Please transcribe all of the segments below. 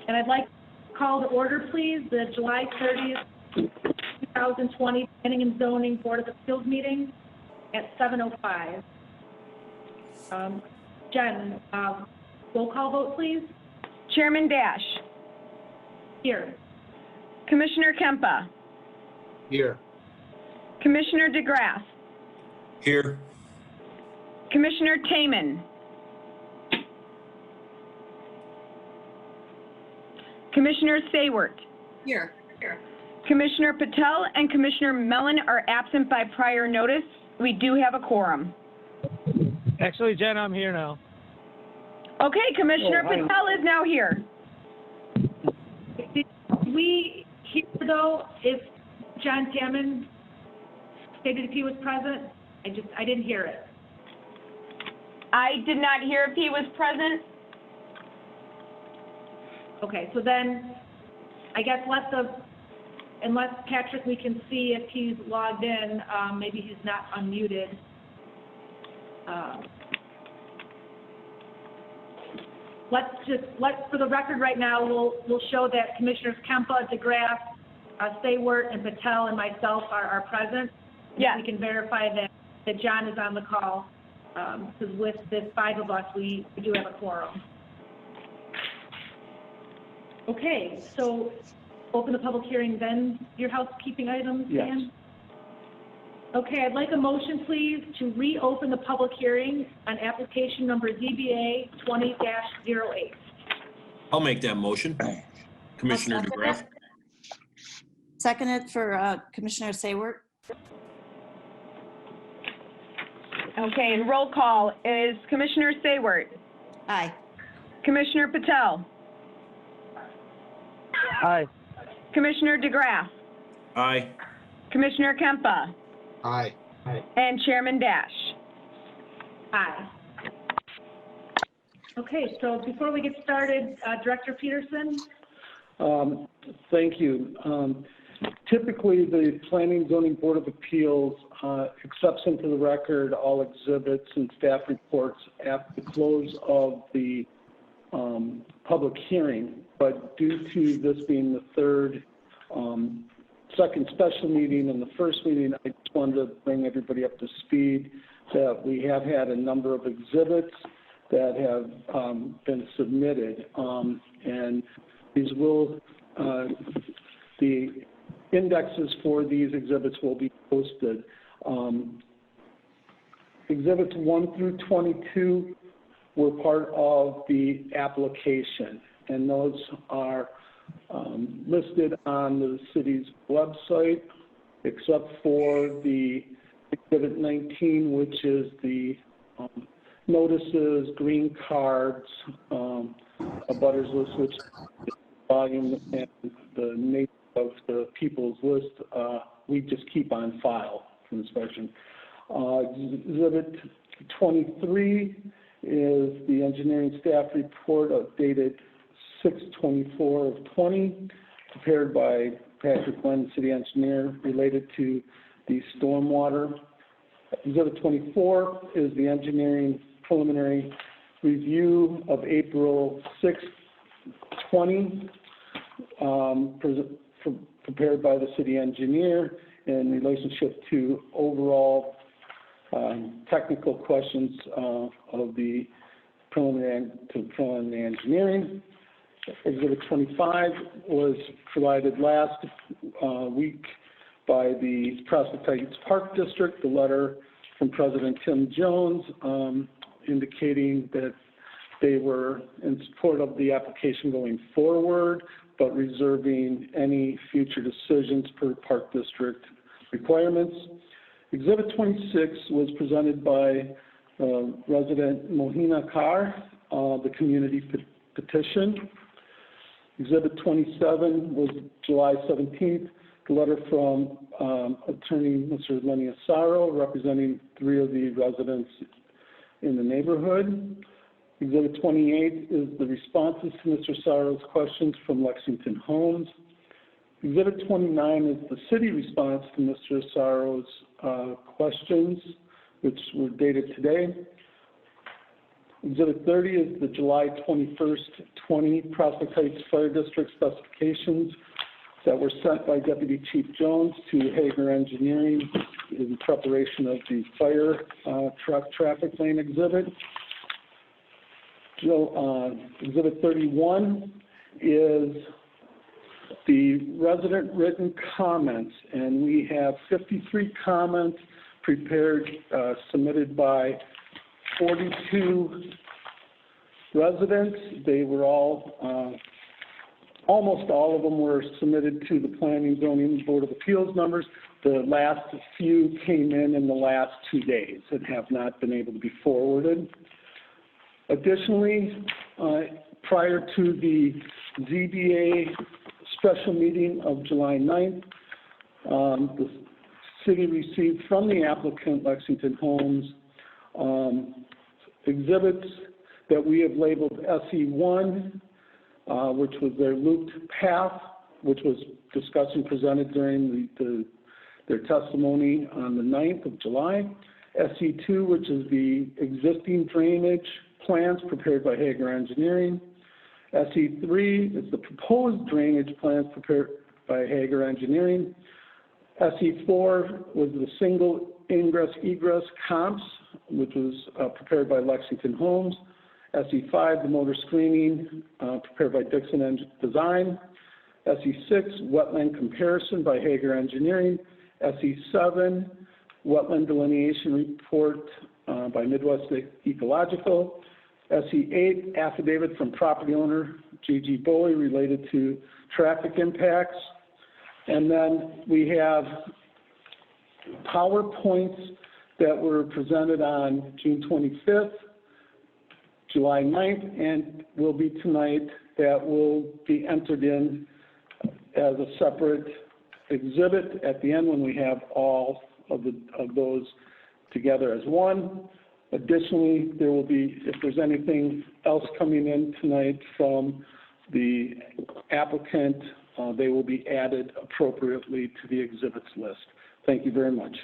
And I'd like to call to order, please, the July 30th, 2020 Planning and Zoning Board of Appeals meeting at 7:05. Jen, roll call vote, please. Chairman Dash. Here. Commissioner Kempa. Here. Commissioner DeGraff. Here. Commissioner Taman. Commissioner Saywert. Here. Commissioner Patel and Commissioner Mellon are absent by prior notice. We do have a quorum. Actually, Jen, I'm here now. Okay, Commissioner Patel is now here. Did we hear, though, if John Taman stated if he was present? I didn't hear it. I did not hear if he was present. Okay, so then I guess unless Patrick, we can see if he's logged in, maybe he's not unmuted. For the record right now, we'll show that Commissioners Kempa, DeGraff, Saywert, and Patel and myself are present. Yeah. We can verify that John is on the call, because with the 5 of us, we do have a quorum. Okay, so open the public hearing, then your housekeeping items, Yes. Dan? Okay, I'd like a motion, please, to reopen the public hearing on application number ZBA 20-08. I'll make that motion. Commissioner DeGraff. Seconded for Commissioner Saywert. Okay, and roll call is Commissioner Saywert. Aye. Commissioner Patel. Aye. Commissioner DeGraff. Aye. Commissioner Kempa. Aye. And Chairman Dash. Aye. Okay, so before we get started, Director Peterson? Thank you. Typically, the Planning and Zoning Board of Appeals accepts into the record all exhibits and staff reports at the close of the public hearing. But due to this being the second special meeting and the first meeting, I just wanted to bring everybody up to speed that we have had a number of exhibits that have been submitted, and these will, the indexes for these exhibits will be posted. Exhibits 1 through 22 were part of the application, and those are listed on the city's website, except for the Exhibit 19, which is the notices, green cards, a butters list, which is the volume and the nature of the people's list. We just keep on file for inspection. Exhibit 23 is the engineering staff report dated 6/24/20, prepared by Patrick Glenn, city engineer, related to the stormwater. Exhibit 24 is the engineering preliminary review of April 6, 20, prepared by the city engineer in relationship to overall technical questions of the preliminary engineering. Exhibit 25 was provided last week by the Prospect Heights Park District, the letter from President Tim Jones indicating that they were in support of the application going forward, but reserving any future decisions per Park District requirements. Exhibit 26 was presented by resident Mohina Carr, the community petition. Exhibit 27 was July 17th, the letter from attorney Mr. Lenny Asaro, representing 3 of the residents in the neighborhood. Exhibit 28 is the responses to Mr. Asaro's questions from Lexington Homes. Exhibit 29 is the city response to Mr. Asaro's questions, which were dated today. Exhibit 30 is the July 21st, 20 Prospect Heights Fire District specifications that were sent by Deputy Chief Jones to Hager Engineering in preparation of the fire truck traffic lane exhibit. Exhibit 31 is the resident written comments, and we have 53 comments prepared, submitted by 42 residents. They were all, almost all of them were submitted to the Planning Zoning Board of Appeals members. The last few came in the last 2 days and have not been able to be forwarded. Additionally, prior to the ZBA special meeting of July 9th, the city received from the applicant, Lexington Homes, exhibits that we have labeled SE1, which was their looped path, which was discussed and presented during their testimony on the 9th of July. SE2, which is the existing drainage plans prepared by Hager Engineering. SE3 is the proposed drainage plans prepared by Hager Engineering. SE4 was the single ingress-egress comps, which was prepared by Lexington Homes. SE5, the motor screening, prepared by Dixon Design. SE6, wetland comparison by Hager Engineering. SE7, wetland delineation report by Midwest Ecological. SE8, affidavit from property owner G.G. Bowie related to traffic impacts. And then we have PowerPoints that were presented on June 25th, July 9th, and will be tonight, that will be entered in as a separate exhibit at the end when we have all of those together as one. Additionally, there will be, if there's anything else coming in tonight from the applicant, they will be added appropriately to the exhibits list. Thank you very much.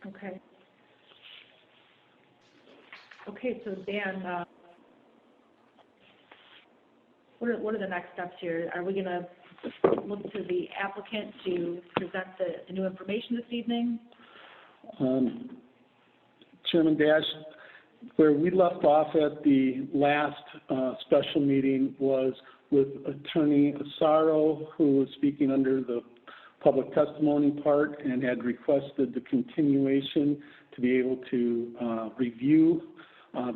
Okay. Okay, so Dan, what are the next steps here? Are we going to look to the applicant to present the new information this evening? Chairman Dash, where we left off at the last special meeting was with Attorney Asaro, who was speaking under the public testimony part and had requested the continuation to be able to review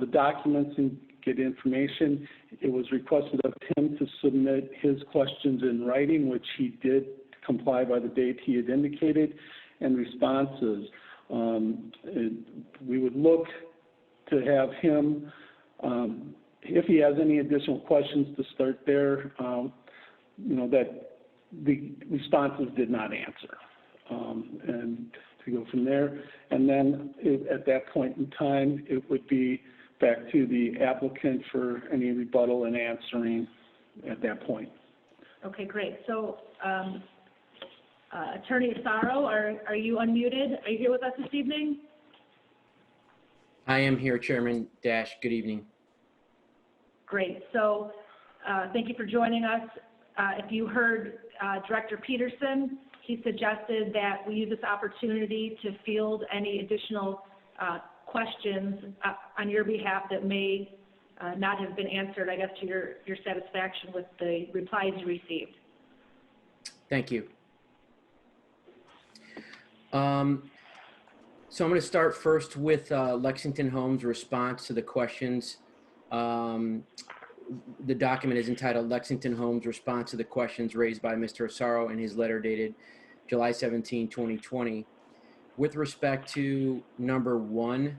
the documents and get information. It was requested of him to submit his questions in writing, which he did comply by the date he had indicated, and responses. We would look to have him, if he has any additional questions, to start there, that the responses did not answer, and to go from there. And then at that point in time, it would be back to the applicant for any rebuttal and answering at that point. Okay, great. So, Attorney Asaro, are you unmuted? Are you here with us this evening? I am here, Chairman Dash. Good evening. Great. So, thank you for joining us. If you heard Director Peterson, he suggested that we use this opportunity to field any additional questions on your behalf that may not have been answered, I guess, to your satisfaction with the replies you received. Thank you. So I'm going to start first with Lexington Homes' response to the questions. The document is entitled Lexington Homes' Response to the Questions Raised by Mr. Asaro in his letter dated July 17, 2020. With respect to number one,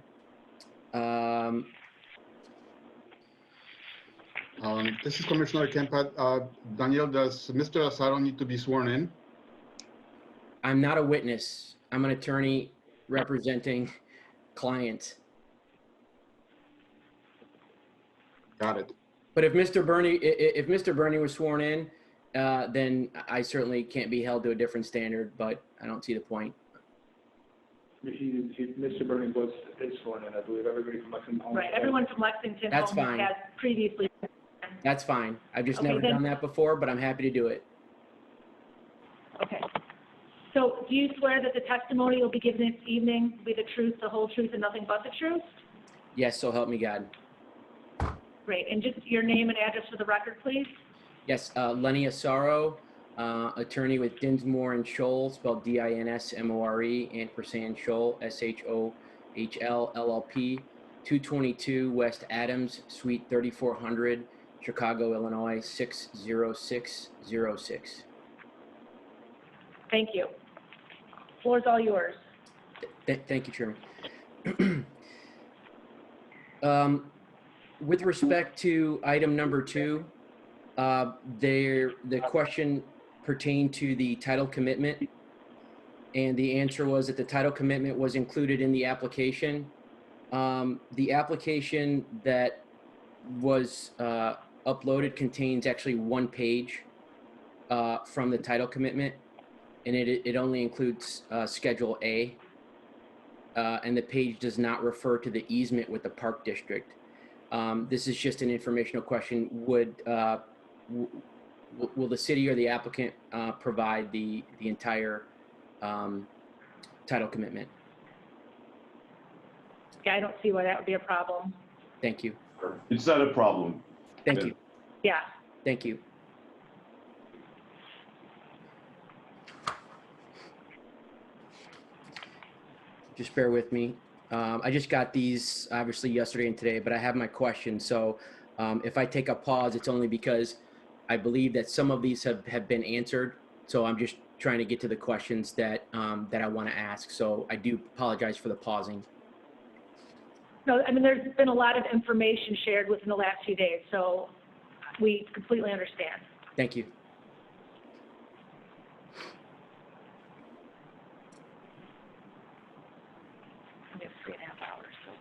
this is Commissioner Kempat. Daniel, does Mr. Asaro need to be sworn in? I'm not a witness. I'm an attorney representing clients. Got it. But if Mr. Burney was sworn in, then I certainly can't be held to a different standard, but I don't see the point. Mr. Burning is sworn in, I believe, everybody from Lexington Homes. Right, everyone from Lexington That's Homes fine. has previously. That's fine. I've just Okay, never then- done that before, but I'm happy to do it. Okay. So do you swear that the testimony you'll be giving this evening will be the truth, the whole truth, and nothing but the truth? Yes, so help me God. Great, and just your name and address for the record, please? Yes, Lenny Asaro, attorney with Dinsmore and Scholl, spelled Dinsmore, ampersand Scholl, Shohl, LLP, 222 West Adams, Suite 3400, Chicago, Illinois, 60606. Thank you. Floor is all yours. Thank you, Chairman. With respect to item number 2, the question pertained to the title commitment, and the answer was that the title commitment was included in the application. The application that was uploaded contains actually one page from the title commitment, and it only includes Schedule A, and the page does not refer to the easement with the Park District. This is just an informational question. Will the city or the applicant provide the entire title commitment? Yeah, I don't see why that would be a problem. Thank you. It's not a problem. Thank you. Yeah. Thank you. Just bear with me. I just got these obviously yesterday and today, but I have my questions. So if I take a pause, it's only because I believe that some of these have been answered. So I'm just trying to get to the questions that I want to ask. So I do apologize for the pausing. No, I mean, there's been a lot of information shared within the last few days, so we completely understand. Thank you. We have 3.5 hours, so.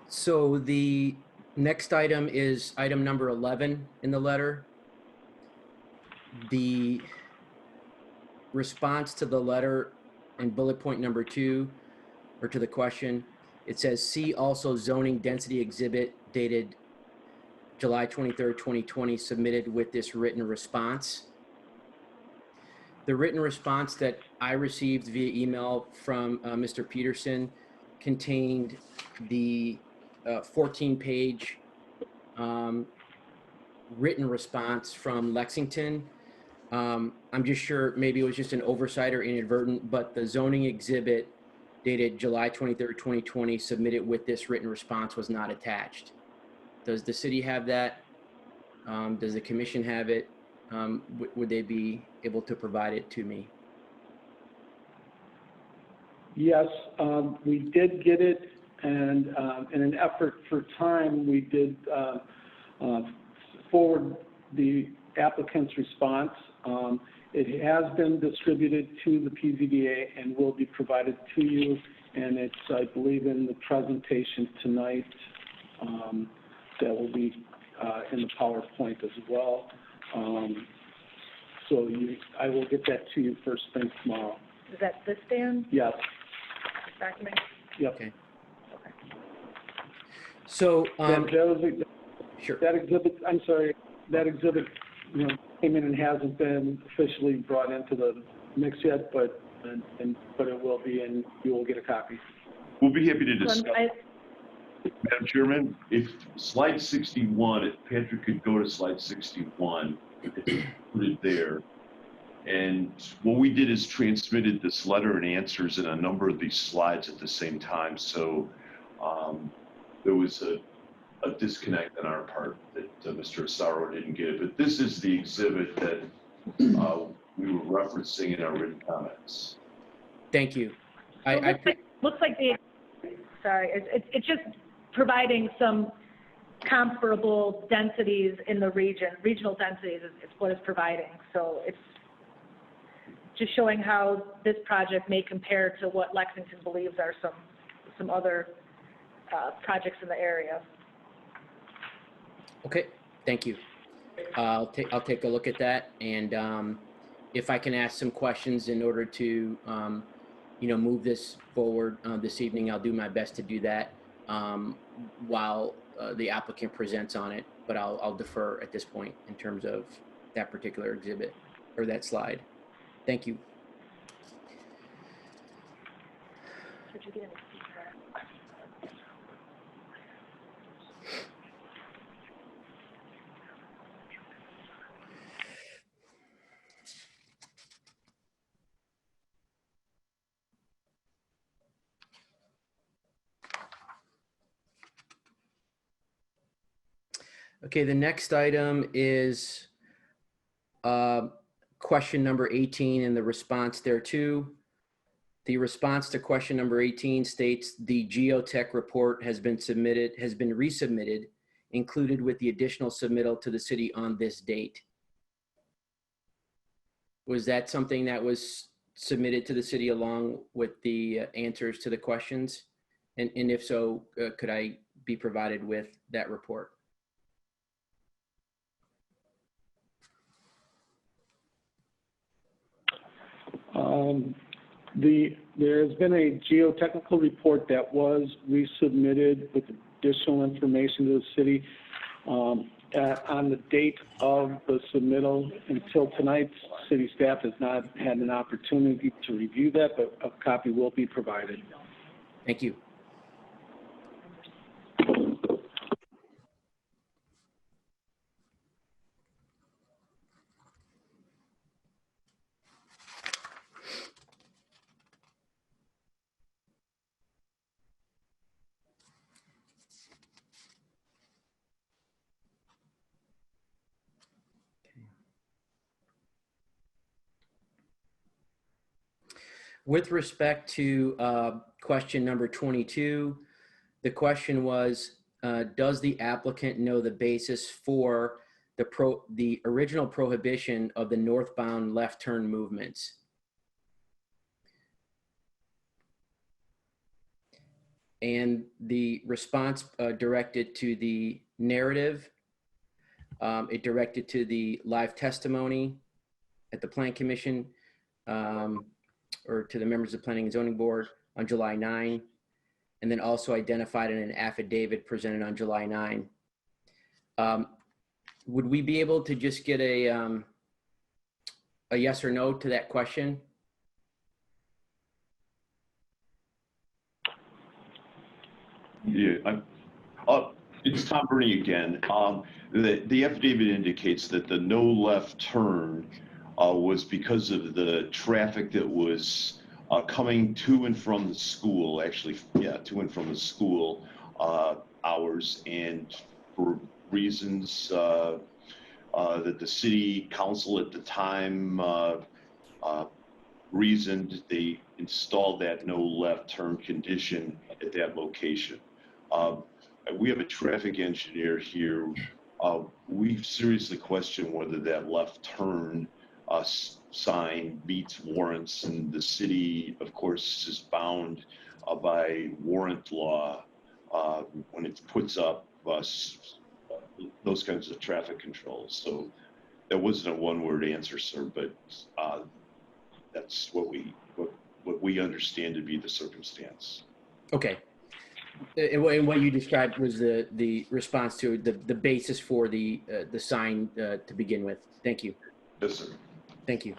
So the next item is item number 11 in the letter. The response to the letter in bullet point number 2, or to the question, it says, see also zoning density exhibit dated July 23rd, 2020, submitted with this written response. The written response that I received via email from Mr. Peterson contained the 14-page written response from Lexington. I'm just sure maybe it was just an oversight or inadvertent, but the zoning exhibit dated July 23rd, 2020, submitted with this written response was not attached. Does the city have that? Does the commission have it? Would they be able to provide it to me? Yes, we did get it, and in an effort for time, we did forward the applicant's response. It has been distributed to the PZBA and will be provided to you, and it's, I believe, in the presentation tonight that will be in the PowerPoint as well. So I will get that to you first thing tomorrow. Is that this, Dan? Yes. This document? Yep. Okay. Okay. So, sure. That exhibit, I'm sorry, that exhibit, came in and hasn't been officially brought into the mix yet, but it will be, and you will get a copy. We'll be happy to discuss. Madam Chairman, if slide 61, if Patrick could go to slide 61, it's put it there. And what we did is transmitted this letter and answers in a number of these slides at the same time. So there was a disconnect on our part that Mr. Asaro didn't get it. But this is the exhibit that we were referencing in our written comments. thank you. Looks like the, sorry, it's just providing some comparable densities in the region, regional densities is what it's providing. So it's just showing how this project may compare to what Lexington believes are some other projects in the area. Okay, thank you. I'll take a look at that, and if I can ask some questions in order to move this forward this evening, I'll do my best to do that while the applicant presents on it, but I'll defer at this point in terms of that particular exhibit or that slide. Thank you. Did you get any feedback? Okay, the next item is question number 18 and the response thereto. The response to question number 18 states the geotech report has been resubmitted, included with the additional submittal to the city on this date. Was that something that was submitted to the city along with the answers to the questions? And if so, could I be provided with that report? There's been a geotechnical report that was resubmitted with additional information to the city. On the date of the submittal until tonight, city staff has not had an opportunity to review that, but a copy will be provided. Thank you. With respect to question number 22, the question was, does the applicant know the basis for the original prohibition of the northbound left turn movements? And the response directed to the narrative, it directed to the live testimony at the Plan Commission, or to the members of the Planning and Zoning Board on July 9, and then also identified in an affidavit presented on July 9. Would we be able to just get a yes or no to that question? Yeah, it's Tom Burney again. The affidavit indicates that the no left turn was because of the traffic that was coming to and from the school, actually, yeah, to and from the school hours, and for reasons that the city council at the time reasoned, they installed that no left turn condition at that location. We have a traffic engineer here. We seriously question whether that left turn sign meets warrants, and the city, of course, is bound by warrant law when it puts up those kinds of traffic controls. So that wasn't a one-word answer, sir, but that's what we understand to be the circumstance. Okay. And what you described was the response to the basis for the sign to begin with. Thank you. Yes, sir. Thank you.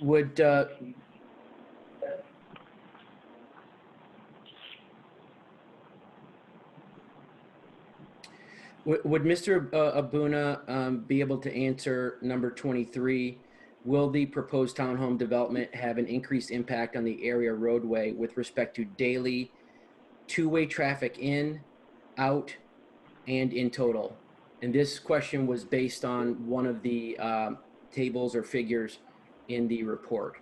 Would Mr. Abuna be able to answer number 23? Will the proposed townhome development have an increased impact on the area roadway with respect to daily two-way traffic in, out, and in total? And this question was based on one of the tables or figures in the report.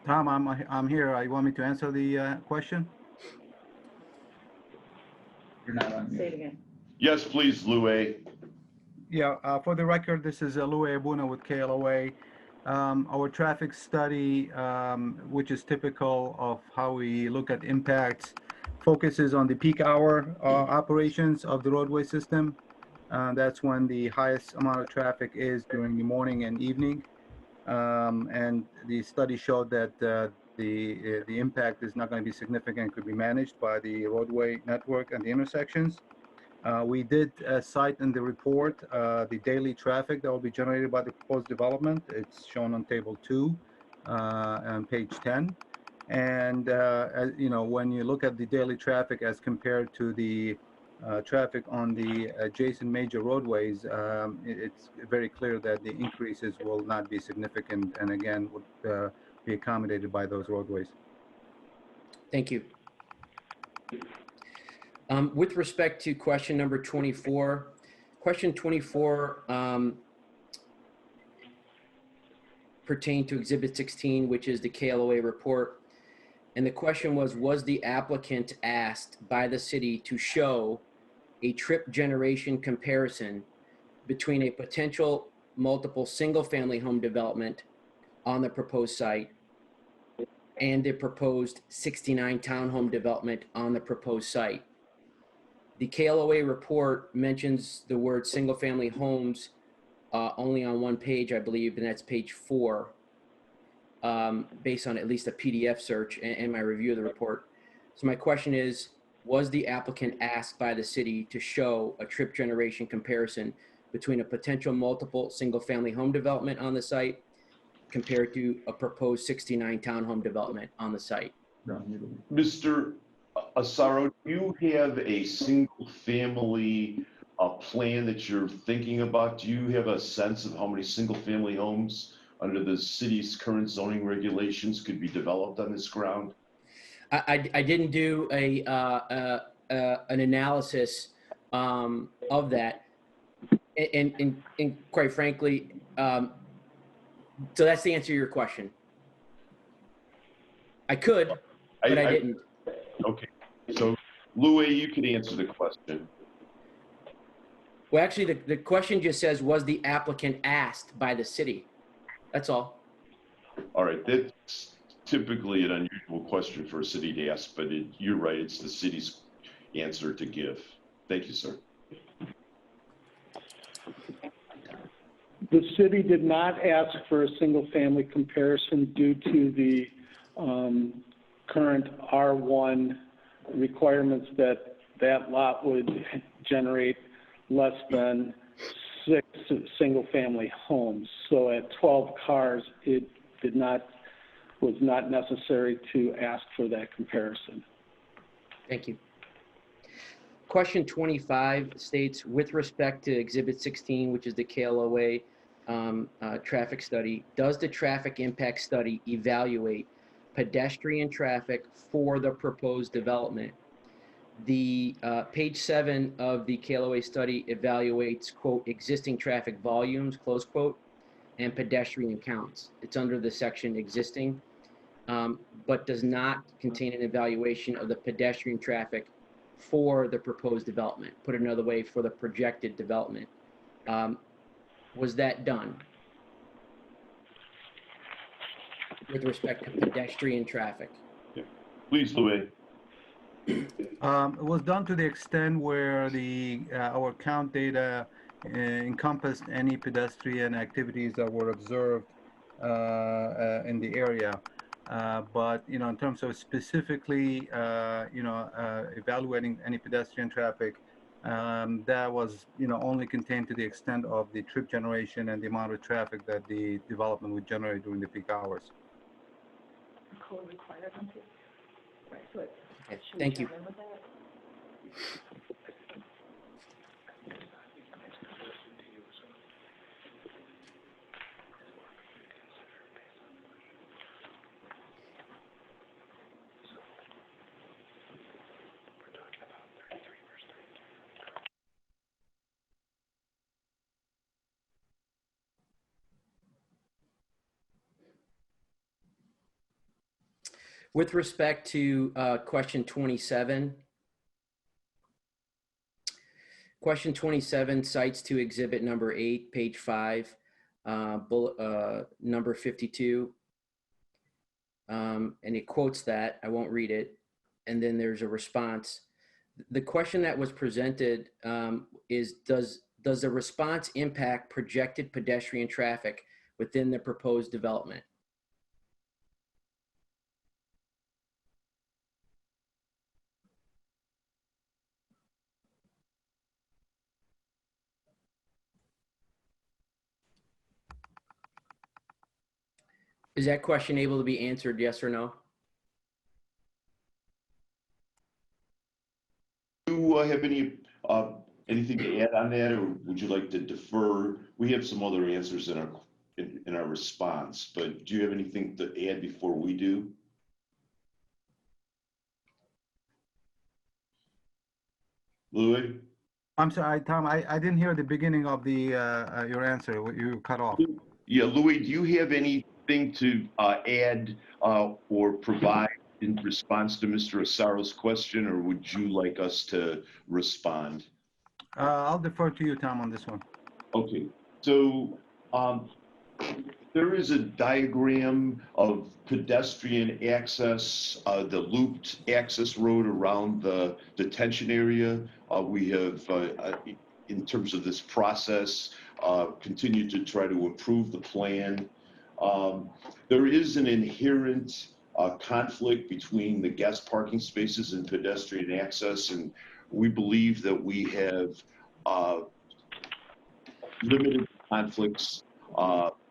Tom, I'm here. You want me to answer the question? You're not on. Say it again. Yes, please, Louis. Yeah, for the record, this is Louis Abuna with KLOA. Our traffic study, which is typical of how we look at impacts, focuses on the peak hour operations of the roadway system. That's when the highest amount of traffic is during the morning and evening. And the study showed that the impact is not going to be significant, could be managed by the roadway network and the intersections. We did cite in the report the daily traffic that will be generated by the proposed development. It's shown on table 2 on page 10. And, you know, when you look at the daily traffic as compared to the traffic on the adjacent major roadways, it's very clear that the increases will not be significant and again would be accommodated by those roadways. Thank you. With respect to question number 24, question 24 pertained to Exhibit 16, which is the KLOA report. And the question was the applicant asked by the city to show a trip generation comparison between a potential multiple single-family home development on the proposed site and the proposed 69 townhome development on the proposed site? The KLOA report mentions the word single-family homes only on one page, I believe, and that's page 4, based on at least a PDF search and my review of the report. So my question is, was the applicant asked by the city to show a trip generation comparison between a potential multiple single-family home development on the site compared to a proposed 69 townhome development on the site? Mr. Asaro, do you have a single family plan that you're thinking about? Do you have a sense of how many single family homes under the city's current zoning regulations could be developed on this ground? I didn't do an analysis of that, and quite frankly, so that's the answer to your question. I could, but I didn't. Okay, so Louis, you can answer the question. Well, actually, the question just says, was the applicant asked by the city? That's all. All right, that's typically an unusual question for a city to ask, but you're right, it's the city's answer to give. Thank you, sir. The city did not ask for a single-family comparison due to the current R1 requirements that that lot would generate less than 6 single-family homes. So at 12 cars, it was not necessary to ask for that comparison. Thank you. Question 25 states, with respect to Exhibit 16, which is the KLOA traffic study, does the traffic impact study evaluate pedestrian traffic for the proposed development? The page 7 of the KLOA study evaluates, quote, existing traffic volumes, close quote, and pedestrian counts. It's under the section existing, but does not contain an evaluation of the pedestrian traffic for the proposed development. Put it another way, for the projected development. Was that done with respect to pedestrian traffic? Yeah. Please, Louis. It was done to the extent where our count data encompassed any pedestrian activities that were observed in the area. But, you know, in terms of specifically, evaluating any pedestrian traffic, that was, you know, only contained to the extent of the trip generation and the amount of traffic that the development would generate during the peak hours. Code required them to. Right, so it's. Okay, thank you. With respect to question 27, question 27 cites to exhibit number 8, page 5, number 52. And it quotes that. I won't read it. And then there's a response. The question that was presented is, does the response impact projected pedestrian traffic within the proposed development? Is that question able to be answered, yes or no? Do you have anything to add on that, or would you like to defer? We have some other answers in our response, but do you have anything to add before we do? Louis? I'm sorry, Tom, I didn't hear the beginning of the your answer. You cut off. Yeah, Louis, do you have anything to add or provide in response to Mr. Asaro's question, or would you like us to respond? I'll defer to you, Tom, on this one. Okay, so there is a diagram of pedestrian access, the looped access road around the detention area. We have, in terms of this process, continued to try to improve the plan. There is an inherent conflict between the guest parking spaces and pedestrian access, and we believe that we have limited conflicts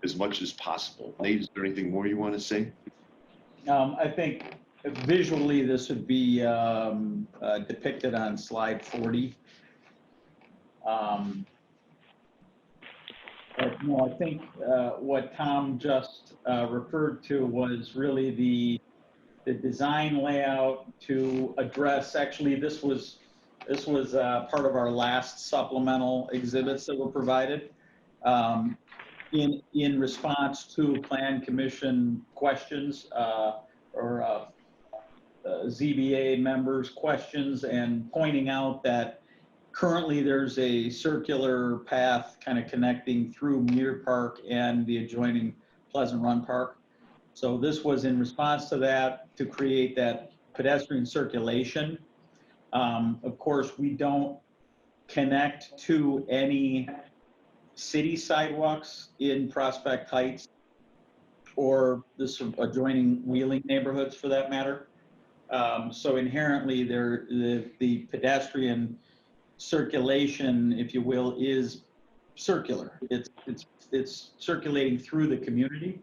as much as possible. Nate, is there anything more you want to say? I think visually this would be depicted on slide 40. But no, I think what Tom just referred to was really the design layout to address. Actually, this was part of our last supplemental exhibits that were provided in response to Plan Commission questions or ZBA members' questions, and pointing out that currently there's a circular path kind of connecting through Meter Park and the adjoining Pleasant Run Park. So this was in response to that, to create that pedestrian circulation. Of course, we don't connect to any city sidewalks in Prospect Heights or the adjoining Wheeling neighborhoods for that matter. So inherently the pedestrian circulation, if you will, is circular. It's circulating through the community.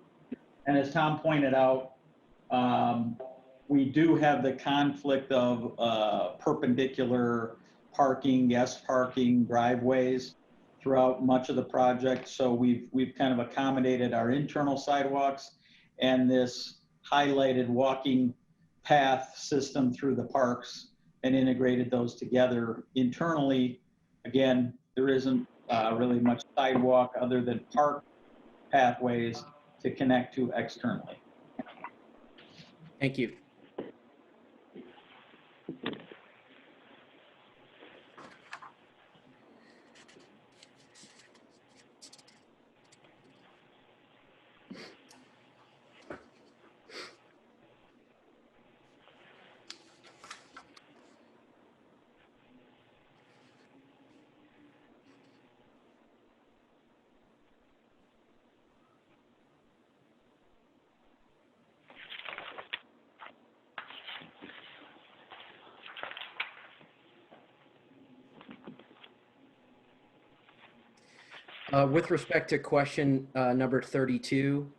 And as Tom pointed out, we do have the conflict of perpendicular parking, guest parking, driveways throughout much of the project. So we've kind of accommodated our internal sidewalks and this highlighted walking path system through the parks and integrated those together internally. Again, there isn't really much sidewalk other than park pathways to connect to externally. Thank you. With respect to question number 32,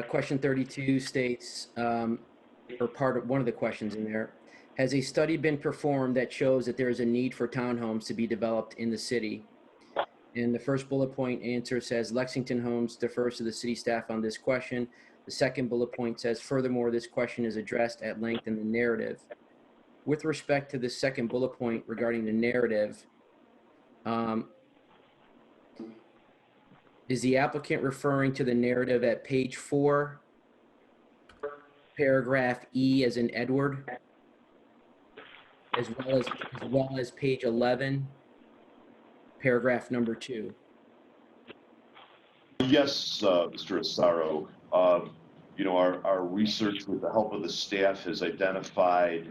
question 32 states, or part of one of the questions in there, has a study been performed that shows that there is a need for townhomes to be developed in the city? And the first bullet point answer says Lexington Homes defers to the city staff on this question. The second bullet point says, furthermore, this question is addressed at length in the narrative. With respect to the second bullet point regarding the narrative, is the applicant referring to the narrative at page 4 paragraph E as in Edward, as well as page 11, paragraph number 2. Yes, Mr. Asaro. Our research with the help of the staff has identified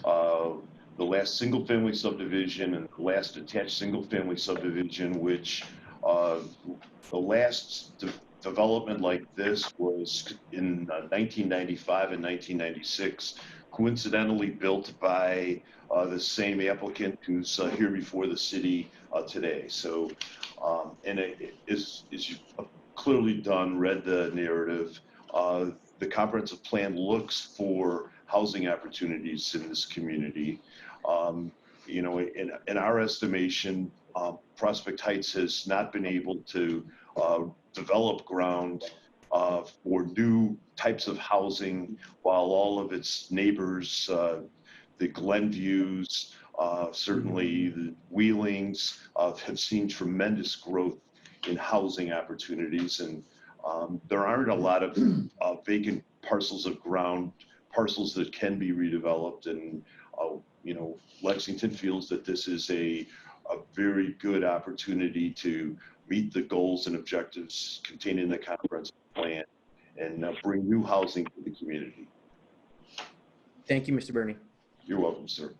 the last single-family subdivision and the last attached single-family subdivision, which the last development like this was in 1995 and 1996, coincidentally built by the same applicant who's here before the city today. So, and it is you've clearly read the narrative. The comprehensive plan looks for housing opportunities in this community. In our estimation, Prospect Heights has not been able to develop ground for new types of housing, while all of its neighbors, the Glenviews, certainly the Wheelings, have seen tremendous growth in housing opportunities. And there aren't a lot of vacant parcels of ground, parcels that can be redeveloped. And, Lexington feels that this is a very good opportunity to meet the goals and objectives contained in the comprehensive plan and bring new housing to the community. Thank you, Mr. Bernie. You're welcome, sir.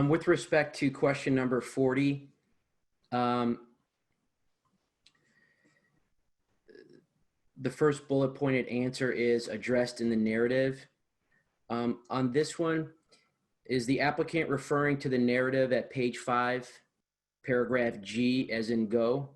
With respect to question number 40, the first bullet pointed answer is addressed in the narrative. On this one, is the applicant referring to the narrative at page 5, paragraph G as in go?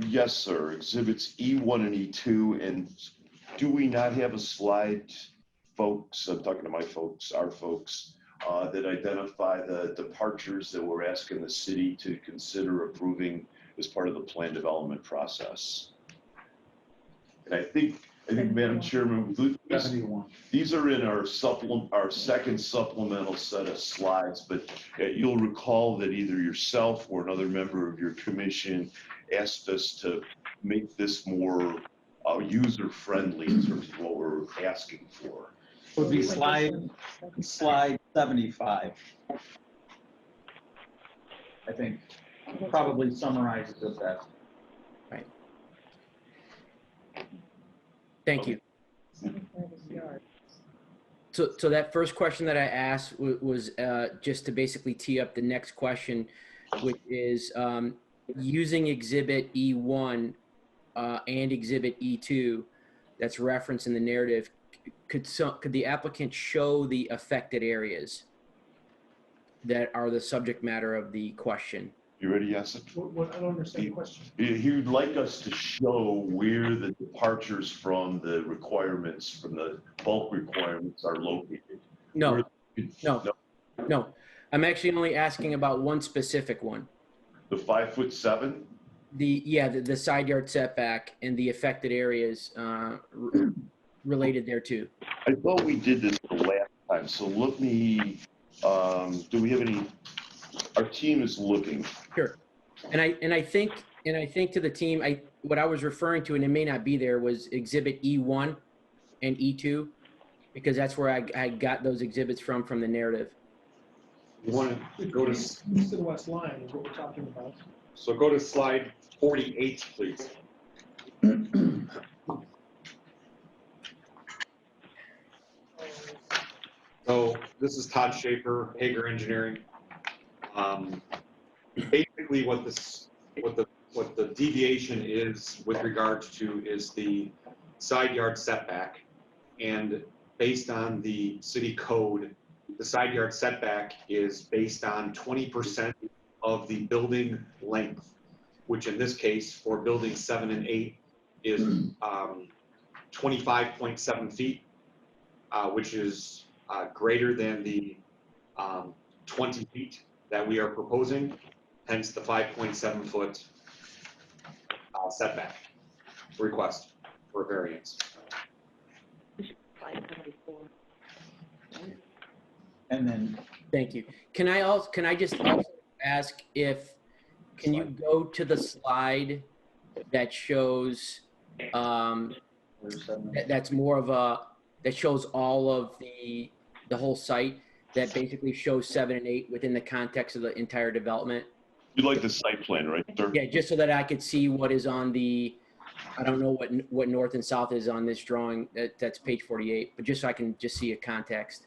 Yes, sir. Exhibits E1 and E2. And do we not have a slide, folks? I'm talking to my folks, our folks, that identify the departures that we're asking the city to consider approving as part of the plan development process. And I think, Madam Chairman, these are in our second supplemental set of slides, but you'll recall that either yourself or another member of your commission asked us to make this more user-friendly in terms of what we're asking for. Would be slide 75. I think probably summarizes it best. Right. Thank you. So that first question that I asked was just to basically tee up the next question, which is using Exhibit E1 and Exhibit E2 that's referenced in the narrative, could the applicant show the affected areas that are the subject matter of the question? You ready, Yasin? What, I don't understand the question. He would like us to show where the departures from the requirements, from the bulk requirements are located. No. I'm actually only asking about one specific one. The 5'7"? The side yard setback and the affected areas related there too. I thought we did this the last time, so let me, do we have any, our team is looking. Sure. And I think to the team, what I was referring to, and it may not be there, was Exhibit E1 and E2, because that's where I got those exhibits from the narrative. You want to go to, East and west line is what we're talking about. so go to slide 48, please. So this is Todd Schaefer, Hager Engineering. Basically what the deviation is with regards to is the side yard setback. And based on the city code, the side yard setback is based on 20% of the building length, which in this case for buildings 7 and 8 is 25.7 feet, which is greater than the 20 feet that we are proposing, hence the 5.7 foot setback request for variance. And then, Thank you. Can I just also ask can you go to the slide that shows, that's more of that shows all of the whole site, that basically shows 7 and 8 within the context of the entire development? You like the site plan, right, sir? Yeah, just so that I could see what is on the, I don't know what north and south is on this drawing, that's page 48, but just so I can just see a context.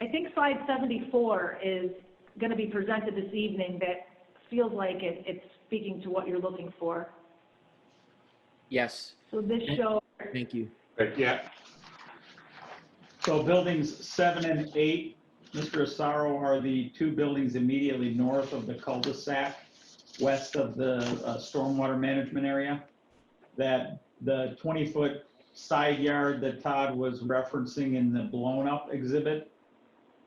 I think slide 74 is going to be presented this evening that feels like it's speaking to what you're looking for. Yes. So this shows. Thank you. Right, yeah. so buildings 7 and 8, Mr. Asaro, are the two buildings immediately north of the cul-de-sac, west of the stormwater management area. That the 20-foot side yard that Todd was referencing in the blown-up exhibit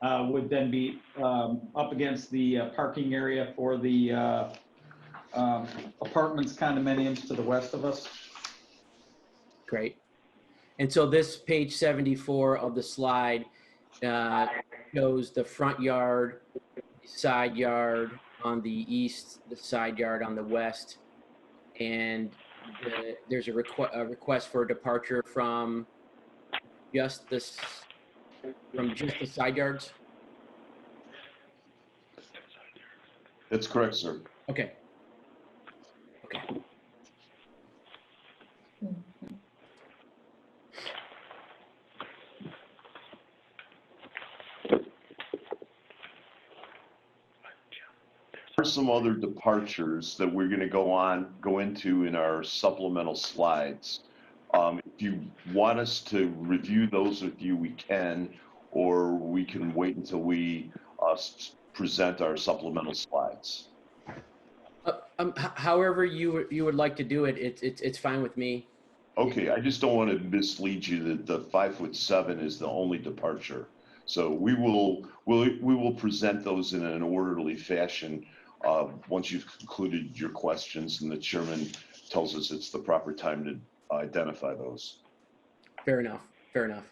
would then be up against the parking area for the apartments, condominiums to the west of us. Great. And so this page 74 of the slide shows the front yard, side yard on the east, the side yard on the west, and there's a request for a departure from just the side yards? That's correct, sir. Okay. There are some other departures that we're going to go into in our supplemental slides. If you want us to review those with you, we can, or we can wait until we present our supplemental slides. However you would like to do it, it's fine with me. Okay, I just don't want to mislead you that the 5'7" is the only departure. So we will present those in an orderly fashion once you've concluded your questions and the chairman tells us it's the proper time to identify those. Fair enough. Fair enough.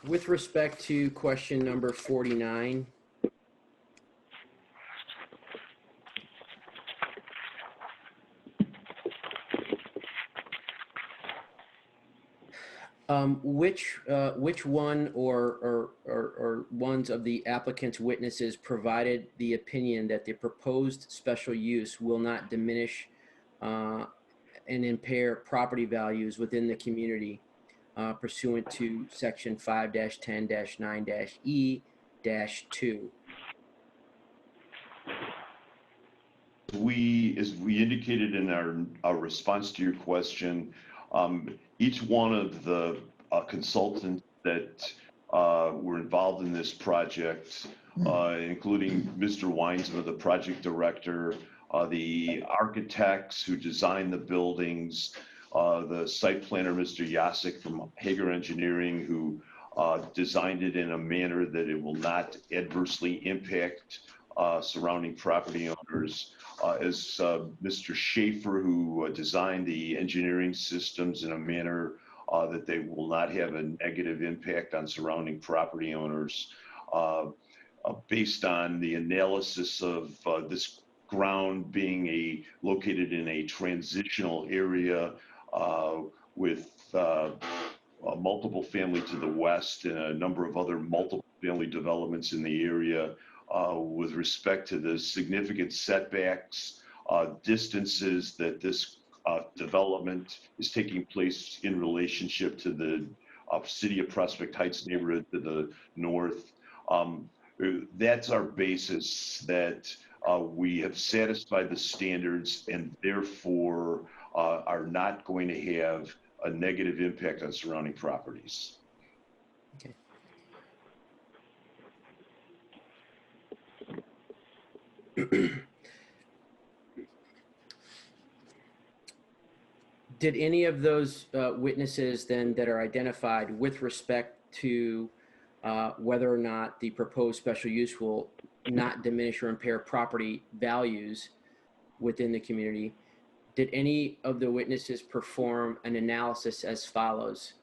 With respect to question number 49, which one or ones of the applicant's witnesses provided the opinion that the proposed special use will not diminish and impair property values within the community pursuant to section 5-10-9-E-2? As we indicated in our response to your question, each one of the consultants that were involved in this project, including Mr. Weinsma, the project director, the architects who designed the buildings, the site planner, Mr. Yasik from Hager Engineering, who designed it in a manner that it will not adversely impact surrounding property owners, as Mr. Schaefer, who designed the engineering systems in a manner that they will not have a negative impact on surrounding property owners. Based on the analysis of this ground being located in a transitional area with multiple family to the west and a number of other multiple family developments in the area, with respect to the significant setbacks, distances that this development is taking place in relationship to the city of Prospect Heights neighborhood to the north. That's our basis that we have satisfied the standards and therefore are not going to have a negative impact on surrounding properties. Okay. Did any of those witnesses then that are identified with respect to whether or not the proposed special use will not diminish or impair property values within the community, did any of the witnesses perform an analysis as follows?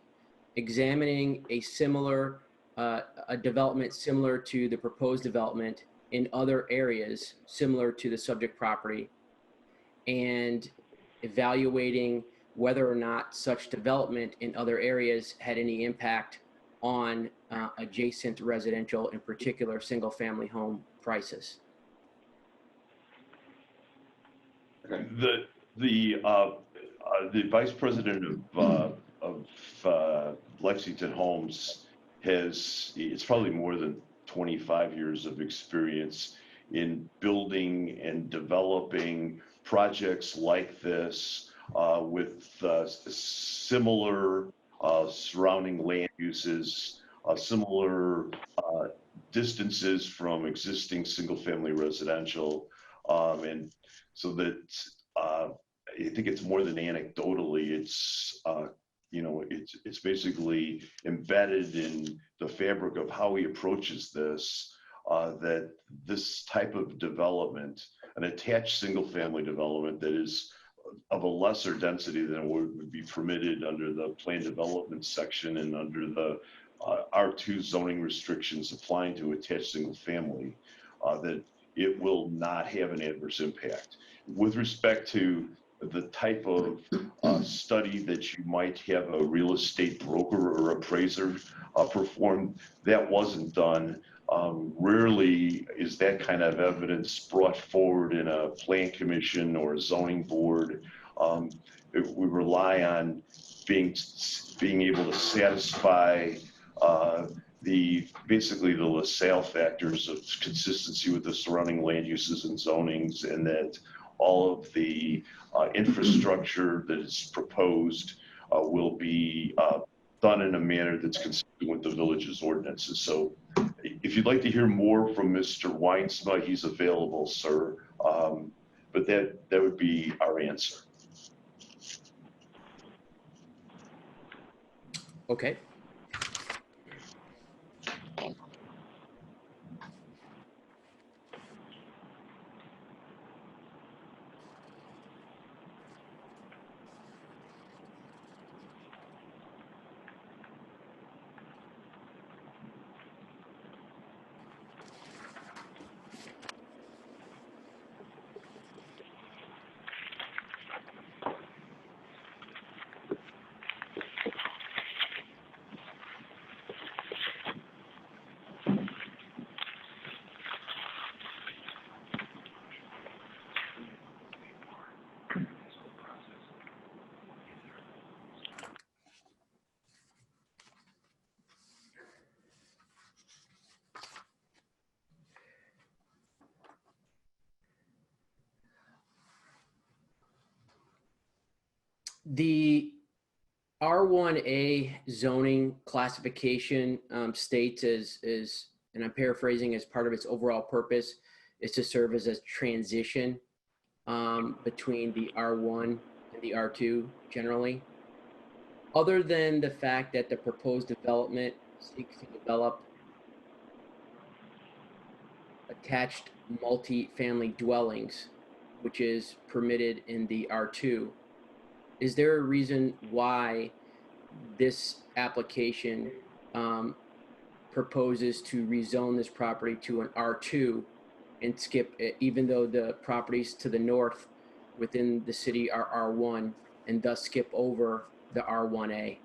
Examining a similar, a development similar to the proposed development in other areas similar to the subject property, and evaluating whether or not such development in other areas had any impact on adjacent residential, in particular single-family home prices. The vice president of Lexington Homes it's probably more than 25 years of experience in building and developing projects like this with similar surrounding land uses, similar distances from existing single-family residential, and so that I think it's more than anecdotally. It's it's basically embedded in the fabric of how he approaches this. That this type of development, an attached single-family development that is of a lesser density than would be permitted under the plan development section and under the R2 zoning restrictions applying to attached single-family, that it will not have an adverse impact. With respect to the type of study that you might have a real estate broker or appraiser perform, that wasn't done. Rarely is that kind of evidence brought forward in a plan commission or a zoning board. We rely on being able to satisfy basically the LaSalle factors of consistency with the surrounding land uses and zonings, and that all of the infrastructure that is proposed will be done in a manner that's consistent with the village's ordinances. So if you'd like to hear more from Mr. Weinsma, he's available, sir. But that would be our answer. Okay. R1A zoning classification states and I'm paraphrasing, as part of its overall purpose is to serve as a transition between the R1 and the R2 generally. Other than the fact that the proposed development seeks to develop attached multi-family dwellings, which is permitted in the R2, is there a reason why this application proposes to rezone this property to an R2 and skip it, even though the properties to the north within the city are R1, and thus skip over the R1A?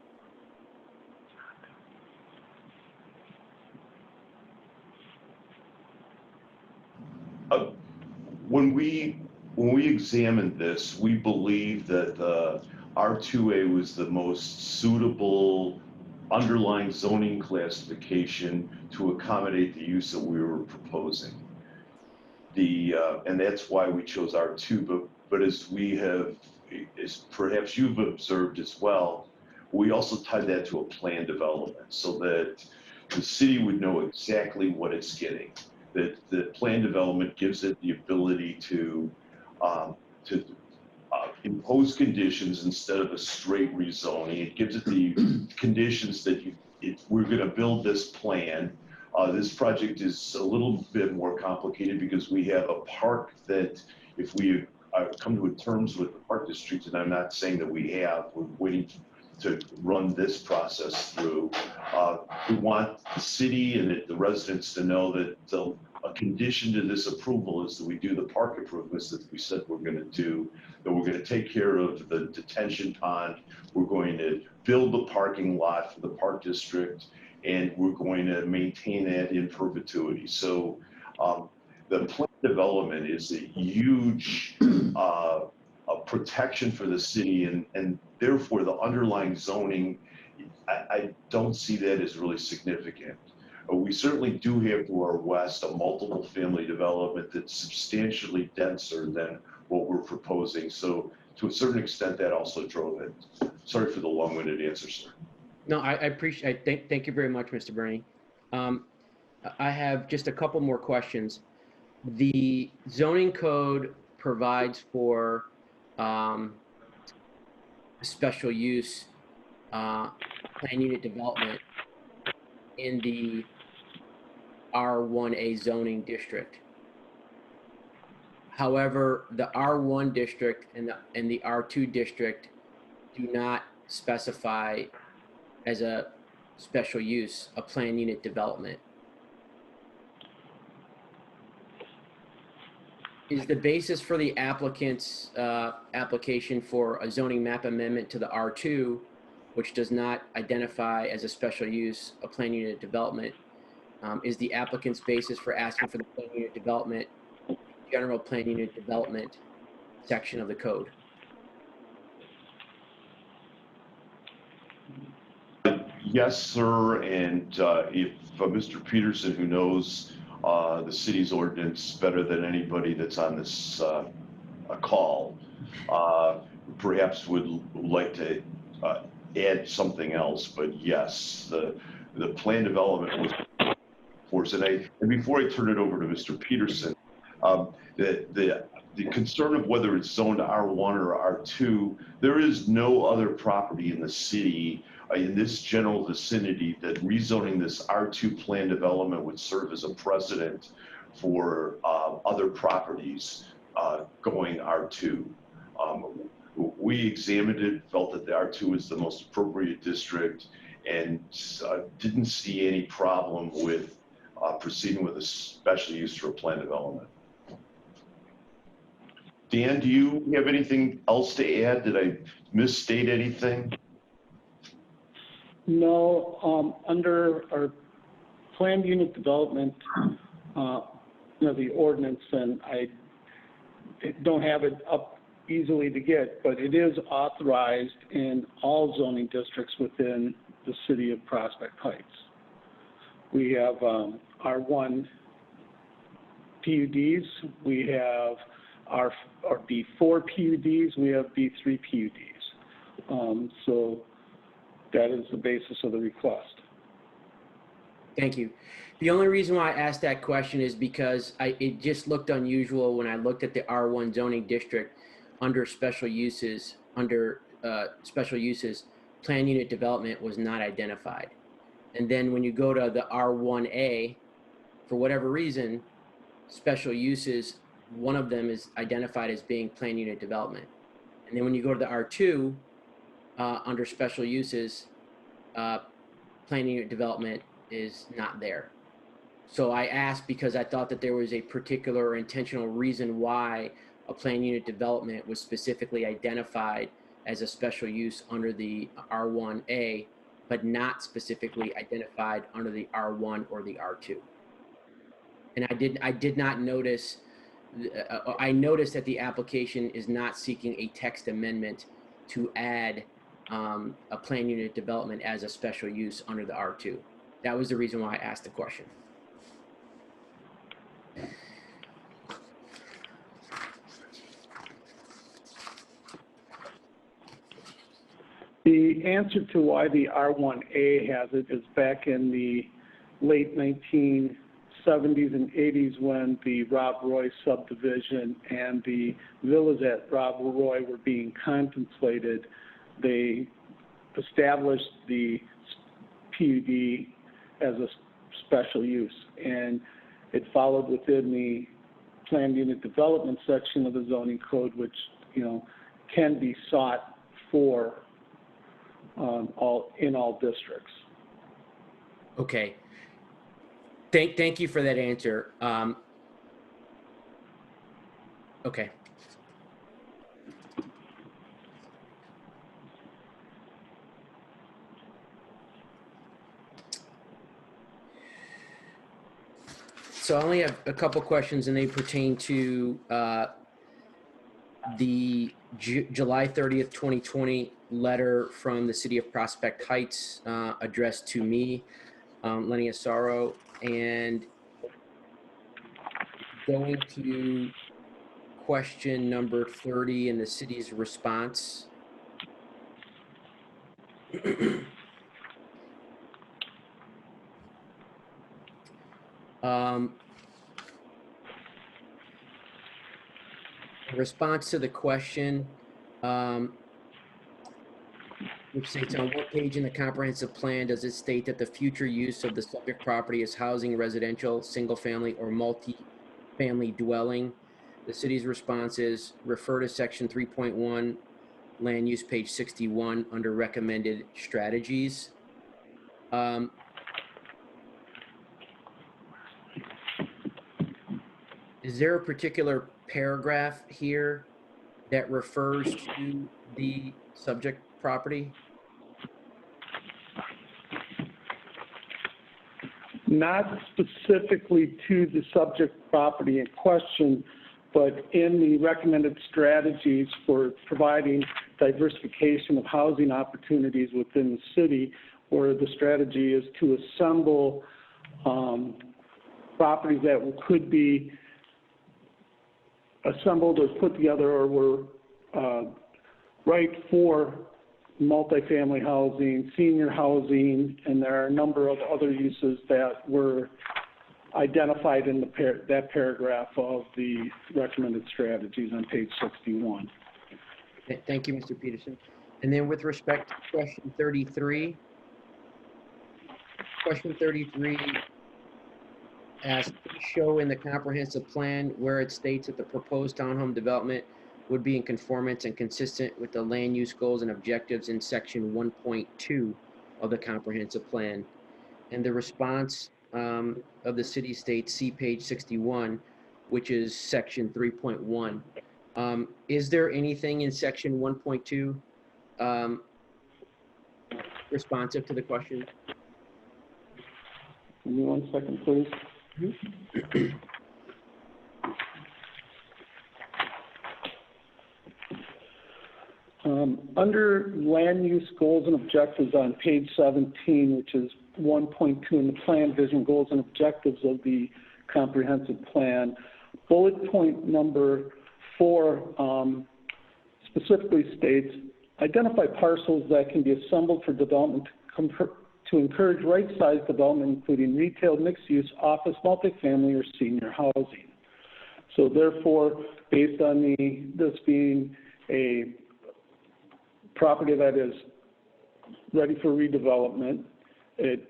When we examined this, we believe that the R2A was the most suitable underlying zoning classification to accommodate the use that we were proposing. And that's why we chose R2, but as perhaps you've observed as well, we also tied that to a plan development so that the city would know exactly what it's getting. That the plan development gives it the ability to impose conditions instead of a straight rezoning. It gives it the conditions that we're going to build this plan. This project is a little bit more complicated because we have a park that, if we come to terms with the park district, and I'm not saying that we have, we're waiting to run this process through. We want the city and the residents to know that a condition to this approval is that we do the park improvements that we said we're going to do, that we're going to take care of the detention pond, we're going to build the parking lot for the park district, and we're going to maintain that in perpetuity. So the plan development is a huge protection for the city, and therefore the underlying zoning, I don't see that as really significant. We certainly do have to our west a multiple family development that's substantially denser than what we're proposing. So to a certain extent, that also drove it. Sorry for the long-winded answer, sir. No, I appreciate. Thank you very much, Mr. Bernie. I have just a couple more questions. The zoning code provides for special use plan unit development in the R1A zoning district. However, the R1 district and the R2 district do not specify as a special use a plan unit development. Is the basis for the applicant's application for a zoning map amendment to the R2, which does not identify as a special use a plan unit development, is the applicant's basis for asking for the plan unit development, general plan unit development section of the code? Yes, sir. And if Mr. Peterson, who knows the city's ordinance better than anybody that's on this call, perhaps would like to add something else, but yes, the plan development was forced. And before I turn it over to Mr. Peterson, the concern of whether it's zoned R1 or R2, there is no other property in the city in this general vicinity that rezoning this R2 plan development would serve as a precedent for other properties going R2. We examined it, felt that the R2 is the most appropriate district, and didn't see any problem with proceeding with a special use for a plan development. Dan, do you have anything else to add? Did I misstate anything? No, under our planned unit development, the ordinance, and I don't have it up easily to get, but it is authorized in all zoning districts within the city of Prospect Heights. We have R1 PUDs, we have our B4 PUDs, we have B3 PUDs. So That is the basis of the request. Thank you. The only reason why I asked that question is because it just looked unusual when I looked at the R1 zoning district under special uses, plan unit development was not identified. And then when you go to the R1A, for whatever reason, special uses, one of them is identified as being plan unit development. And then when you go to the R2, under special uses, plan unit development is not there. So I asked because I thought that there was a particular or intentional reason why a plan unit development was specifically identified as a special use under the R1A, but not specifically identified under the R1 or the R2. And I did not notice, I noticed that the application is not seeking a text amendment to add a plan unit development as a special use under the R2. That was the reason why I asked the question. The answer to why the R1A has it is back in the late 1970s and 80s when the Rob Roy subdivision and the villas at Rob Roy were being contemplated. They established the PUD as a special use, and it followed within the planned unit development section of the zoning code, which, you know, can be sought for in all districts. Okay. Thank you for that answer. Okay. So I only have a couple questions, and they pertain to the July 30th, 2020 letter from the City of Prospect Heights addressed to me, Lenny Asaro, and going to question number 30 in the city's response. In response to the question, which states, on what page in the comprehensive plan does it state that the future use of the subject property is housing, residential, single-family, or multi-family dwelling? The city's response is refer to section 3.1, land use, page 61, under recommended strategies. Is there a particular paragraph here that refers to the subject property? Not specifically to the subject property in question, but in the recommended strategies for providing diversification of housing opportunities within the city, where the strategy is to assemble properties that could be assembled or put together or were right for multifamily housing, senior housing, and there are a number of other uses that were identified in that paragraph of the recommended strategies on page 61. Thank you, Mr. Peterson. And then with respect to question 33, question 33 asks, show in the comprehensive plan where it states that the proposed townhome development would be in conformance and consistent with the land use goals and objectives in section 1.2 of the comprehensive plan. And the response of the city states, see page 61, which is section 3.1. Is there anything in section 1.2 responsive to the question? Give me 1 second, please. Under land use goals and objectives on page 17, which is 1.2 in the plan, vision, goals, and objectives of the comprehensive plan, bullet point number 4 specifically states identify parcels that can be assembled for development to encourage right-sized development, including retail, mixed-use, office, multifamily, or senior housing. So therefore, based on this being a property that is ready for redevelopment, it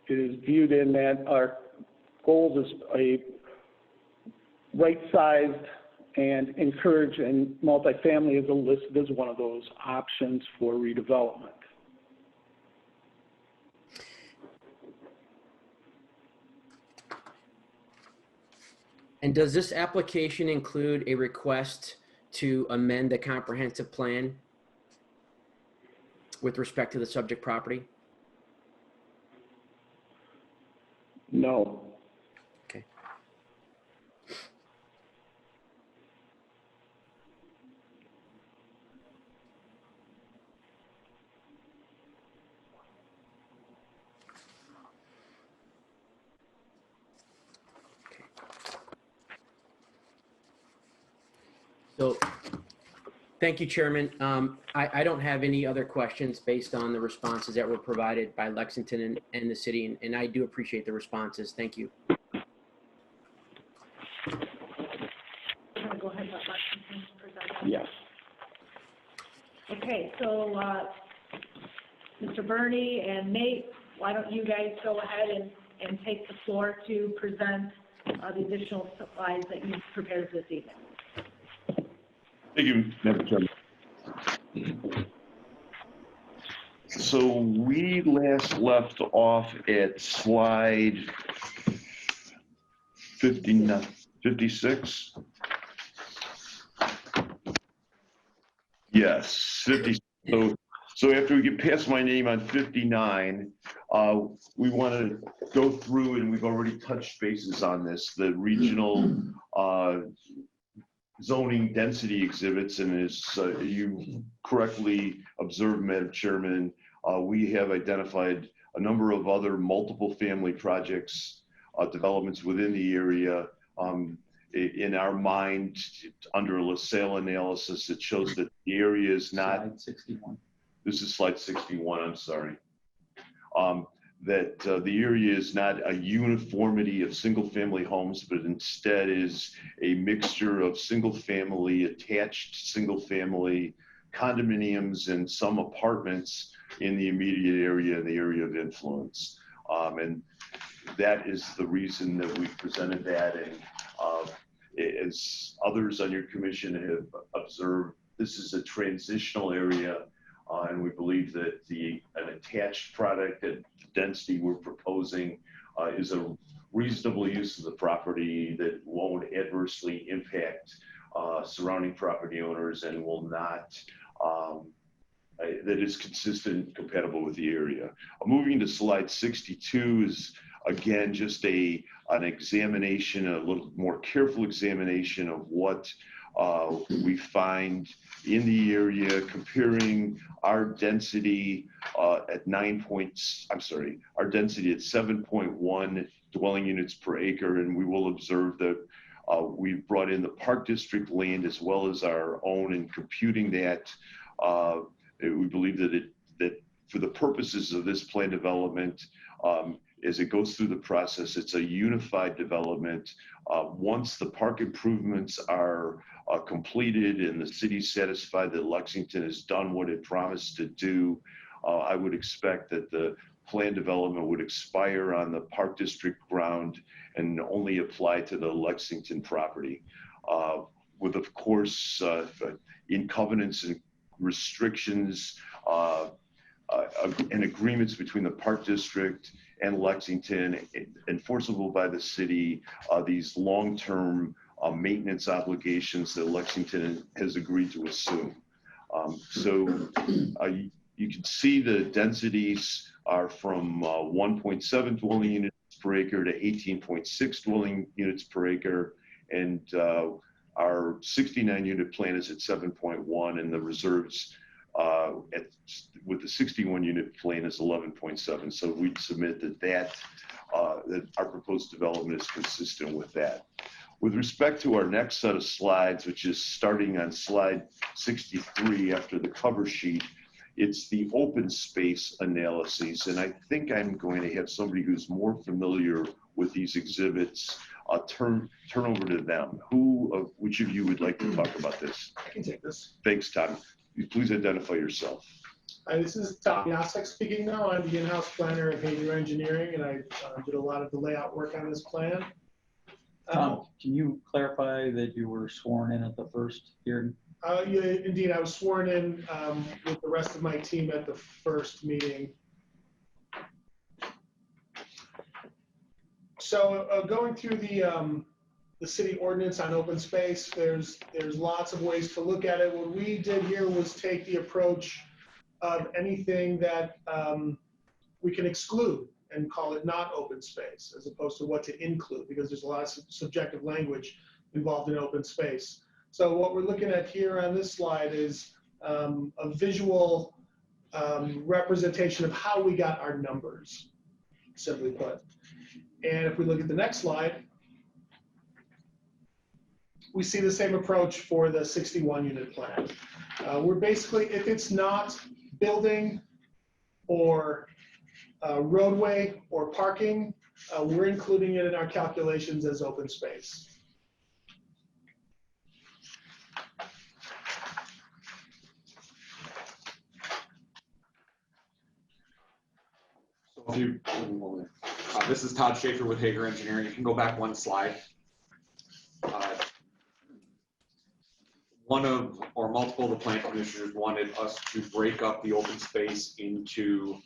is viewed in that our goals is a right-sized and encourage, and multifamily is listed as one of those options for redevelopment. And does this application include a request to amend the comprehensive plan with respect to the subject property? No. Okay. So, thank you, Chairman. I don't have any other questions based on the responses that were provided by Lexington and the city, and I do appreciate the responses. Thank you. I'm gonna go ahead and let Lexington present. Yes. Okay, so, Mr. Bernie and Nate, why don't you guys go ahead and take the floor to present the additional slides that you've prepared this evening. Thank you, Madam Chairman. So we last left off at slide 56. Yes, 50. So after we get past my name on 59, we want to go through, and we've already touched bases on this, the regional zoning density exhibits, and as you correctly observed, Madam Chairman, we have identified a number of other multiple family projects, developments within the area. In our mind, under a LaSalle analysis, it shows that the area is not. Slide 61. This is slide 61, I'm sorry. That the area is not a uniformity of single-family homes, but instead is a mixture of single-family, attached single-family condominiums, and some apartments in the immediate area and the area of influence. And that is the reason that we presented that. And as others on your commission have observed, this is a transitional area. And we believe that an attached product at the density we're proposing is a reasonable use of the property that won't adversely impact surrounding property owners and will not, that is consistent and compatible with the area. Moving to slide 62 is, again, just an examination, a little more careful examination of what we find in the area, comparing our density at our density at 7.1 dwelling units per acre, and we will observe that we've brought in the Park District land as well as our own in computing that. We believe that for the purposes of this plan development, as it goes through the process, it's a unified development. Once the park improvements are completed and the city's satisfied that Lexington has done what it promised to do, I would expect that the plan development would expire on the Park District ground and only apply to the Lexington property. With, of course, in covenants and restrictions and agreements between the Park District and Lexington, enforceable by the city, these long-term maintenance obligations that Lexington has agreed to assume. So you can see the densities are from 1.7 dwelling units per acre to 18.6 dwelling units per acre, and our 69 unit plan is at 7.1, and the reserves with the 61 unit plan is 11.7. So we'd submit that our proposed development is consistent with that. With respect to our next set of slides, which is starting on slide 63 after the cover sheet, it's the open space analyses. And I think I'm going to have somebody who's more familiar with these exhibits turn over to them. Which of you would like to talk about this? I can take this. Thanks, Tom. Please identify yourself. Hi, this is Tom Yasek speaking now. I'm the in-house planner at Hager Engineering, and I did a lot of the layout work on this plan. Tom, can you clarify that you were sworn in at the first hearing? Yeah, indeed, I was sworn in with the rest of my team at the first meeting. So going through the city ordinance on open space, there's lots of ways to look at it. What we did here was take the approach of anything that we can exclude and call it not open space, as opposed to what to include, because there's a lot of subjective language involved in open space. So what we're looking at here on this slide is a visual representation of how we got our numbers, simply put. And if we look at the next slide, we see the same approach for the 61 unit plan. We're basically, if it's not building or roadway or parking, we're including it in our calculations as open space. So if you, this is Todd Schaefer with Hager Engineering. You can go back one slide. One of, or multiple of the plan commissioners wanted us to break up the open space into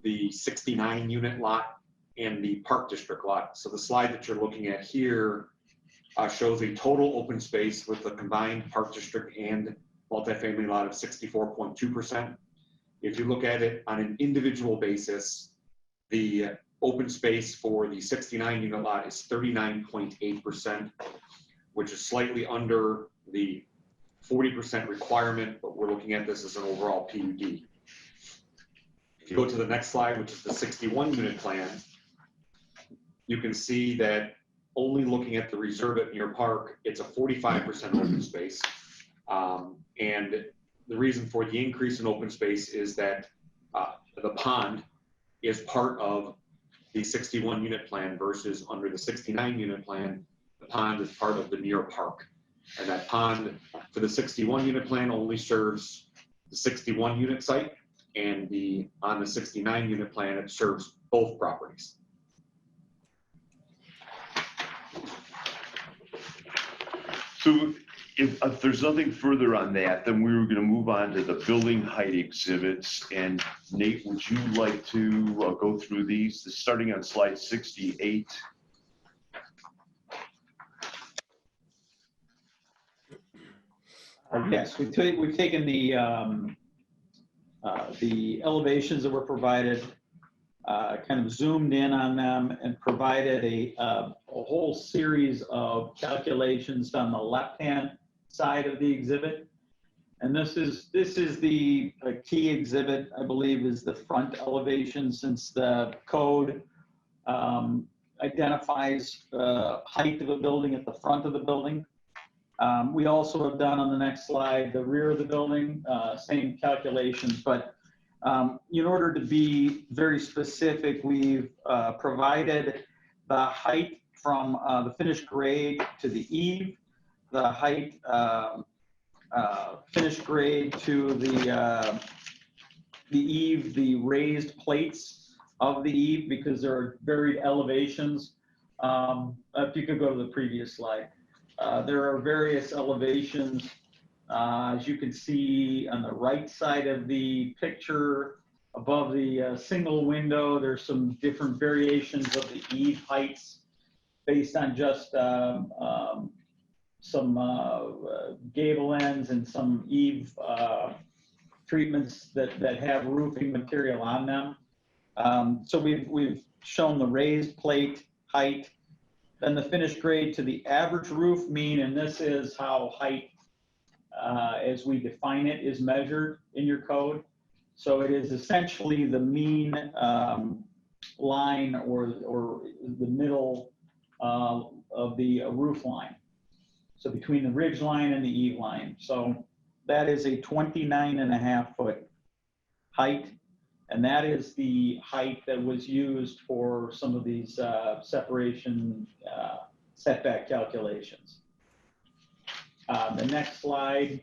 the 69 unit lot and the park district lot. So the slide that you're looking at here shows a total open space with a combined park district and multifamily lot of 64.2%. If you look at it on an individual basis, the open space for the 69 unit lot is 39.8%, which is slightly under the 40% requirement, but we're looking at this as an overall PUD. If you go to the next slide, which is the 61 unit plan, you can see that only looking at the reserve at Muir Park, it's a 45% open space. And the reason for the increase in open space is that the pond is part of the 61 unit plan versus under the 69 unit plan, the pond is part of the Muir Park. And that pond for the 61 unit plan only serves the 61 unit site, and on the 69 unit plan, it serves both properties. So if there's nothing further on that, then we were going to move on to the building height exhibits. And Nate, would you like to go through these, starting on slide 68? Yes, we've taken the elevations that were provided, kind of zoomed in on them and provided a whole series of calculations on the left-hand side of the exhibit. And this is the key exhibit, I believe, is the front elevation, since the code identifies height of a building at the front of the building. We also have done on the next slide the rear of the building, same calculations, but in order to be very specific, we've provided the height from the finished grade to the eave, the height finished grade to the eave, the raised plates of the eave, because there are varied elevations. If you could go to the previous slide. There are various elevations, as you can see on the right side of the picture above the single window. There's some different variations of the eave heights based on just some gable ends and some eave treatments that have roofing material on them. So we've shown the raised plate height, then the finished grade to the average roof mean, and this is how height, as we define it, is measured in your code. So it is essentially the mean line or the middle the roof line. So between the ridge line and the eave line. So that is a 29.5-foot height. And that is the height that was used for some of these separation setback calculations. The next slide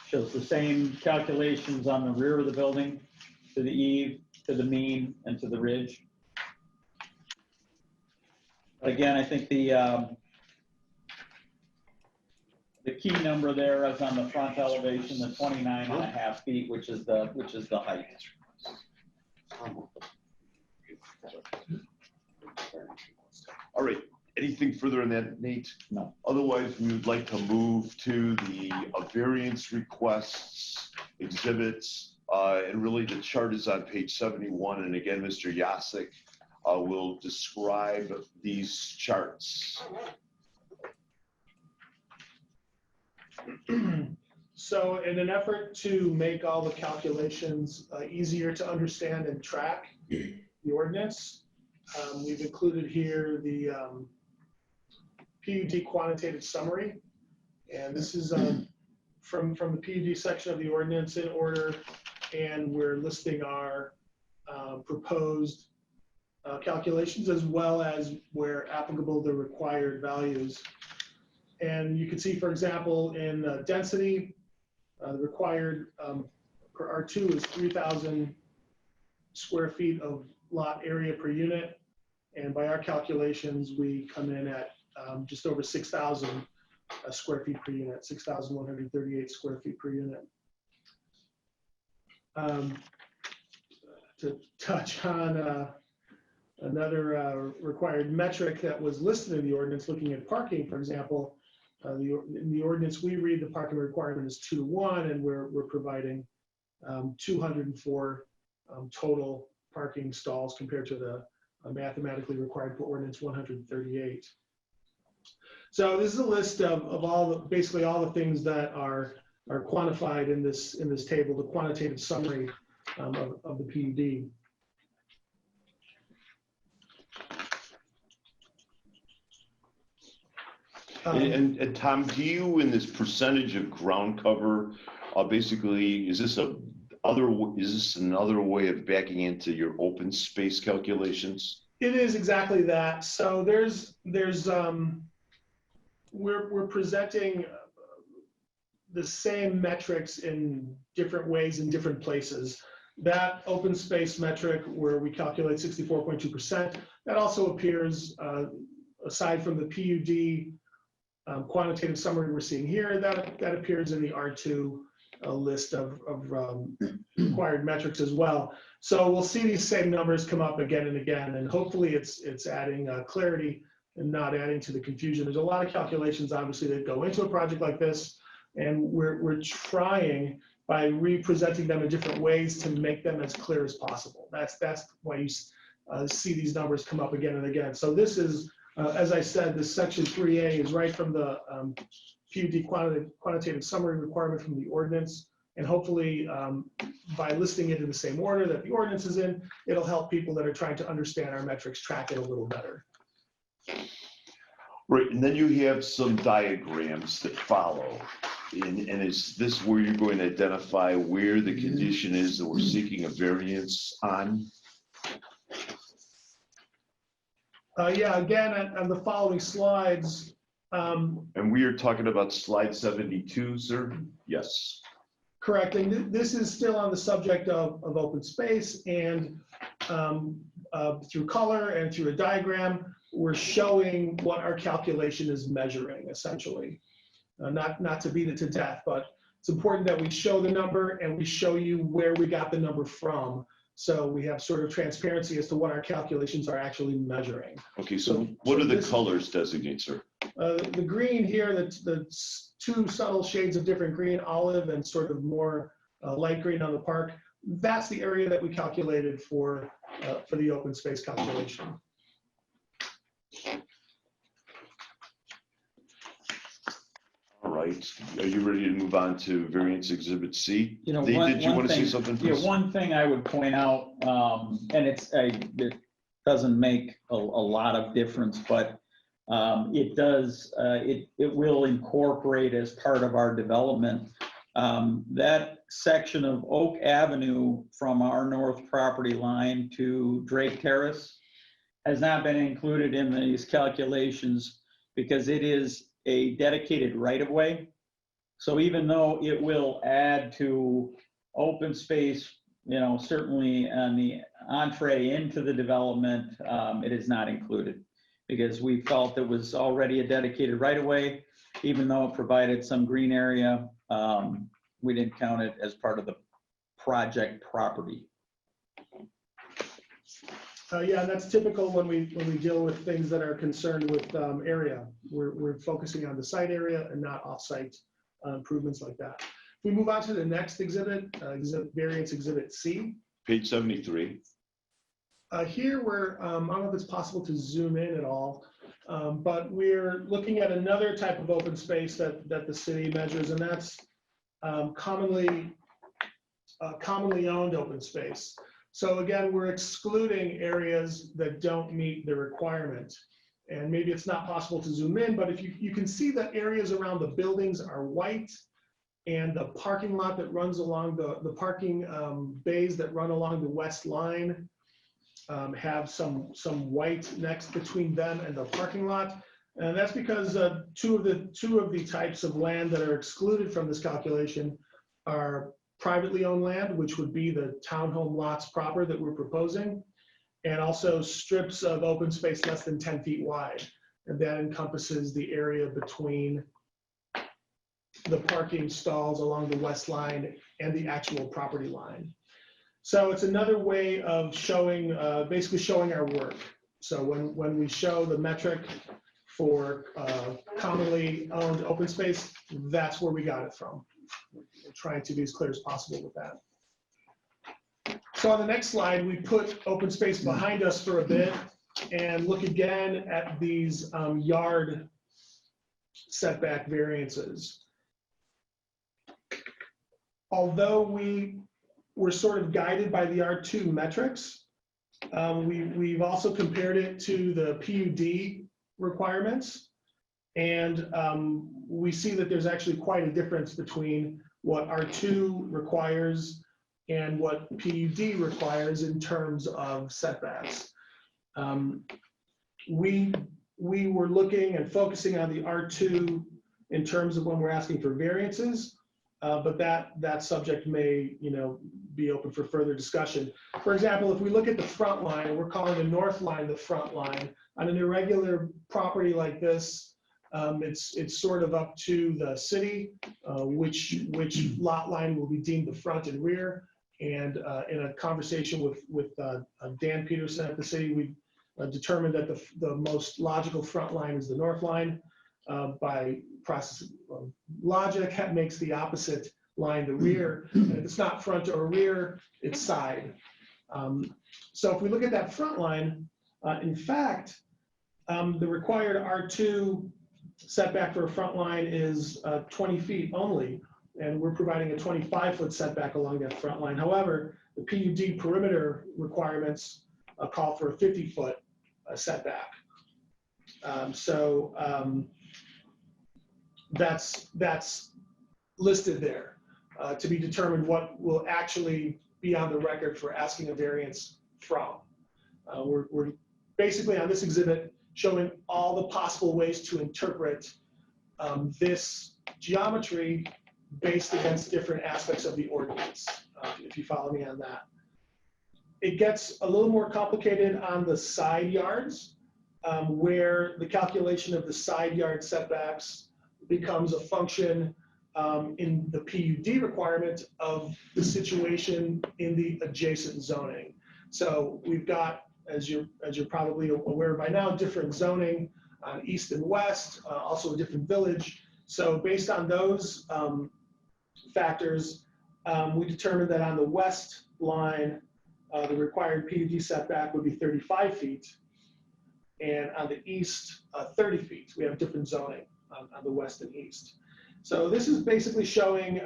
shows the same calculations on the rear of the building, to the eave, to the mean, and to the ridge. Again, I think the key number there is on the front elevation, the 29.5 feet, which is the height. All right, anything further on that, Nate? No. Otherwise, we would like to move to the variance requests, exhibits, and really the chart is on page 71. And again, Mr. Yasik will describe these charts. So in an effort to make all the calculations easier to understand and track the ordinance, we've included here the PUD quantitative summary. And this is from the PUD section of the ordinance in order, and we're listing our proposed calculations as well as where applicable the required values. And you can see, for example, in density, the required for R2 is 3,000 square feet of lot area per unit. And by our calculations, we come in at just over 6,000 square feet per unit, 6,138 square feet per unit. To touch on another required metric that was listed in the ordinance, looking at parking, for example, in the ordinance we read, the parking requirement is 2 to 1, and we're providing 204 total parking stalls compared to the mathematically required for ordinance 138. So this is a list of basically all the things that are quantified in this table, the quantitative summary of the PUD. And Tom, do you, in this percentage of ground cover, basically, is this another way of backing into your open space calculations? It is exactly that. So we're presenting the same metrics in different ways in different places. That open space metric where we calculate 64.2%, that also appears aside from the PUD quantitative summary we're seeing here, that appears in the R2 list of required metrics as well. So we'll see these same numbers come up again and again, and hopefully it's adding clarity and not adding to the confusion. There's a lot of calculations, obviously, that go into a project like this, and we're trying by representing them in different ways to make them as clear as possible. That's why you see these numbers come up again and again. So this is, as I said, this section 3A is right from the PUD quantitative summary requirement from the ordinance. And hopefully by listing it in the same order that the ordinance is in, it'll help people that are trying to understand our metrics track it a little better. Right, and then you have some diagrams that follow. And is this where you're going to identify where the condition is that we're seeking a variance on? Yeah, again, on the following slides. And we are talking about slide 72, sir? Yes. Correct, and this is still on the subject of open space, and through color and through a diagram, we're showing what our calculation is measuring, essentially. Not to beat it to death, but it's important that we show the number and we show you where we got the number from. So we have sort of transparency as to what our calculations are actually measuring. Okay, so what do the colors designate, sir? The green here, the two subtle shades of different green, olive and sort of more light green on the park, that's the area that we calculated for the open space calculation. All right, are you ready to move on to variance exhibit C? You know, Did you want to say something, please? Yeah, one thing I would point out, and it doesn't make a lot of difference, but it does, it will incorporate as part of our development. That section of Oak Avenue from our north property line to Drake Terrace has not been included in these calculations because it is a dedicated right-of-way. So even though it will add to open space, you know, certainly on the entree into the development, it is not included because we felt it was already a dedicated right-of-way, even though it provided some green area. We didn't count it as part of the project property. Yeah, that's typical when we deal with things that are concerned with area. We're focusing on the site area and not off-site improvements like that. If we move on to the next exhibit, variance exhibit C. Page 73. Here we're, I don't know if it's possible to zoom in at all, but we're looking at another type of open space that the city measures, and that's commonly owned open space. So again, we're excluding areas that don't meet the requirement. And maybe it's not possible to zoom in, but if you can see that areas around the buildings are white, and the parking lot that runs along the parking bays that run along the west line have some white next between them and the parking lot. And that's because two of the types of land that are excluded from this calculation are privately owned land, which would be the townhome lots proper that we're proposing, and also strips of open space less than 10 feet wide. And that encompasses the area between the parking stalls along the west line and the actual property line. So it's another way of showing, basically showing our work. So when we show the metric for commonly owned open space, that's where we got it from. We're trying to be as clear as possible with that. So on the next slide, we put open space behind us for a bit and look again at these yard setback variances. Although we were sort of guided by the R2 metrics, we've also compared it to the PUD requirements. And we see that there's actually quite a difference between what R2 requires and what PUD requires in terms of setbacks. We were looking and focusing on the R2 in terms of when we're asking for variances, but that subject may, be open for further discussion. For example, if we look at the front line, we're calling the north line the front line. On an irregular property like this, it's sort of up to the city, which lot line will be deemed the front and rear. And in a conversation with Dan Peterson at the city, we determined that the most logical front line is the north line. By process of logic, that makes the opposite line the rear. And if it's not front or rear, it's side. So if we look at that front line, in fact, the required R2 setback for a front line is 20 feet only, and we're providing a 25-foot setback along that front line. However, the PUD perimeter requirements call for a 50-foot setback. That's listed there to be determined what will actually be on the record for asking a variance from. We're basically on this exhibit showing all the possible ways to interpret this geometry based against different aspects of the ordinance, if you follow me on that. It gets a little more complicated on the side yards, where the calculation of the side yard setbacks becomes a function in the PUD requirement of the situation in the adjacent zoning. So we've got, as you're probably aware by now, different zoning on east and west, also a different village. So based on those factors, we determined that on the west line, the required PUD setback would be 35 feet, and on the east, 30 feet. We have different zoning on the west and east. So this is basically showing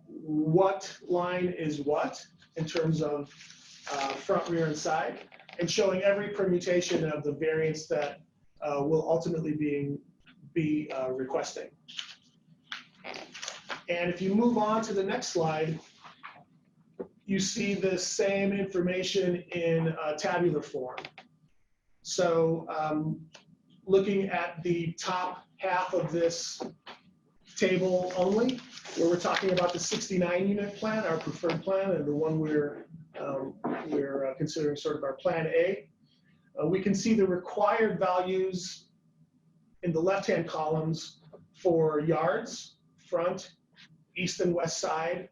what line is what in terms of front, rear, and side, and showing every permutation of the variance that will ultimately be requesting. And if you move on to the next slide, you see the same information in tabular form. So looking at the top half of this table only, where we're talking about the 69 unit plan, our preferred plan, and the one we're considering sort of our plan A, we can see the required values in the left-hand columns for yards, front, east and west side,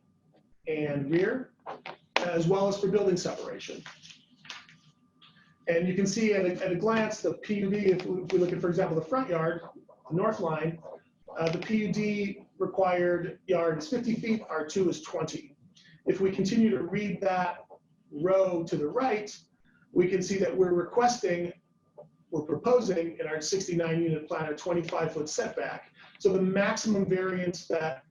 and rear, as well as for building separation. And you can see at a glance the PUD, if we look at, for example, the front yard, the north line, the PUD required yard is 50 feet, R2 is 20. If we continue to read that row to the right, we can see that we're proposing in our 69 unit plan a 25-foot setback. So the maximum variance that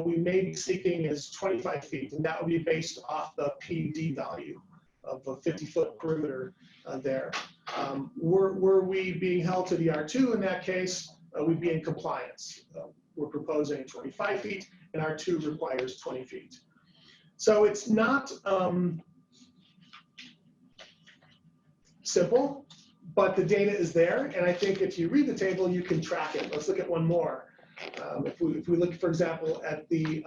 we may be seeking is 25 feet, and that would be based off the PUD value of a 50-foot perimeter there. Were we being held to the R2 in that case, we'd be in compliance. We're proposing 25 feet, and R2 requires 20 feet. So it's not simple, but the data is there, and I think if you read the table, you can track it. Let's look at one more. If we look, for example, at the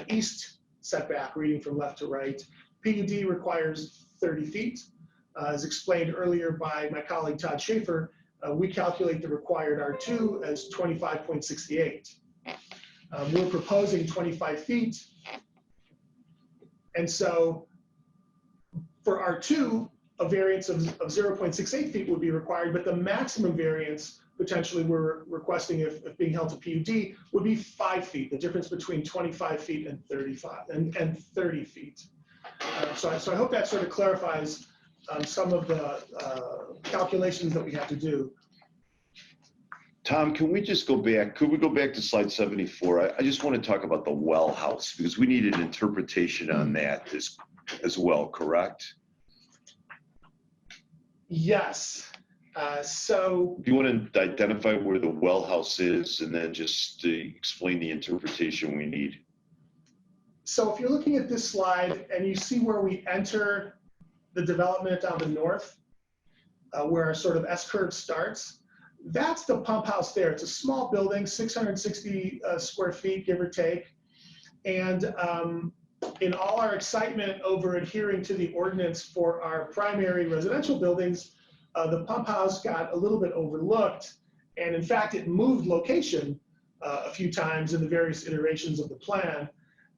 east setback, reading from left to right, PUD requires 30 feet. As explained earlier by my colleague Todd Schaefer, we calculate the required R2 as 25.68. We're proposing 25 feet. And so for R2, a variance of 0.68 feet would be required, but the maximum variance potentially we're requesting if being held to PUD would be 5 feet, the difference between 25 feet and 30 feet. So I hope that sort of clarifies some of the calculations that we have to do. Tom, can we just go back? Could we go back to slide 74? I just want to talk about the well house because we need an interpretation on that as well, correct? Yes. So do you want to identify where the well house is and then just explain the interpretation we need? So if you're looking at this slide and you see where we enter the development on the north, where our sort of S-curve starts, that's the pump house there. It's a small building, 660 square feet, give or take. And in all our excitement over adhering to the ordinance for our primary residential buildings, the pump house got a little bit overlooked. And in fact, it moved location a few times in the various iterations of the plan.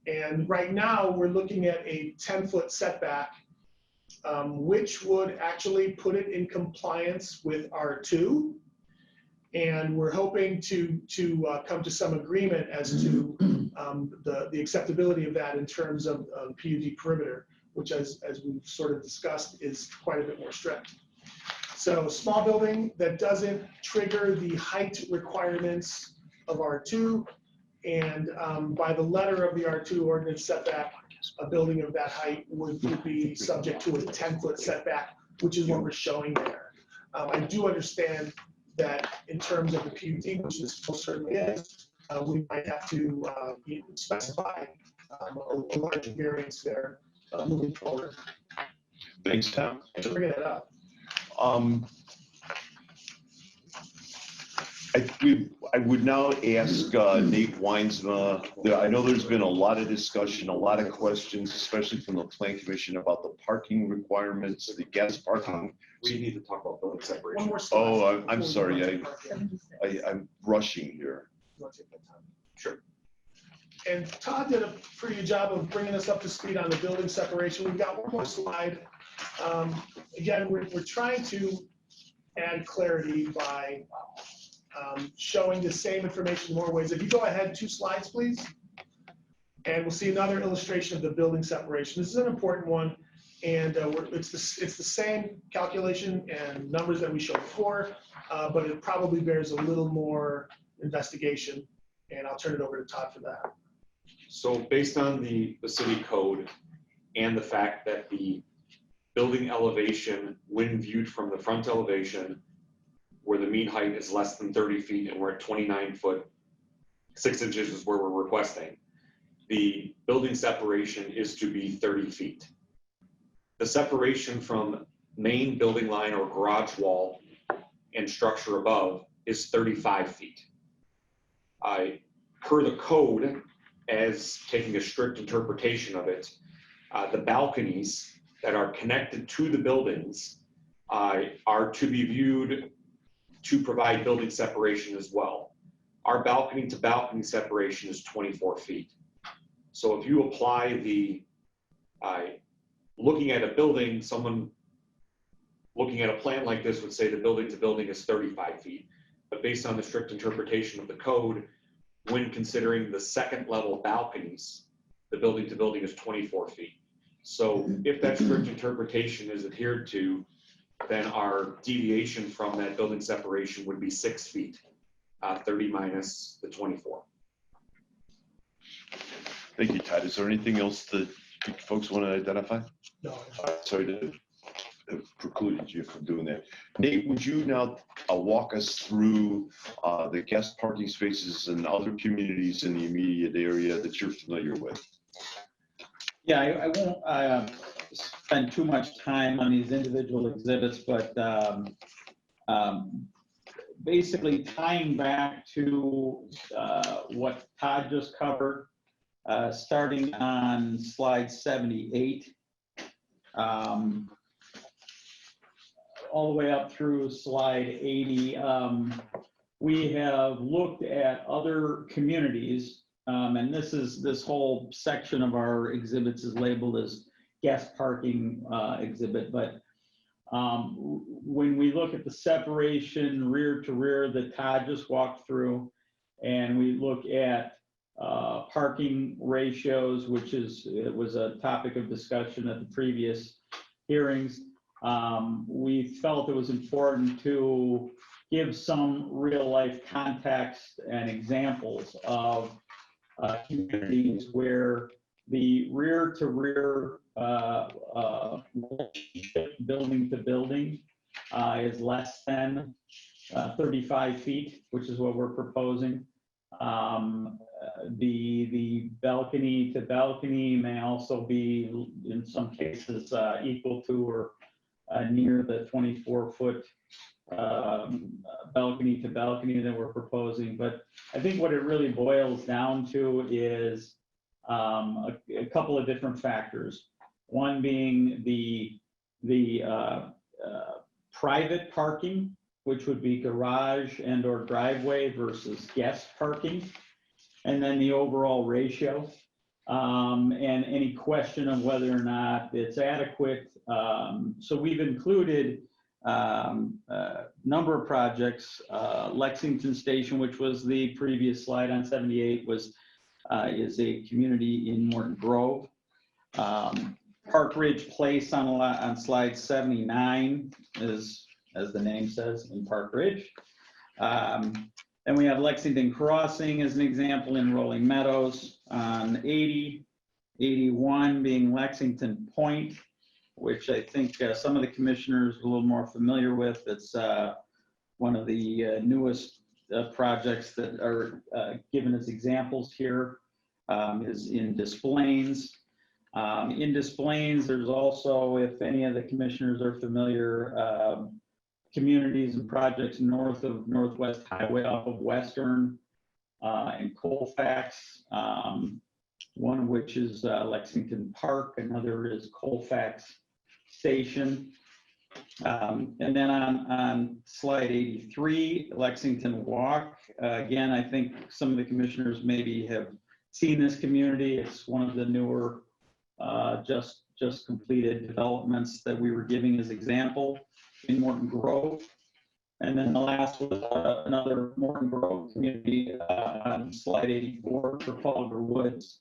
And right now we're looking at a 10-foot setback, which would actually put it in compliance with R2. And we're hoping to come to some agreement as to the acceptability of that in terms of PUD perimeter, which as we've sort of discussed is quite a bit more strict. So small building that doesn't trigger the height requirements of R2, and by the letter of the R2 ordinance setback, a building of that height would be subject to a 10-foot setback, which is what we're showing there. I do understand that in terms of the PUD, which this most certainly is, we might have to specify a larger variance there moving forward. Thanks, Tom. Thanks for bringing it up. I would now ask Nate Weinsma. I know there's been a lot of discussion, a lot of questions, especially from the Plan Commission about the parking requirements, the guest parking. We need to talk about building separation. Oh, I'm sorry. I'm rushing here. Sure. And Todd did a pretty good job of bringing us up to speed on the building separation. We've got one more slide. Again, we're trying to add clarity by showing the same information in more ways. If you go ahead 2 slides, please, and we'll see another illustration of the building separation. This is an important one, and it's the same calculation and numbers that we showed before, but it probably bears a little more investigation, and I'll turn it over to Todd for that. So based on the city code and the fact that the building elevation, when viewed from the front elevation, where the mean height is less than 30 feet and we're at 29 foot, 6 inches is where we're requesting, the building separation is to be 30 feet. The separation from main building line or garage wall and structure above is 35 feet. Per the code, as taking a strict interpretation of it, the balconies that are connected to the buildings are to be viewed to provide building separation as well. Our balcony to balcony separation is 24 feet. So if you apply the, looking at a building, someone looking at a plan like this would say the building to building is 35 feet. But based on the strict interpretation of the code, when considering the second level balconies, the building to building is 24 feet. So if that strict interpretation is adhered to, then our deviation from that building separation would be 6 feet, 30 minus the 24. Thank you, Todd. Is there anything else that you folks want to identify? No. Sorry to have precluded you from doing that. Nate, would you now walk us through the guest parking spaces in other communities in the immediate area that you're familiar with? Yeah, I won't spend too much time on these individual exhibits, but basically tying back to what Todd just covered, starting on slide 78, all the way up through slide 80, we have looked at other communities, and this whole section of our exhibits is labeled as guest parking exhibit, but when we look at the separation rear to rear that Todd just walked through, and we look at parking ratios, which was a topic of discussion at the previous hearings, we felt it was important to give some real life context and examples of communities where the rear to rear building to building is less than 35 feet, which is what we're proposing. The balcony to balcony may also be in some cases equal to or near the 24-foot balcony to balcony that we're proposing. But I think what it really boils down to is a couple of different factors. One being the private parking, which would be garage and or driveway versus guest parking, and then the overall ratio, and any question of whether or not it's adequate. So we've included a number of projects. Lexington Station, which was the previous slide on 78, is a community in Morton Grove. Park Ridge Place on slide 79 is, as the name says, in Park Ridge. Then we have Lexington Crossing as an example in Rolling Meadows on 80, 81 being Lexington Point, which I think some of the commissioners are a little more familiar with. It's one of the newest projects that are given as examples here, is in Des Plaines. In Des Plaines, there's also, if any of the commissioners are familiar, communities and projects north of Northwest Highway off of Western and Colfax, one of which is Lexington Park, another is Colfax Station. And then on slide 83, Lexington Walk. Again, I think some of the commissioners maybe have seen this community. It's one of the newer just completed developments that we were giving as example in Morton Grove. And then the last was another Morton Grove community on slide 84 for Trafalgar Woods.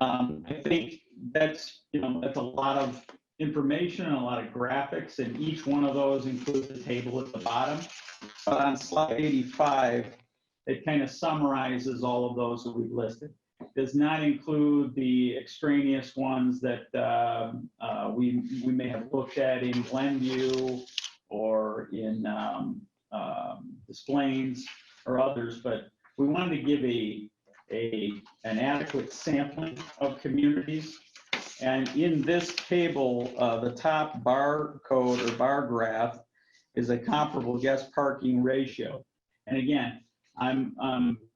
I think that's a lot of information and a lot of graphics, and each one of those includes a table at the bottom. But on slide 85, it kind of summarizes all of those that we've listed. Does not include the extraneous ones that we may have looked at in Glenview or in Displays or others, but we wanted to give an adequate sampling of communities. And in this table, the top bar code or bar graph is a comparable guest parking ratio. And again, I'm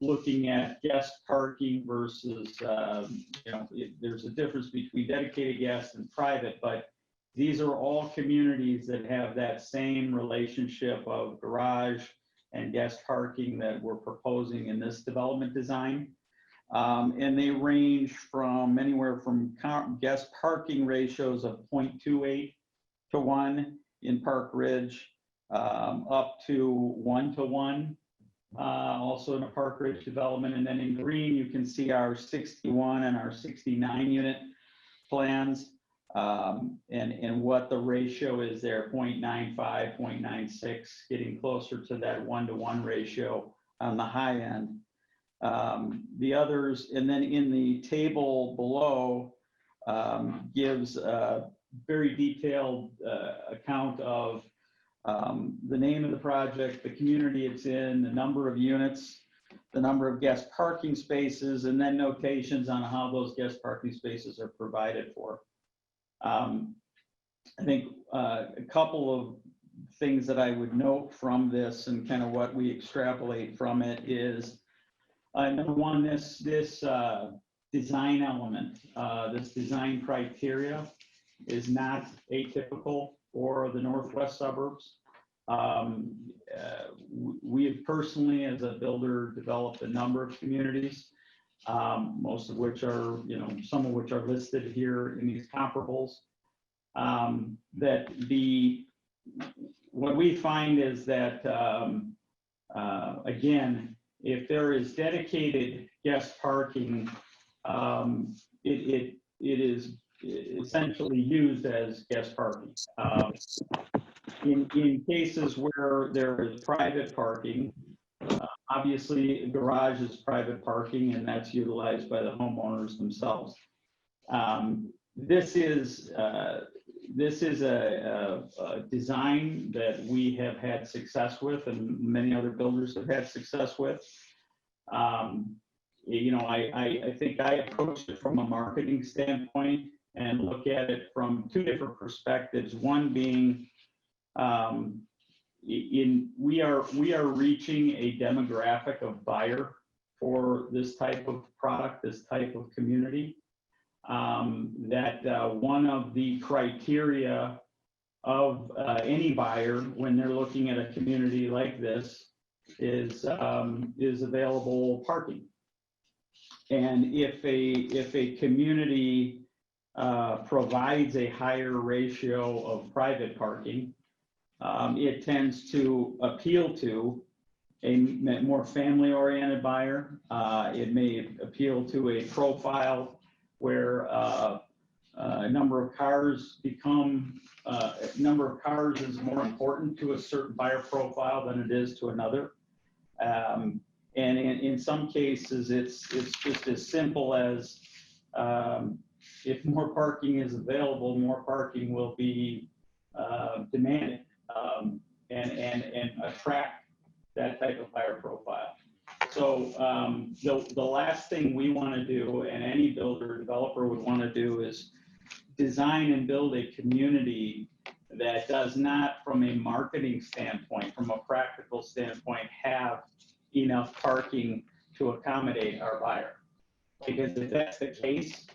looking at guest parking versus, there's a difference between dedicated guests and private, but these are all communities that have that same relationship of garage and guest parking that we're proposing in this development design. And they range from anywhere from guest parking ratios of 0.28 to 1 in Park Ridge, up to 1 to 1, also in a Park Ridge development. And then in green, you can see our 61 and our 69 unit plans, and what the ratio is there, 0.95, 0.96, getting closer to that 1-to-1 ratio on the high end. The others, and then in the table below, gives a very detailed account of the name of the project, the community it's in, the number of units, the number of guest parking spaces, and then notations on how those guest parking spaces are provided for. I think a couple of things that I would note from this and kind of what we extrapolate from it is, number one, this design element, this design criteria is not atypical for the northwest suburbs. We have personally, as a builder, developed a number of communities, most of which are, some of which are listed here in these comparables. What we find is that, again, if there is dedicated guest parking, it is essentially used as guest parking. In cases where there is private parking, obviously garage is private parking, and that's utilized by the homeowners themselves. This is a design that we have had success with, and many other builders have had success with. I think I approach it from a marketing standpoint and look at it from two different perspectives. One being, we are reaching a demographic of buyer for this type of product, this type of community. One of the criteria of any buyer when they're looking at a community like this is available parking. And if a community provides a higher ratio of private parking, it tends to appeal to a more family-oriented buyer. It may appeal to a profile where a number of cars is more important to a certain buyer profile than it is to another. And in some cases, it's just as simple as if more parking is available, more parking will be demanded and attract that type of buyer profile. So the last thing we want to do, and any builder or developer would want to do, is design and build a community that does not, from a marketing standpoint, from a practical standpoint, have enough parking to accommodate our buyer. Because if that's the case,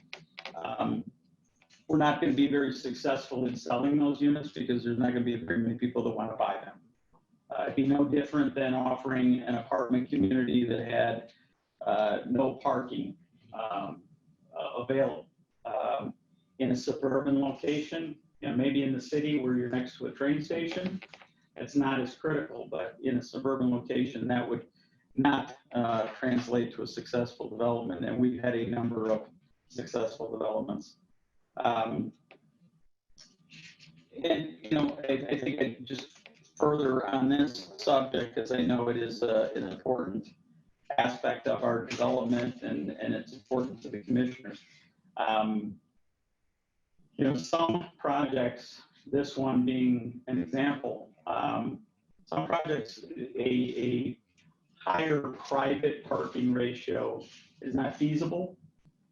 we're not going to be very successful in selling those units, because there's not going to be very many people that want to buy them. It'd be no different than offering an apartment community that had no parking available in a suburban location. Maybe in the city where you're next to a train station, it's not as critical, but in a suburban location, that would not translate to a successful development. And we've had a number of successful developments. I think I just further on this subject, as I know it is an important aspect of our development, and it's important to the commissioners. Some projects, this one being an example, some projects, a higher private parking ratio is not feasible.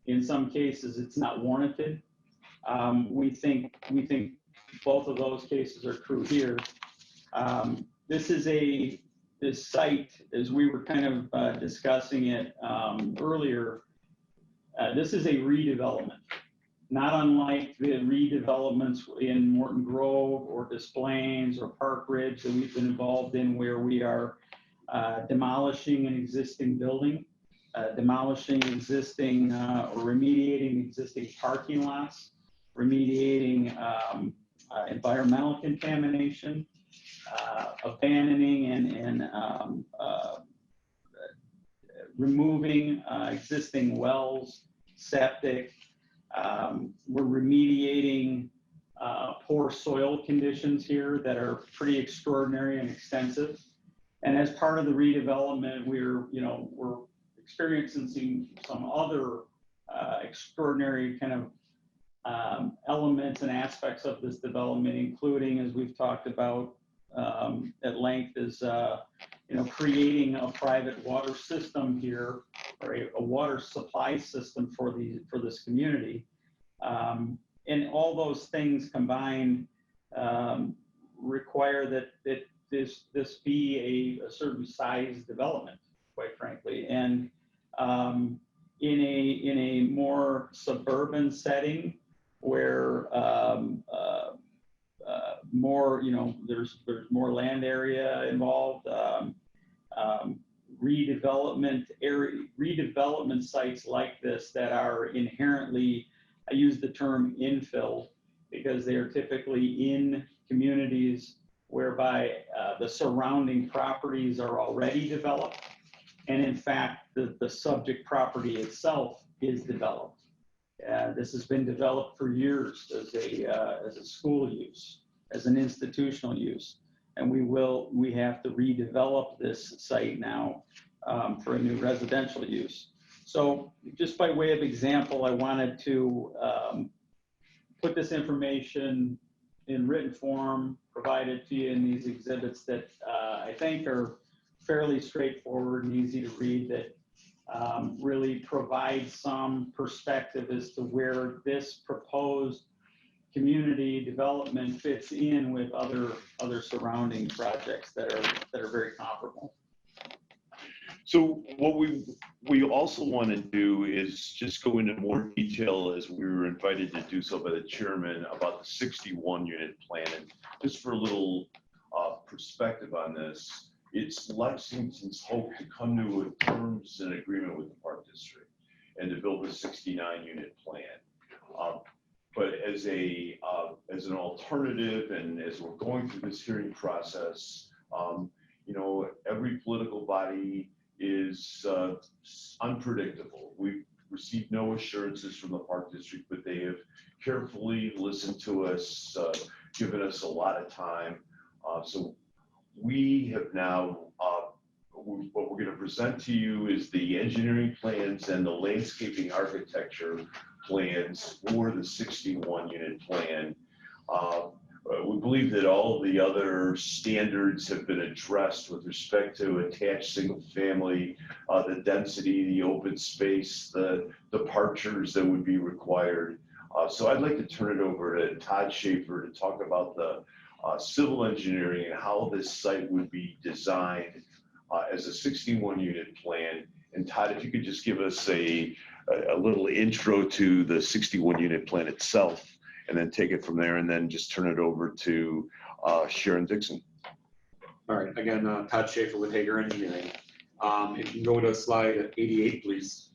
In some cases, it's not warranted. We think both of those cases are true here. This site, as we were kind of discussing it earlier, this is a redevelopment, not unlike the redevelopments in Morton Grove or Des Plaines or Park Ridge that we've been involved in, where we are demolishing an existing building, demolishing existing or remediating existing parking lots, remediating environmental contamination, abandoning and removing existing wells, septic. We're remediating poor soil conditions here that are pretty extraordinary and extensive. And as part of the redevelopment, we're experiencing some other extraordinary kind of elements and aspects of this development, including, as we've talked about at length, is creating a private water system here, or a water supply system for this community. And all those things combined require that this be a certain size development, quite frankly. And in a more suburban setting where more, there's more land area involved, redevelopment sites like this that are inherently, I use the term infill because they are typically in communities whereby the surrounding properties are already developed. And in fact, the subject property itself is developed. This has been developed for years as a school use, as an institutional use. And we have to redevelop this site now for a new residential use. So just by way of example, I wanted to put this information in written form, provided to you in these exhibits that I think are fairly straightforward and easy to read, that really provide some perspective as to where this proposed community development fits in with other surrounding projects that are very comparable. So what we also want to do is just go into more detail, as we were invited to do so by the chairman, about the 61 unit plan. And just for a little perspective on this, it's Lexington's hope to come to terms and agreement with the Park District and to build a 69 unit plan. But as an alternative, and as we're going through this hearing process, every political body is unpredictable. We've received no assurances from the Park District, but they have carefully listened to us, given us a lot of time. So we have now, what we're going to present to you is the engineering plans and the landscaping architecture plans for the 61 unit plan. We believe that all of the other standards have been addressed with respect to attached single family, the density, the open space, the departures that would be required. So I'd like to turn it over to Todd Schaefer to talk about the civil engineering and how this site would be designed as a 61 unit plan. And Todd, if you could just give us a little intro to the 61 unit plan itself, and then take it from there, and then just turn it over to Sharon Dixon. All right, again, Todd Schaefer with Hager Engineering. If you can go to slide 88, please.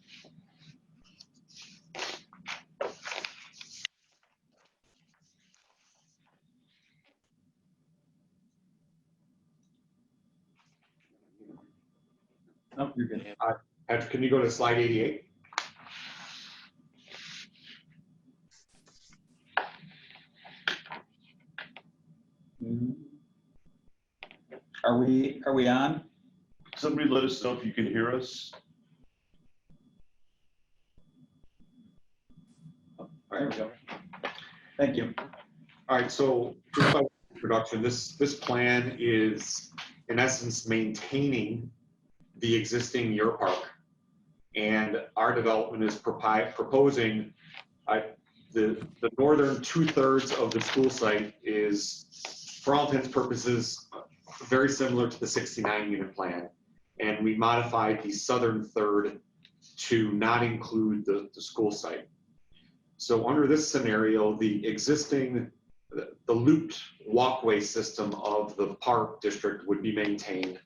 Nope, you're good. Patrick, can you go to slide 88? Are we on? Somebody let us know if you can hear us. There we go. Thank you. All right, so just by introduction, this plan is in essence maintaining the existing Muir Park. And our development is proposing the northern 2/3 of the school site is, for all intents and purposes, very similar to the 69 unit plan. And we modified the southern third to not include the school site. So under this scenario, the existing, the looped walkway system of the park district would be maintained.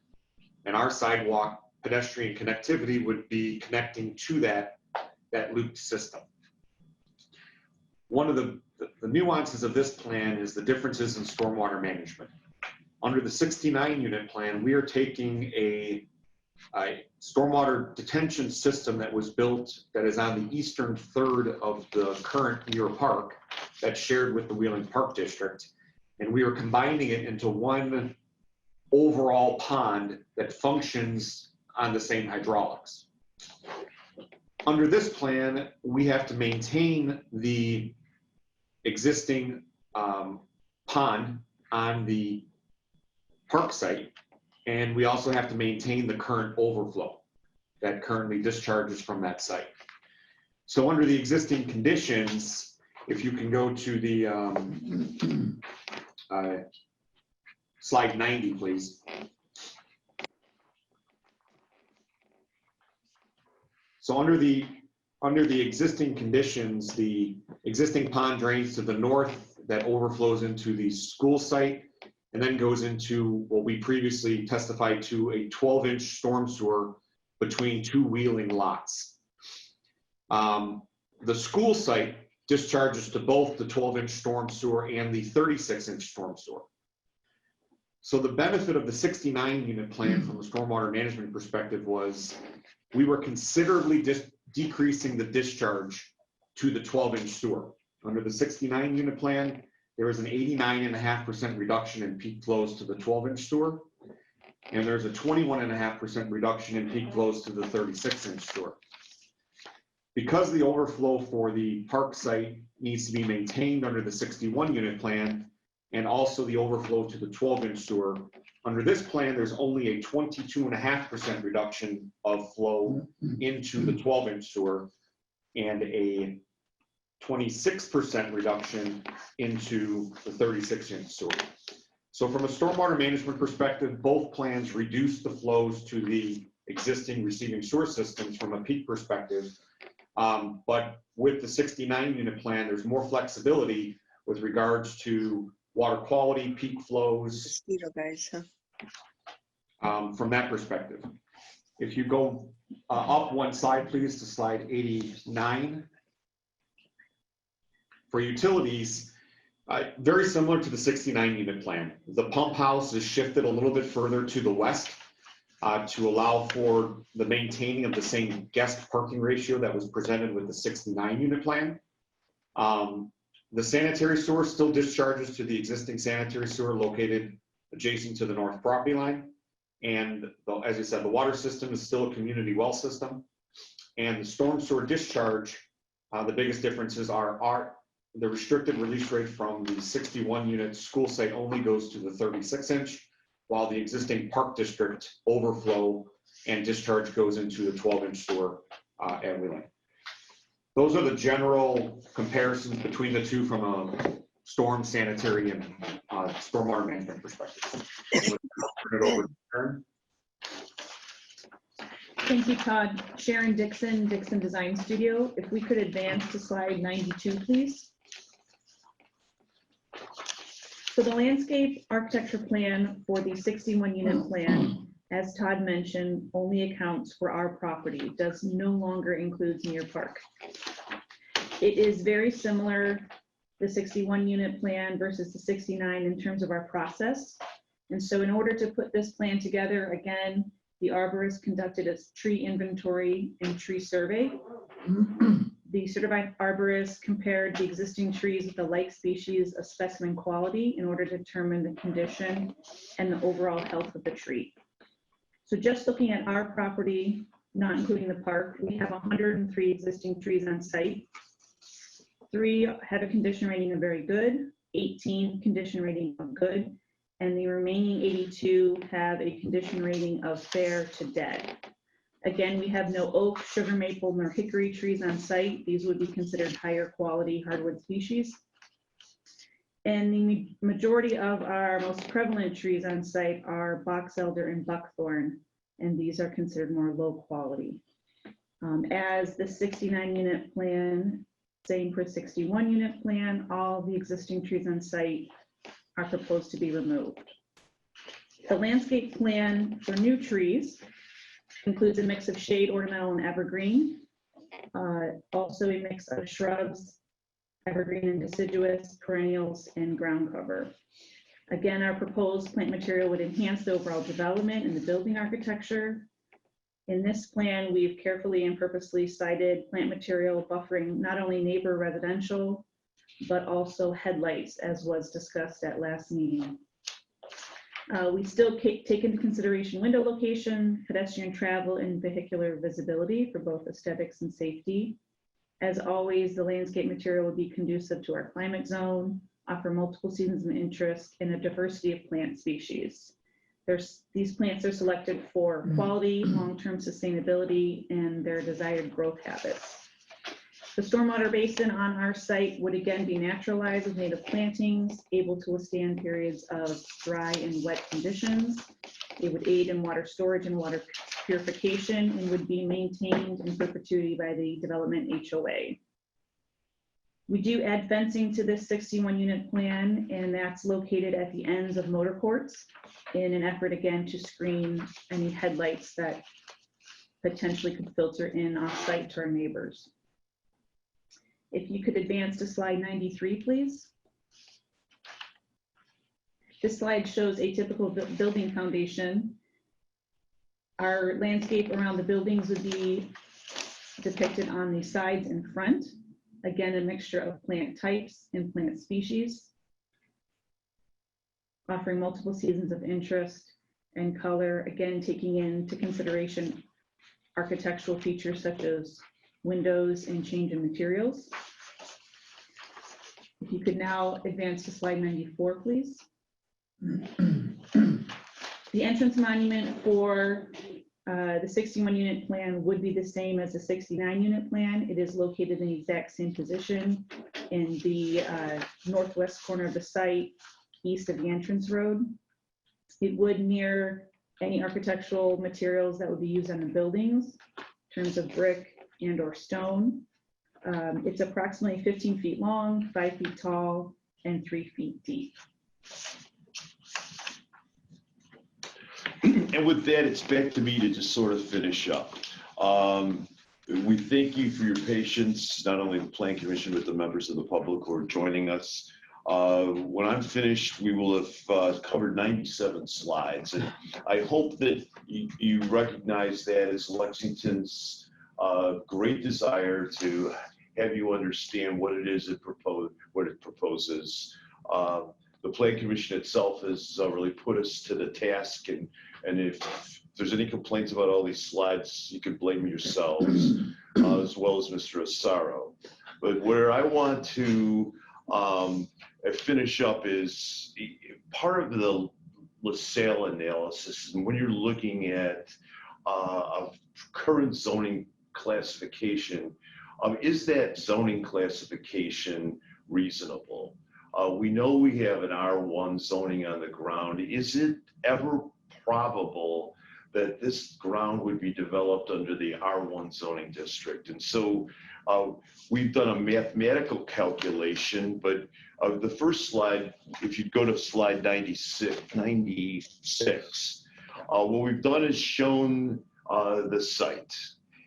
And our sidewalk pedestrian connectivity would be connecting to that looped system. One of the nuances of this plan is the differences in stormwater management. Under the 69 unit plan, we are taking a stormwater detention system that was built that is on the eastern third of the current Muir Park that's shared with the Wheeling Park District. And we are combining it into one overall pond that functions on the same hydraulics. Under this plan, we have to maintain the existing pond on the park site, and we also have to maintain the current overflow that currently discharges from that site. So under the existing conditions, if you can go to the slide 90, please. So under the existing conditions, the existing pond drains to the north that overflows into the school site and then goes into what we previously testified to, a 12-inch storm sewer between two Wheeling lots. The school site discharges to both the 12-inch storm sewer and the 36-inch storm sewer. So the benefit of the 69 unit plan from a stormwater management perspective was we were considerably decreasing the discharge to the 12-inch sewer. Under the 69 unit plan, there was an 89.5% reduction in peak flows to the 12-inch sewer, and there's a 21.5% reduction in peak flows to the 36-inch sewer. Because the overflow for the park site needs to be maintained under the 61 unit plan, and also the overflow to the 12-inch sewer, under this plan, there's only a 22.5% reduction of flow into the 12-inch sewer and a 26% reduction into the 36-inch sewer. So from a stormwater management perspective, both plans reduce the flows to the existing receiving sewer systems from a peak perspective. But with the 69 unit plan, there's more flexibility with regards to water quality, peak flows, from that perspective. If you go up one slide, please, to slide 89. For utilities, very similar to the 69 unit plan. The pump house is shifted a little bit further to the west to allow for the maintaining of the same guest parking ratio that was presented with the 69 unit plan. The sanitary sewer still discharges to the existing sanitary sewer located adjacent to the north property line. And as I said, the water system is still a community well system. And the storm sewer discharge, the biggest differences are the restricted release rate from the 61 unit school site only goes to the 36-inch, while the existing park district overflow and discharge goes into the 12-inch sewer at Wheeling. Those are the general comparisons between the two from a storm, sanitary, and stormwater management perspective. Turn it over to Karen. Thank you, Todd. Sharon Dixon, Dixon Design Studio. If we could advance to slide 92, please. So the landscape architecture plan for the 61 unit plan, as Todd mentioned, only accounts for our property, does no longer include Muir Park. It is very similar, the 61 unit plan versus the 69 in terms of our process. And so in order to put this plan together, again, the arborist conducted a tree inventory and tree survey. The certified arborist compared the existing trees with the like species of specimen quality in order to determine the condition and the overall health of the tree. So just looking at our property, not including the park, we have 103 existing trees on site. 3 have a condition rating of very good, 18 condition rating of good, and the remaining 82 have a condition rating of fair to dead. Again, we have no oak, sugar maple, nor hickory trees on site. These would be considered higher quality hardwood species. And the majority of our most prevalent trees on site are box elder and buckthorn, and these are considered more low quality. As the 69 unit plan, same for 61 unit plan, all the existing trees on site are proposed to be removed. The landscape plan for new trees includes a mix of shade, ornamental, and evergreen. Also a mix of shrubs, evergreen and deciduous, perennials, and ground cover. Again, our proposed plant material would enhance the overall development and the building architecture. In this plan, we've carefully and purposely cited plant material buffering not only neighbor residential, but also headlights, as was discussed at last meeting. We still take into consideration window location, pedestrian travel, and vehicular visibility for both aesthetics and safety. As always, the landscape material will be conducive to our climate zone, offer multiple seasons of interest, and a diversity of plant species. These plants are selected for quality, long-term sustainability, and their desired growth habits. The stormwater basin on our site would again be naturalized with native plantings, able to withstand periods of dry and wet conditions. It would aid in water storage and water purification and would be maintained in perpetuity by the development HOA. We do add fencing to this 61 unit plan, and that's located at the ends of motor courts in an effort again to screen any headlights that potentially could filter in off site to our neighbors. If you could advance to slide 93, please. This slide shows a typical building foundation. Our landscape around the buildings would be depicted on the sides and front. Again, a mixture of plant types and plant species, offering multiple seasons of interest and color, again, taking into consideration architectural features such as windows and change in materials. If you could now advance to slide 94, please. The entrance monument for the 61 unit plan would be the same as the 69 unit plan. It is located in the exact same position in the northwest corner of the site, east of the entrance road. It would mirror any architectural materials that would be used on the buildings in terms of brick and or stone. It's approximately 15 feet long, 5 feet tall, and 3 feet deep. And with that, it's back to me to just sort of finish up. We thank you for your patience, not only the Plan Commission, but the members of the public who are joining us. When I'm finished, we will have covered 97 slides. And I hope that you recognize that as Lexington's great desire to have you understand what it is what it proposes. The Plan Commission itself has really put us to the task, and if there's any complaints about all these slides, you can blame yourselves, as well as Mr. Asaro. But where I want to finish up is part of the LaSalle analysis, and when you're looking at a current zoning classification, is that zoning classification reasonable? We know we have an R1 zoning on the ground. Is it ever probable that this ground would be developed under the R1 zoning district? And so we've done a mathematical calculation, but the first slide, if you go to slide 96, what we've done is shown the site,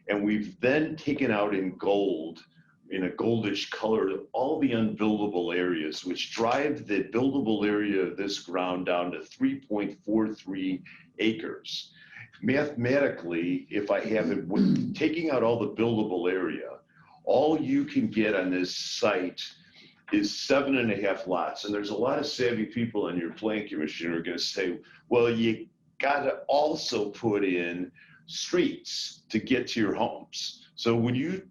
and we've then taken out in gold, in a goldish color, all the unbuildable areas, which drive the buildable area of this ground down to 3.43 acres. Mathematically, if I have it, taking out all the buildable area, all you can get on this site is 7.5 lots. And there's a lot of savvy people on your Plan Commission who are going to say, well, you got to also put in streets to get to your homes. So when you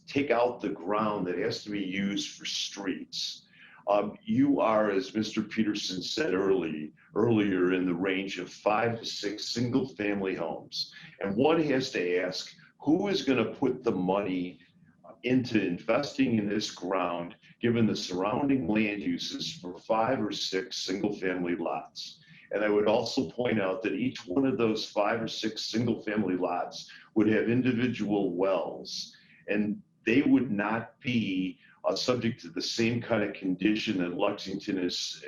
take out the ground that has to be used for streets, You are, as Mr. Peterson said earlier, in the range of 5 to 6 single-family homes. And one has to ask, who is going to put the money into investing in this ground, given the surrounding land uses for 5 or 6 single-family lots? And I would also point out that each one of those 5 or 6 single-family lots would have individual wells, and they would not be subject to the same kind of condition that Lexington is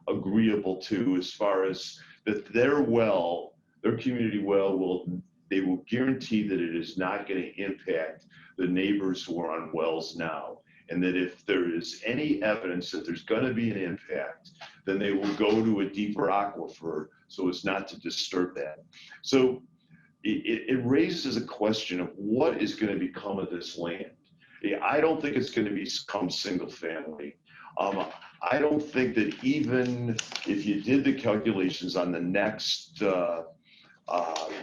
agreeable to, as far as that their well, their community well, they will guarantee that it is not going to impact the neighbors who are on wells now. And that if there is any evidence that there's going to be an impact, then they will go to a deeper aquifer so as not to disturb that. So it raises a question of what is going to become of this land. I don't think it's going to become single family. I don't think that even if you did the calculations on the next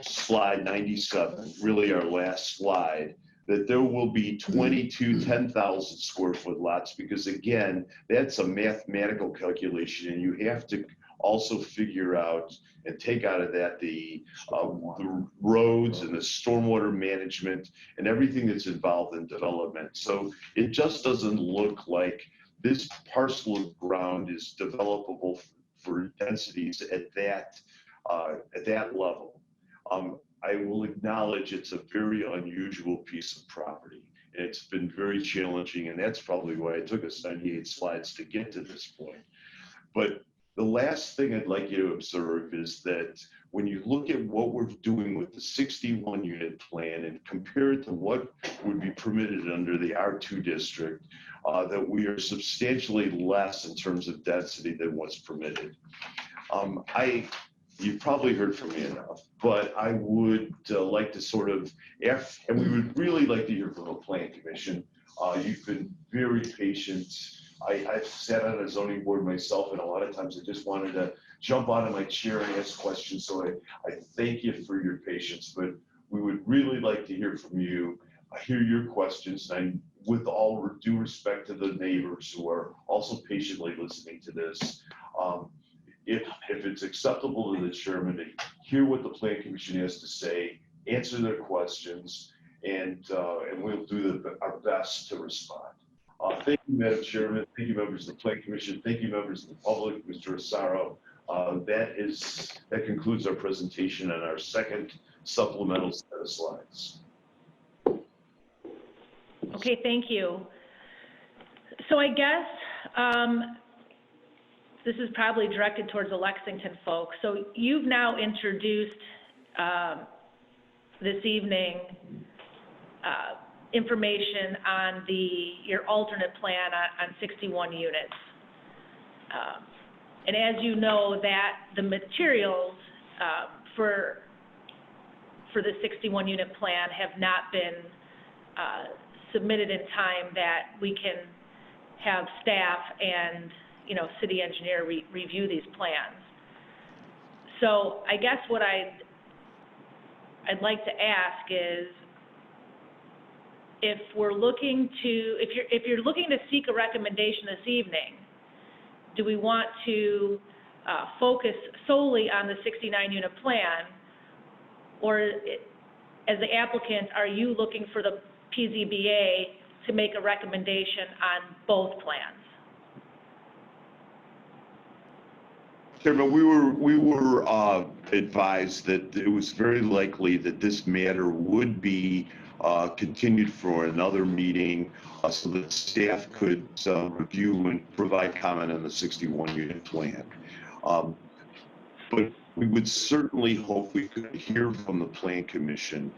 slide 97, really our last slide, that there will be 22 10,000 square foot lots, because again, that's a mathematical calculation, and you have to also figure out and take out of that the roads and the stormwater management and everything that's involved in development. So it just doesn't look like this parcel of ground is developable for densities at that level. I will acknowledge it's a very unusual piece of property, and it's been very challenging, and that's probably why it took us 98 slides to get to this point. But the last thing I'd like you to observe is that when you look at what we're doing with the 61 unit plan and compare it to what would be permitted under the R2 district, that we are substantially less in terms of density than what's permitted. You've probably heard from me enough, but I would like to sort of, and we would really like to hear from the Plan Commission. You've been very patient. I've sat on a zoning board myself, and a lot of times I just wanted to jump out of my chair and ask questions. So I thank you for your patience, but we would really like to hear from you, hear your questions, and with all due respect to the neighbors who are also patiently listening to this, if it's acceptable to the chairman to hear what the Plan Commission has to say, answer their questions, and we'll do our best to respond. Thank you, Madam Chairman. Thank you, members of the Plan Commission. Thank you, members of the public, Mr. Asaro. That concludes our presentation on our second supplemental set of slides. Okay, thank you. So I guess this is probably directed towards the Lexington folks. So you've now introduced this evening information on your alternate plan on 61 units. And as you know, that the materials for the 61 unit plan have not been submitted in time that we can have staff and city engineer review these plans. So I guess what I'd like to ask is, if you're looking to seek a recommendation this evening, do we want to focus solely on the 69 unit plan, or as the applicant, are you looking for the PZBA to make a recommendation on both plans? Chairman, we were advised that it was very likely that this matter would be continued for another meeting so that staff could review and provide comment on the 61 unit plan. But we would certainly hope we could hear from the Plan Commission,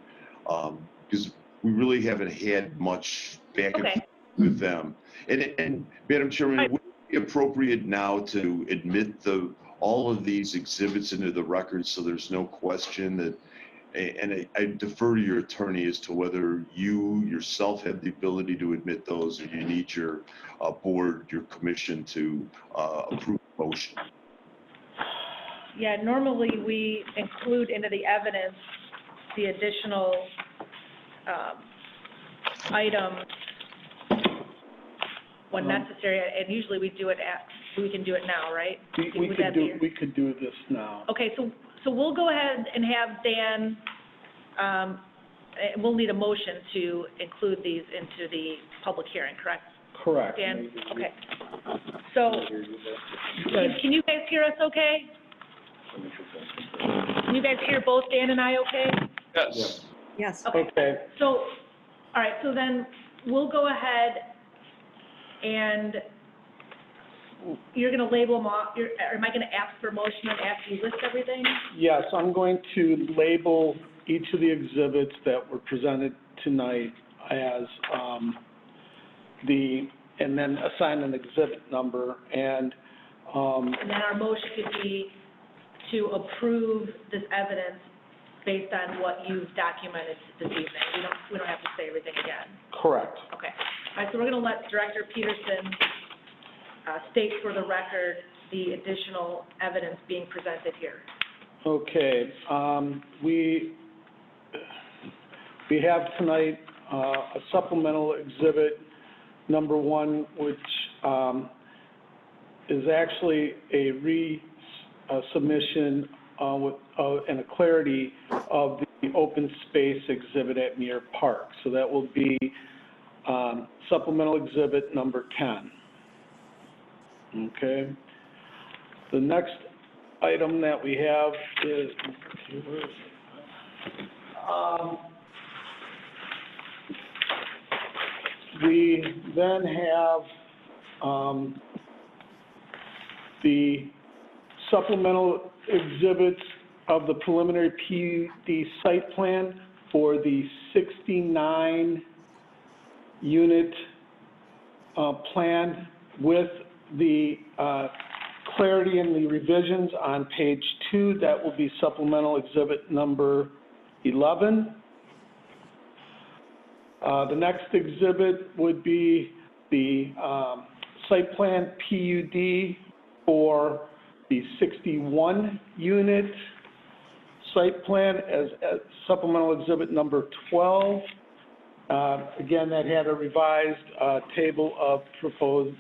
because we really haven't had much back and forth with them. And Madam Chairman, would it be appropriate now to admit all of these exhibits into the record so there's no question that, and I defer to your attorney as to whether you yourself have the ability to admit those, or you need your board, your commission to approve the motion. Yeah, normally we include into the evidence the additional items when necessary, and usually we do it we can do it now, right? We could do this now. Okay, so we'll go ahead and have Dan, we'll need a motion to include these into the public hearing, correct? Correct. Dan, okay. So, can you guys hear us okay? Can you guys hear both Dan and I okay? Yes. Yes. Okay. So, all right, so then we'll go ahead and you're gonna label them off, am I gonna ask for a motion and after you list everything? Yes, I'm going to label each of the exhibits that were presented tonight as and then assign an exhibit number, and then our motion could be to approve this evidence based on what you've documented this evening. We don't have to say everything again. correct. Okay. All right, so we're gonna let Director Peterson state for the record the additional evidence being presented here. Okay, we have tonight a supplemental exhibit number 1, which is actually a submission and a clarity of the open space exhibit at Muir Park. So that will be supplemental exhibit number 10. Okay. The next item that we have is, we then have the supplemental exhibits of the preliminary PUD site plan for the 69 unit plan with the clarity and the revisions on page 2. That will be supplemental exhibit number 11. The next exhibit would be the site plan PUD for the 61 unit site plan as supplemental exhibit number 12. Again, that had a revised table of proposed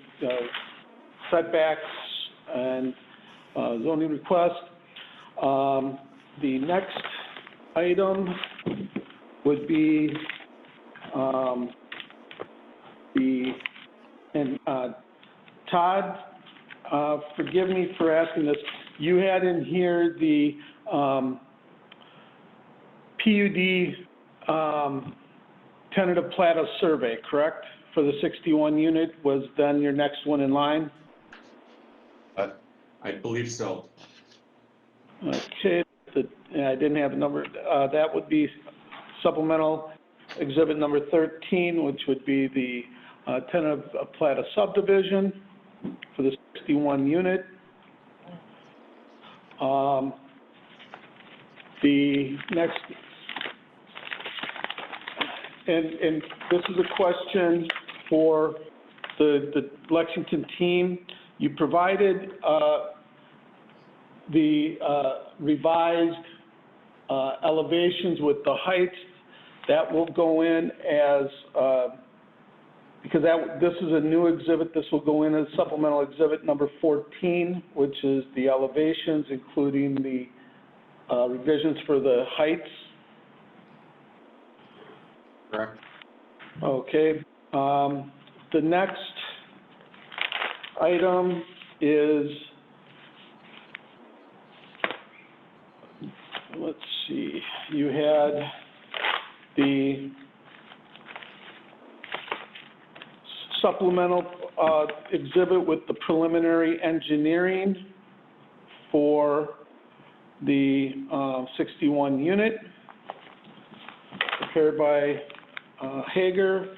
setbacks and zoning request. The next item would be Todd, forgive me for asking this. You had in here the PUD tentative plat of survey, correct? For the 61 unit was then your next one in line? I believe so. Okay, I didn't have the number. That would be supplemental exhibit number 13, which would be the tentative plat of subdivision for the 61 unit. The next, and this is a question for the Lexington team. You provided the revised elevations with the heights. That will go in as, because this is a new exhibit, this will go in as supplemental exhibit number 14, which is the elevations, including the revisions for the heights. Correct. Okay. The next item is, let's see, you had the supplemental exhibit with the preliminary engineering for the 61 unit, prepared by Hager.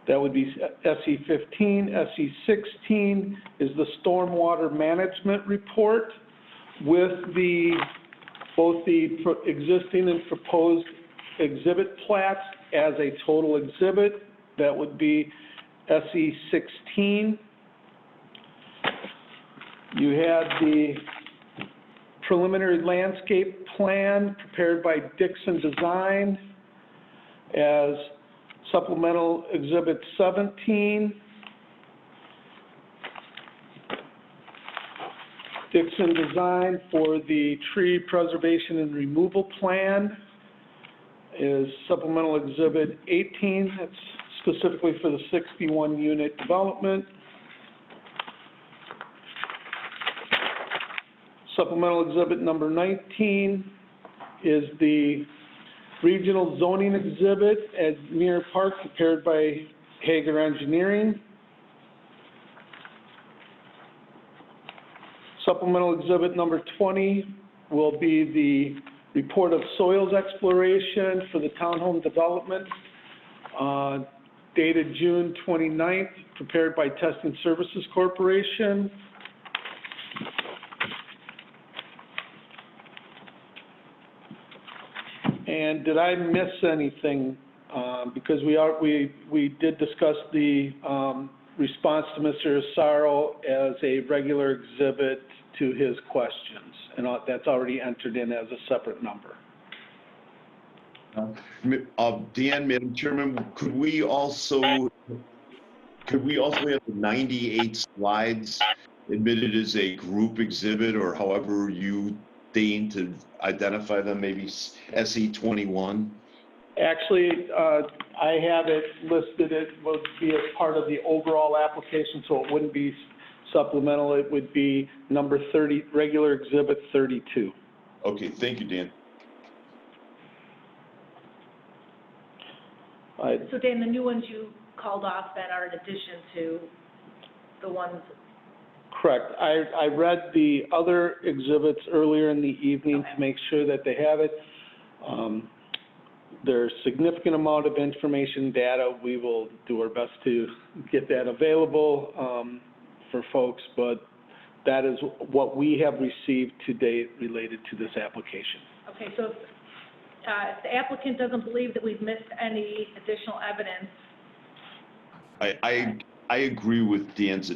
That would be SE 15. SE 16 is the stormwater management report with both the existing and proposed exhibit plats as a total exhibit. That would be SE 16. You had the preliminary landscape plan prepared by Dixon Design as supplemental exhibit 17. Dixon Design for the tree preservation and removal plan is supplemental exhibit 18. That's specifically for the 61 unit development. Supplemental exhibit number 19 is the regional zoning exhibit at Mirror Park prepared by Hager Engineering. Supplemental exhibit number 20 will be the report of soils exploration for the townhome development, dated June 29th, prepared by Testing Services Corporation. And did I miss anything? Because we did discuss the response to Mr. Asaro as a regular exhibit to his questions, and that's already entered in as a separate number. Dan, Madam Chairman, could we also have the 98 slides admitted as a group exhibit, or however you deign to identify them, maybe SE21? Actually, I have it listed, it will be as part of the overall application, so it wouldn't be supplemental, it would be number 30, regular exhibit 32. Okay, thank you, Dan. So Dan, the new ones you called off then are in addition to the ones? Correct. I read the other exhibits earlier in the evening to make sure that they have it. There's significant amount of information, data. We will do our best to get that available for folks, but that is what we have received to date related to this application. Okay, so if the applicant doesn't believe that we've missed any additional evidence. I agree with Dan's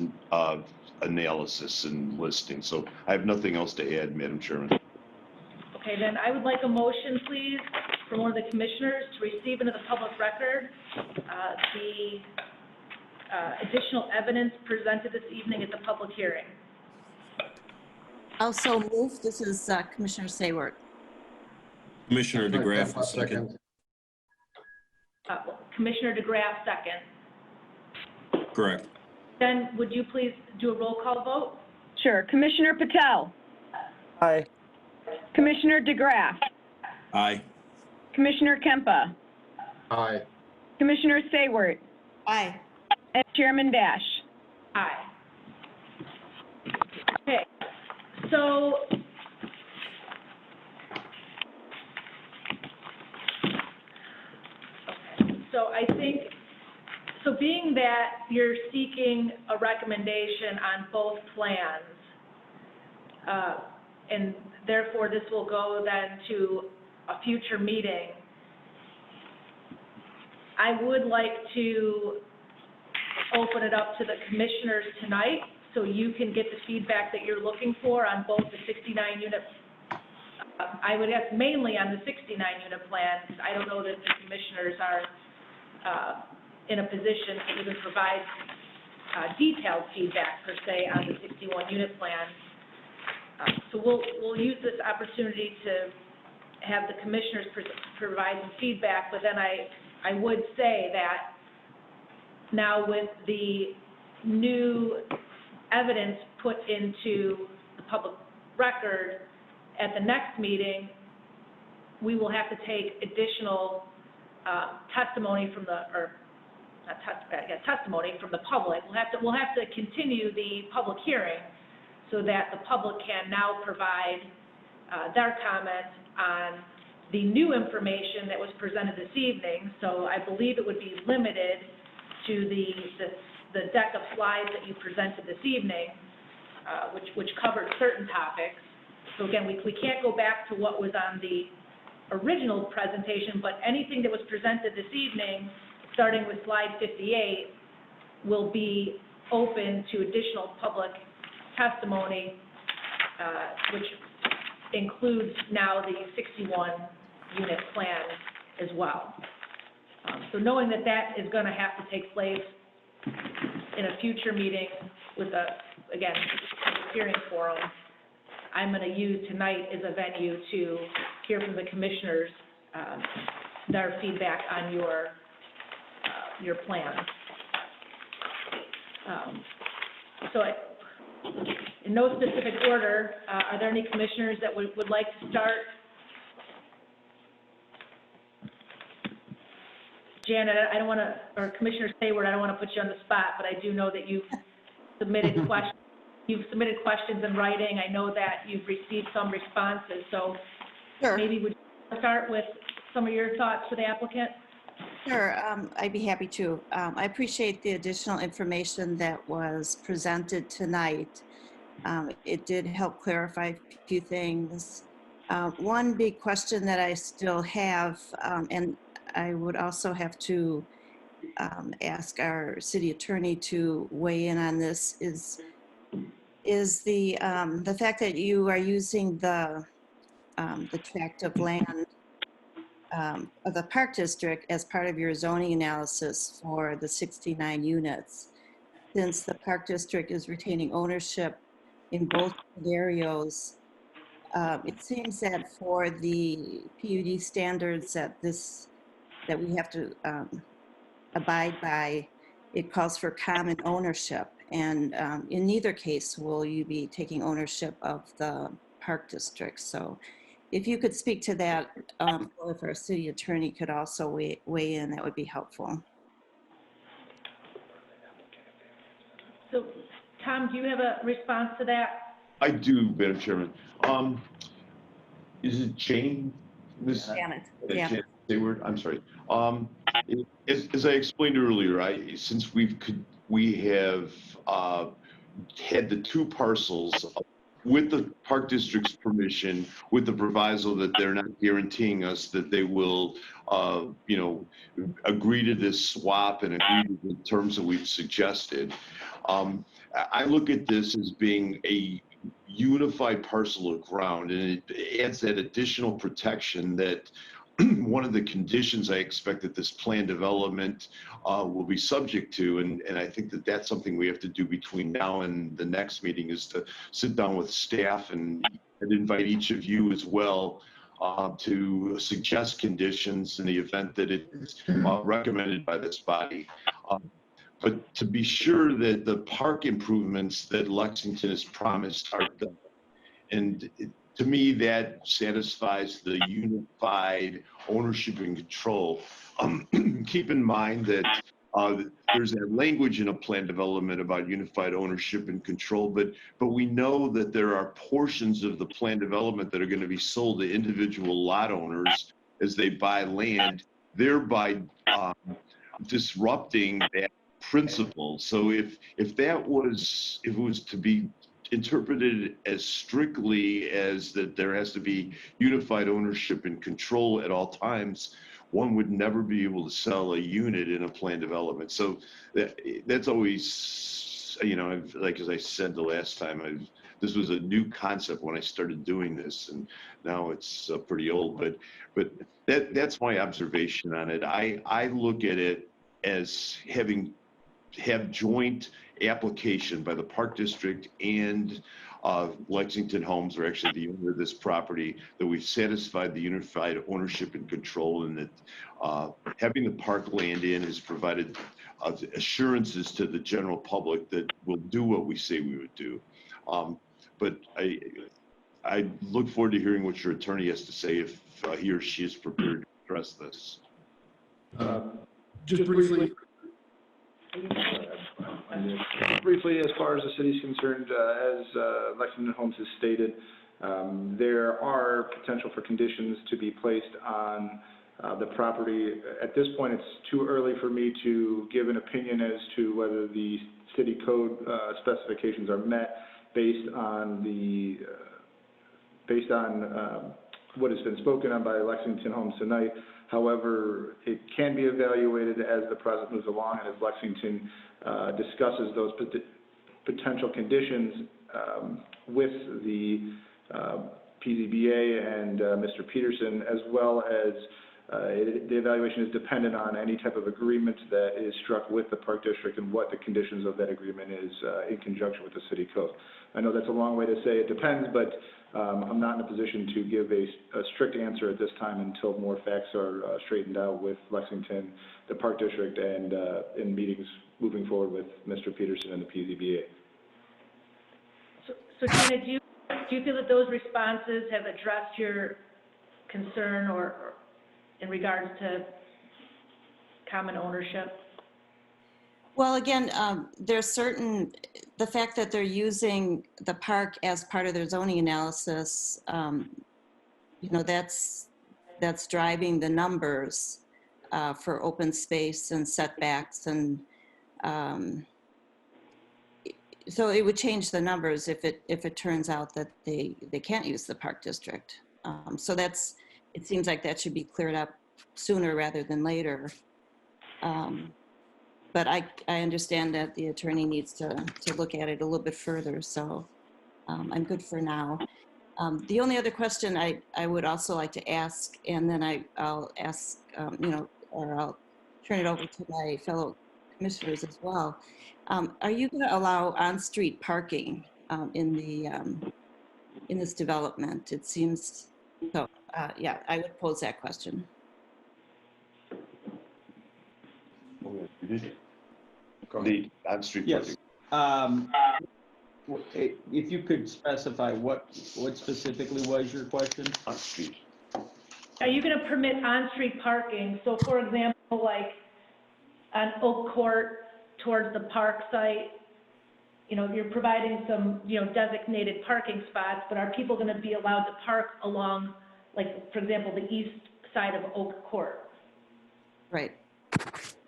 analysis and listing, so I have nothing else to add, Madam Chairman. Okay, then I would like a motion, please, from one of the commissioners to receive into the public record the additional evidence presented this evening at the public hearing. Also move. This is Commissioner Sayward. Commissioner DeGraff, a second. Commissioner DeGraff, second. Correct. Then would you please do a roll call vote? Sure. Commissioner Patel. Aye. Commissioner DeGraff. Aye. Commissioner Kempa. Aye. Commissioner Sayward. Aye. And Chairman Bash. Aye. Okay, so I think, so being that you're seeking a recommendation on both plans, and therefore this will go then to a future meeting, I would like to open it up to the commissioners tonight so you can get the feedback that you're looking for on both the 69 unit, I would guess mainly on the 69 unit plan, because I don't know that the commissioners are in a position to even provide detailed feedback per se on the 61 unit plan. So we'll use this opportunity to have the commissioners provide some feedback, but then I would say that now with the new evidence put into the public record at the next meeting, we will have to take additional testimony from the, or not testimony from the public. We'll have to continue the public hearing so that the public can now provide their comments on the new information that was presented this evening. So I believe it would be limited to the deck of slides that you presented this evening, which covered certain topics. So again, we can't go back to what was on the original presentation, but anything that was presented this evening, starting with slide 58, will be open to additional public testimony, which includes now the 61 unit plan as well. So knowing that that is going to have to take place in a future meeting with a, again, hearing forum, I'm going to use tonight as a venue to hear from the commissioners, their feedback on your plan. In no specific order, are there any commissioners that would like to start? Janet, I don't want to, or Commissioner Sayward, I don't want to put you on the spot, but I do know that you've submitted questions. You've submitted questions in writing. I know that you've received some responses, so Sure. maybe would you start with some of your thoughts for the applicant? Sure, I'd be happy to. I appreciate the additional information that was presented tonight. It did help clarify a few things. One big question that I still have, and I would also have to ask our city attorney to weigh in on this, is the fact that you are using the tract of land of the Park District as part of your zoning analysis for the 69 units. Since the Park District is retaining ownership in both scenarios, it seems that for the PUD standards that we have to abide by, it calls for common ownership. And in neither case will you be taking ownership of the Park District. So if you could speak to that, or if our city attorney could also weigh in, that would be helpful. So, Tom, do you have a response to that? I do, Madam Chairman. Is it Jane? Janet. Yeah. Janet Sayward? I'm sorry. As I explained earlier, since we have had the two parcels with the Park District's permission, with the proviso that they're not guaranteeing us that they will, agree to this swap and agree to the terms that we've suggested. I look at this as being a unified parcel of ground, and it adds that additional protection that one of the conditions I expect that this plan development will be subject to, and I think that that's something we have to do between now and the next meeting, is to sit down with staff and invite each of you as well to suggest conditions in the event that it's recommended by this body. But to be sure that the park improvements that Lexington has promised are done. And to me, that satisfies the unified ownership and control. Keep in mind that there's that language in a plan development about unified ownership and control, but we know that there are portions of the plan development that are going to be sold to individual lot owners as they buy land, thereby disrupting that principle. So if it was to be interpreted as strictly as that there has to be unified ownership and control at all times, one would never be able to sell a unit in a planned development. So that's always, like as I said the last time, this was a new concept when I started doing this, and now it's pretty old. But that's my observation on it. I look at it as have joint application by the Park District and Lexington Homes, or actually the owner of this property, that we've satisfied the unified ownership and control, and that having the park land in has provided assurances to the general public that we'll do what we say we would do. But I look forward to hearing what your attorney has to say if he or she is prepared to address this. Just briefly, as far as the city's concerned, as Lexington Homes has stated, there are potential for conditions to be placed on the property. At this point, it's too early for me to give an opinion as to whether the city code specifications are met based on what has been spoken on by Lexington Homes tonight. However, it can be evaluated as the process moves along and as Lexington discusses those potential conditions with the PZBA and Mr. Peterson, as well as the evaluation is dependent on any type of agreement that is struck with the Park District and what the conditions of that agreement is in conjunction with the city code. I know that's a long way to say it depends, but I'm not in a position to give a strict answer at this time until more facts are straightened out with Lexington, the Park District, and in meetings moving forward with Mr. Peterson and the PZBA. So Janet, do you feel that those responses have addressed your concern or in regards to common ownership? Well, again, there's certain, the fact that they're using the park as part of their zoning analysis, you know, that's driving the numbers for open space and setbacks, and so it would change the numbers if it turns out that they can't use the park district. So it seems like that should be cleared up sooner rather than later. But I understand that the attorney needs to look at it a little bit further, so I'm good for now. The only other question I would also like to ask, and then I'll ask, you know, or I'll turn it over to my fellow commissioners as well. Are you going to allow on-street parking in this development? It seems so. Yeah, I would pose that question. The on-street Yes. parking. If you could specify what specifically was your question? On-street. Are you going to permit on-street parking? So for example, like on Oak Court towards the park site, you know, you're providing some, you know, designated parking spots, but are people going to be allowed to park along, like, for example, the east side of Oak Court? Right.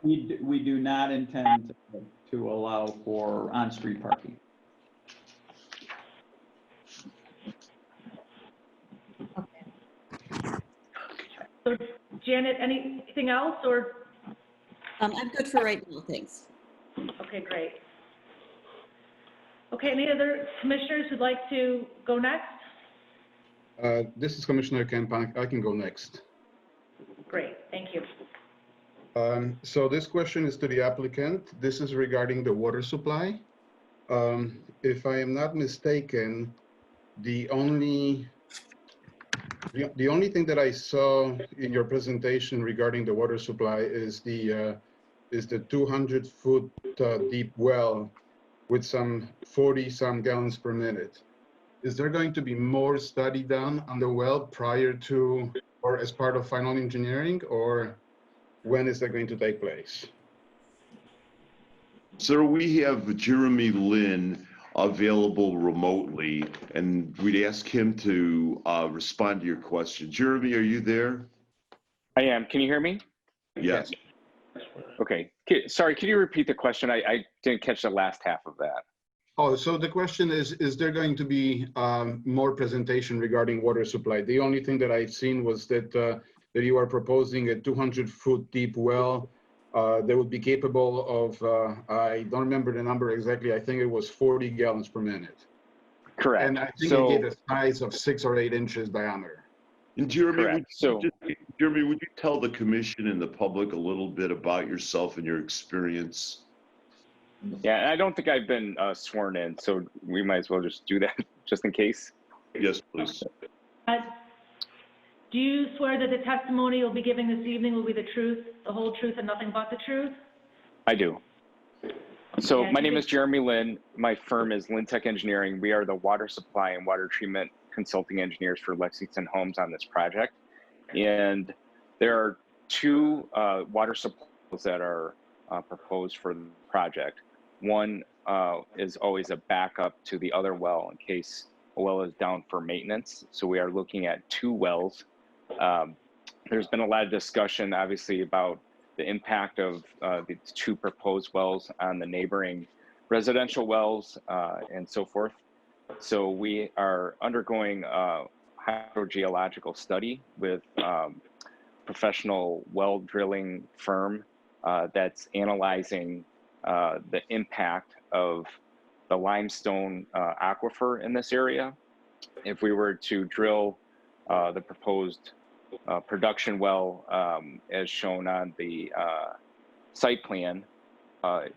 We do not intend to allow for on-street parking. So Janet, anything else, or? I'm good for right now, thanks. Okay, great. Okay, any other commissioners who'd like to go next? This is Commissioner Kemp. I can go next. Great, thank you. So this question is to the applicant. This is regarding the water supply. If I am not mistaken, the only thing that I saw in your presentation regarding the water supply is the 200-foot deep well with some 40-some gallons per minute. Is there going to be more study done on the well prior to or as part of final engineering, or when is that going to take place? Sir, we have Jeremy Lin available remotely, and we'd ask him to respond to your question. Jeremy, are you there? I am. Can you hear me? Yes. Okay. Sorry, could you repeat the question? I didn't catch the last half of that. Oh, so the question is there going to be more presentation regarding water supply? The only thing that I've seen was that that you are proposing a 200-foot deep well that would be capable of, I don't remember the number exactly, I think it was 40 gallons per minute. Correct. And I think it gave a size of 6 or 8 inches diameter. And Jeremy, Jeremy, would you tell the commission and the public a little bit about yourself and your experience? Yeah, and I don't think I've been sworn in, so we might as well just do that just in case. Yes, please. Do you swear that the testimony you'll be giving this evening will be the truth, the whole truth, and nothing but the truth? I do. So Yeah, my name is Jeremy Lin. My firm is Lin Tech Engineering. We are the water supply and water treatment consulting engineers for Lexington Homes on this project. And there are two water supplies that are proposed for the project. One is always a backup to the other well in case a well is down for maintenance. So we are looking at two wells. There's been a lot of discussion, obviously, about the impact of the two proposed wells on the neighboring residential wells and so forth. So we are undergoing a hydrogeological study with professional well drilling firm that's analyzing the impact of the limestone aquifer in this area. If we were to drill the proposed production well as shown on the site plan,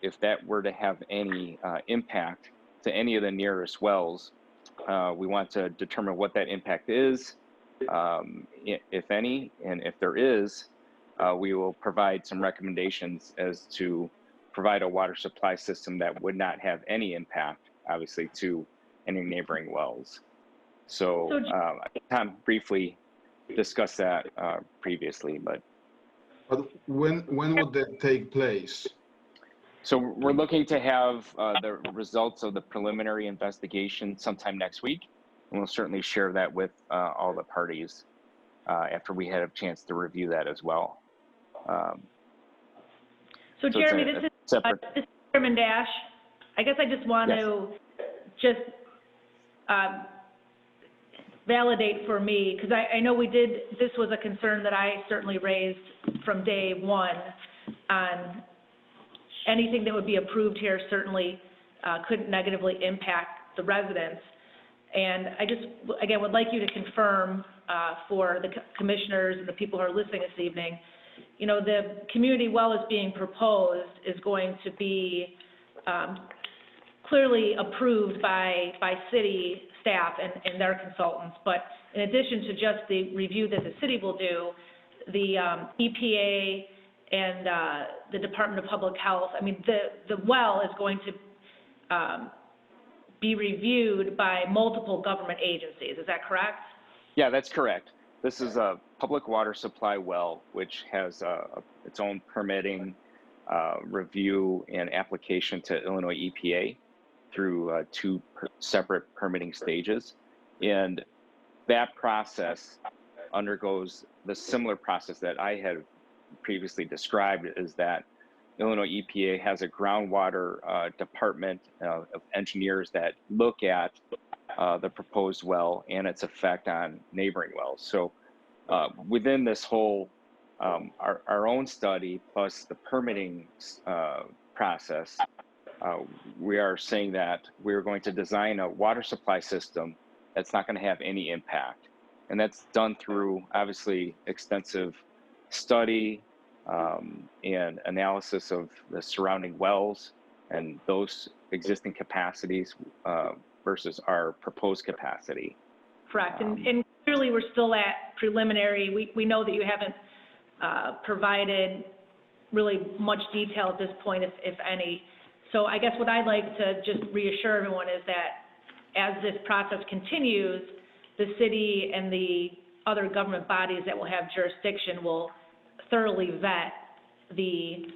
if that were to have any impact to any of the nearest wells, We want to determine what that impact is, if any, and if there is, we will provide some recommendations as to provide a water supply system that would not have any impact, obviously, to any neighboring wells. So Tom briefly discussed that previously, but when would that take place? so we're looking to have the results of the preliminary investigation sometime next week, and we'll certainly share that with all the parties after we had a chance to review that as well. So Jeremy, this is Chairman Dash. I guess I just want to just validate for me, because I know this was a concern that I certainly raised from day one on anything that would be approved here certainly couldn't negatively impact the residents. And I just, again, would like you to confirm for the commissioners and the people who are listening this evening, you know, the community well is being proposed is going to be clearly approved by city staff and their consultants. But in addition to just the review that the city will do, the EPA and the Department of Public Health, I mean, the well is going to be reviewed by multiple government agencies. Is that correct? Yeah, that's correct. This is a public water supply well, which has its own permitting, review, and application to Illinois EPA through two separate permitting stages. And that process undergoes the similar process that I had previously described, is that Illinois EPA has a groundwater department of engineers that look at the proposed well and its effect on neighboring wells. So within this whole, our own study plus the permitting process, we are saying that we're going to design a water supply system that's not going to have any impact. And that's done through, obviously, extensive study and analysis of the surrounding wells and those existing capacities versus our proposed capacity. Correct. And clearly we're still at preliminary. We know that you haven't provided really much detail at this point, if any. So I guess what I'd like to just reassure everyone is that as this process continues, the city and the other government bodies that will have jurisdiction will thoroughly vet the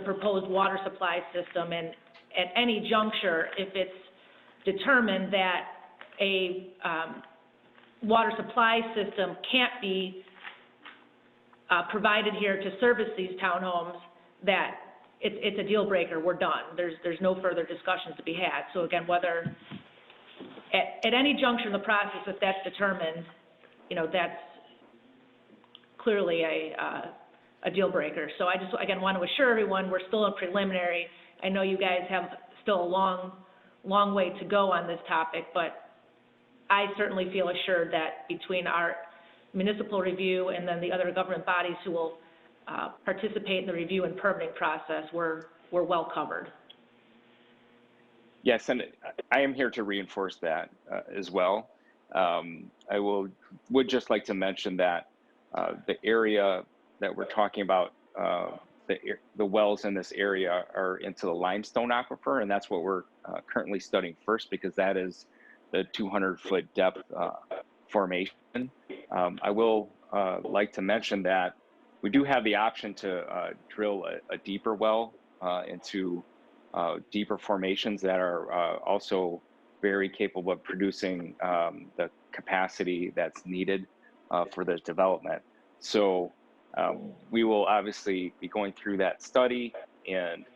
proposed water supply system, and at any juncture, if it's determined that a water supply system can't be provided here to service these townhomes, that it's a deal breaker, we're done. There's no further discussions to be had. So again, whether at any juncture in the process, if that's determined, you know, that's clearly a deal breaker. So I just, again, want to assure everyone we're still in preliminary. I know you guys have still a long way to go on this topic, but I certainly feel assured that between our municipal review and then the other government bodies who will participate in the review and permitting process, we're well covered. Yes, and I am here to reinforce that as well. I would just like to mention that the area that we're talking about, the wells in this area are into the limestone aquifer, and that's what we're currently studying first, because that is the 200-foot depth formation. I will like to mention that we do have the option to drill a deeper well into deeper formations that are also very capable of producing the capacity that's needed for this development. So we will obviously be going through that study and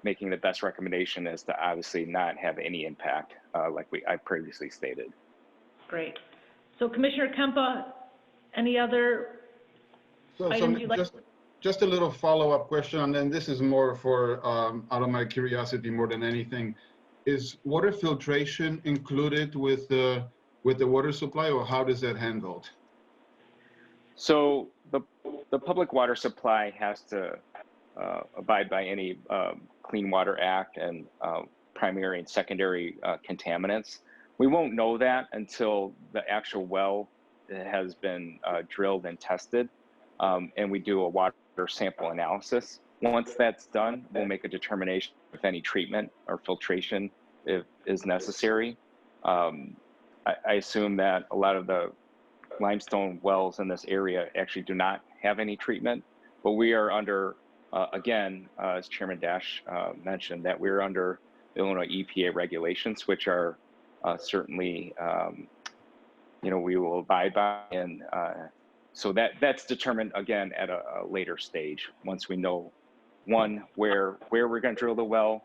making the best recommendation is to obviously not have any impact, like I previously stated. Great. So Commissioner Kempa, any other items you'd like? Just a little follow-up question, and then this is more for out of my curiosity more than anything. Is water filtration included with the water supply, or how does that handled? So the public water supply has to abide by any Clean Water Act and primary and secondary contaminants. We won't know that until the actual well has been drilled and tested, and we do a water sample analysis. Once that's done, we'll make a determination if any treatment or filtration is necessary. I assume that a lot of the limestone wells in this area actually do not have any treatment, but we are under, again, as Chairman Dash mentioned, that we're under Illinois EPA regulations, which are certainly, we will abide by. And so that's determined, again, at a later stage, once we know, one, where we're going to drill the well,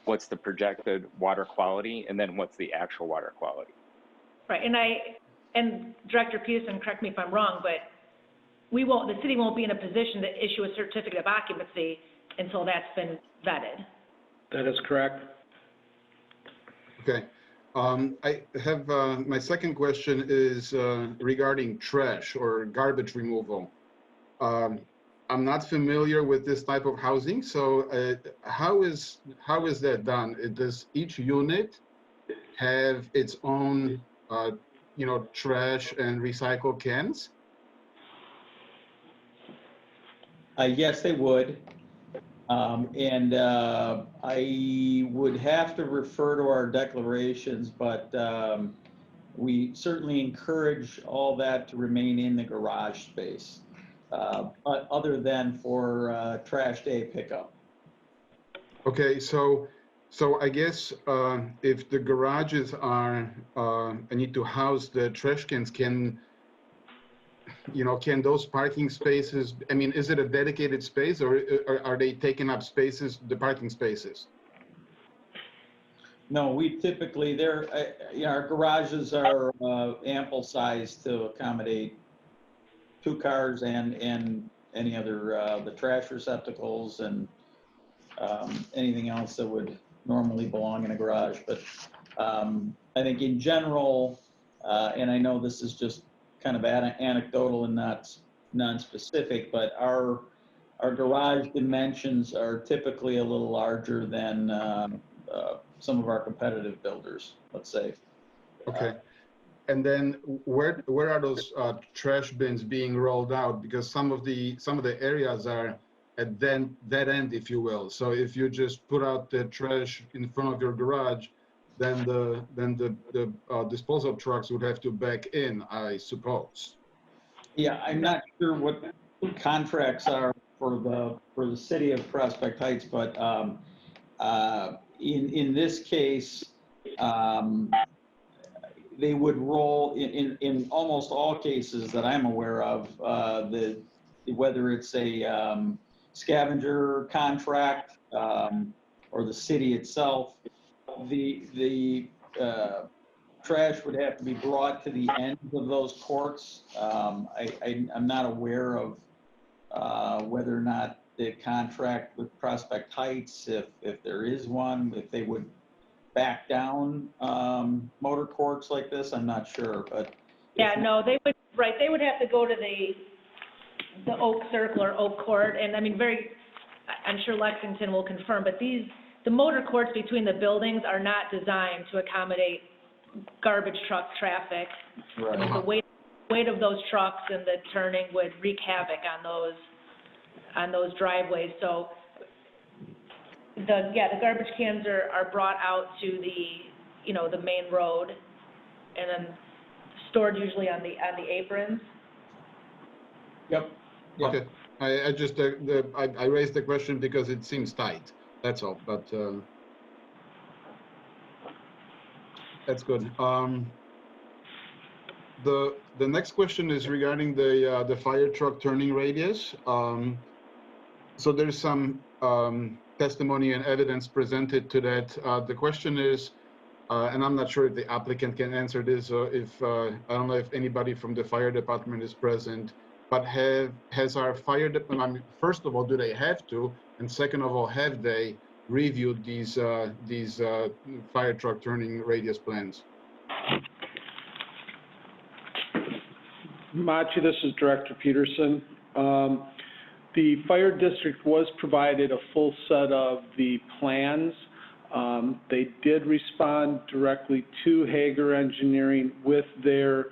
what's the projected water quality, and then what's the actual water quality. Right, and Director Peterson, correct me if I'm wrong, but the city won't be in a position to issue a certificate of occupancy until that's been vetted. That is correct. Okay. I have, my second question is regarding trash or garbage removal. I'm not familiar with this type of housing, so how is that done? Does each unit have its own, trash and recycle cans? Yes, they would. And I would have to refer to our declarations, but we certainly encourage all that to remain in the garage space, other than for trash day pickup. Okay, so I guess if the garages are need to house the trash cans, can those parking spaces, I mean, is it a dedicated space, or are they taking up spaces, the parking spaces? No, we typically, our garages are ample size to accommodate 2 cars and any other, the trash receptacles and anything else that would normally belong in a garage. But I think in general, and I know this is just kind of anecdotal and not non-specific, but our garage dimensions are typically a little larger than some of our competitive builders, let's say. Okay. And then where are those trash bins being rolled out? Because some of the areas are at that end, if you will. So if you just put out the trash in front of your garage, then the disposal trucks would have to back in, I suppose. Yeah, I'm not sure what the contracts are for the city of Prospect Heights, but in this case, they would roll in almost all cases that I'm aware of, whether it's a scavenger contract or the city itself, the trash would have to be brought to the ends of those courts. I'm not aware of whether or not the contract with Prospect Heights, if there is one, if they would back down motor courts like this, I'm not sure, but. Yeah, no, they would have to go to the Oak Circle or Oak Court, and I mean, I'm sure Lexington will confirm, but the motor courts between the buildings are not designed to accommodate garbage truck traffic. Right. I mean, the weight of those trucks and the turning would wreak havoc on those driveways. So the garbage cans are brought out to the main road and then stored usually on the aprons. Yep. Okay. I just I raised the question because it seems tight. That's all. But that's good. The next question is regarding the fire truck turning radius. So there's some testimony and evidence presented to that. The question is, and I'm not sure if the applicant can answer this, or if I don't know if anybody from the fire department is present. But has our fire department, I mean, first of all, do they have to? And second of all, have they reviewed these fire truck turning radius plans? Machi, this is Director Peterson. The fire district was provided a full set of the plans They did respond directly to Hager Engineering with their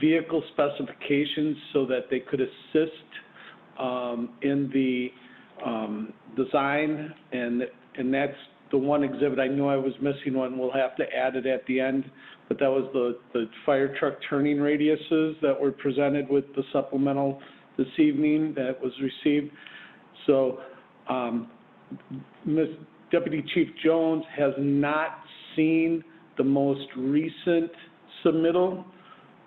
vehicle specifications so that they could assist in the design, and that's the one exhibit. I know I was missing one. We'll have to add it at the end, but that was the fire truck turning radiuses that were presented with the supplemental this evening that was received. So Ms. Deputy Chief Jones has not seen the most recent submittal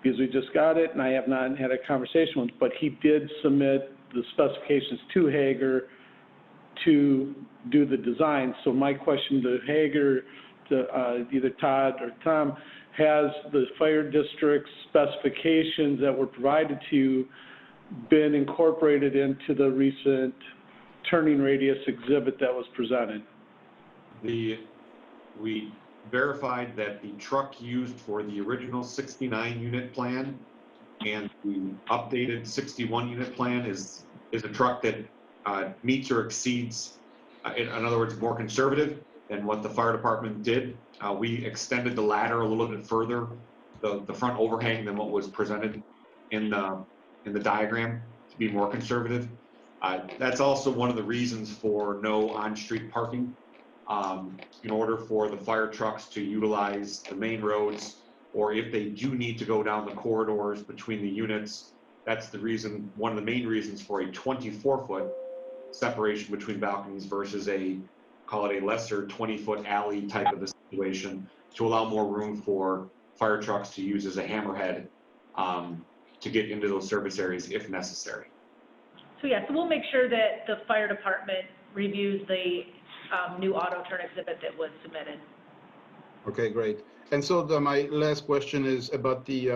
because we just got it, and I have not had a conversation with him, but he did submit the specifications to Hager to do the design. So my question to Hager, to either Todd or Tom, has the fire district's specifications that were provided to you been incorporated into the recent turning radius exhibit that was presented? We verified that the truck used for the original 69 unit plan and the updated 61 unit plan is a truck that meets or exceeds, in other words, more conservative than what the fire department did. We extended the ladder a little bit further, the front overhang, than what was presented in the diagram to be more conservative. That's also one of the reasons for no on-street parking. In order for the fire trucks to utilize the main roads, or if they do need to go down the corridors between the units, that's the reason, one of the main reasons for a 24-foot separation between balconies versus call it a lesser 20-foot alley type of a situation, to allow more room for fire trucks to use as a hammerhead to get into those service areas if necessary. So yeah, so we'll make sure that the fire department reviews the new auto turn exhibit that was submitted. Okay, great. And so my last question is about the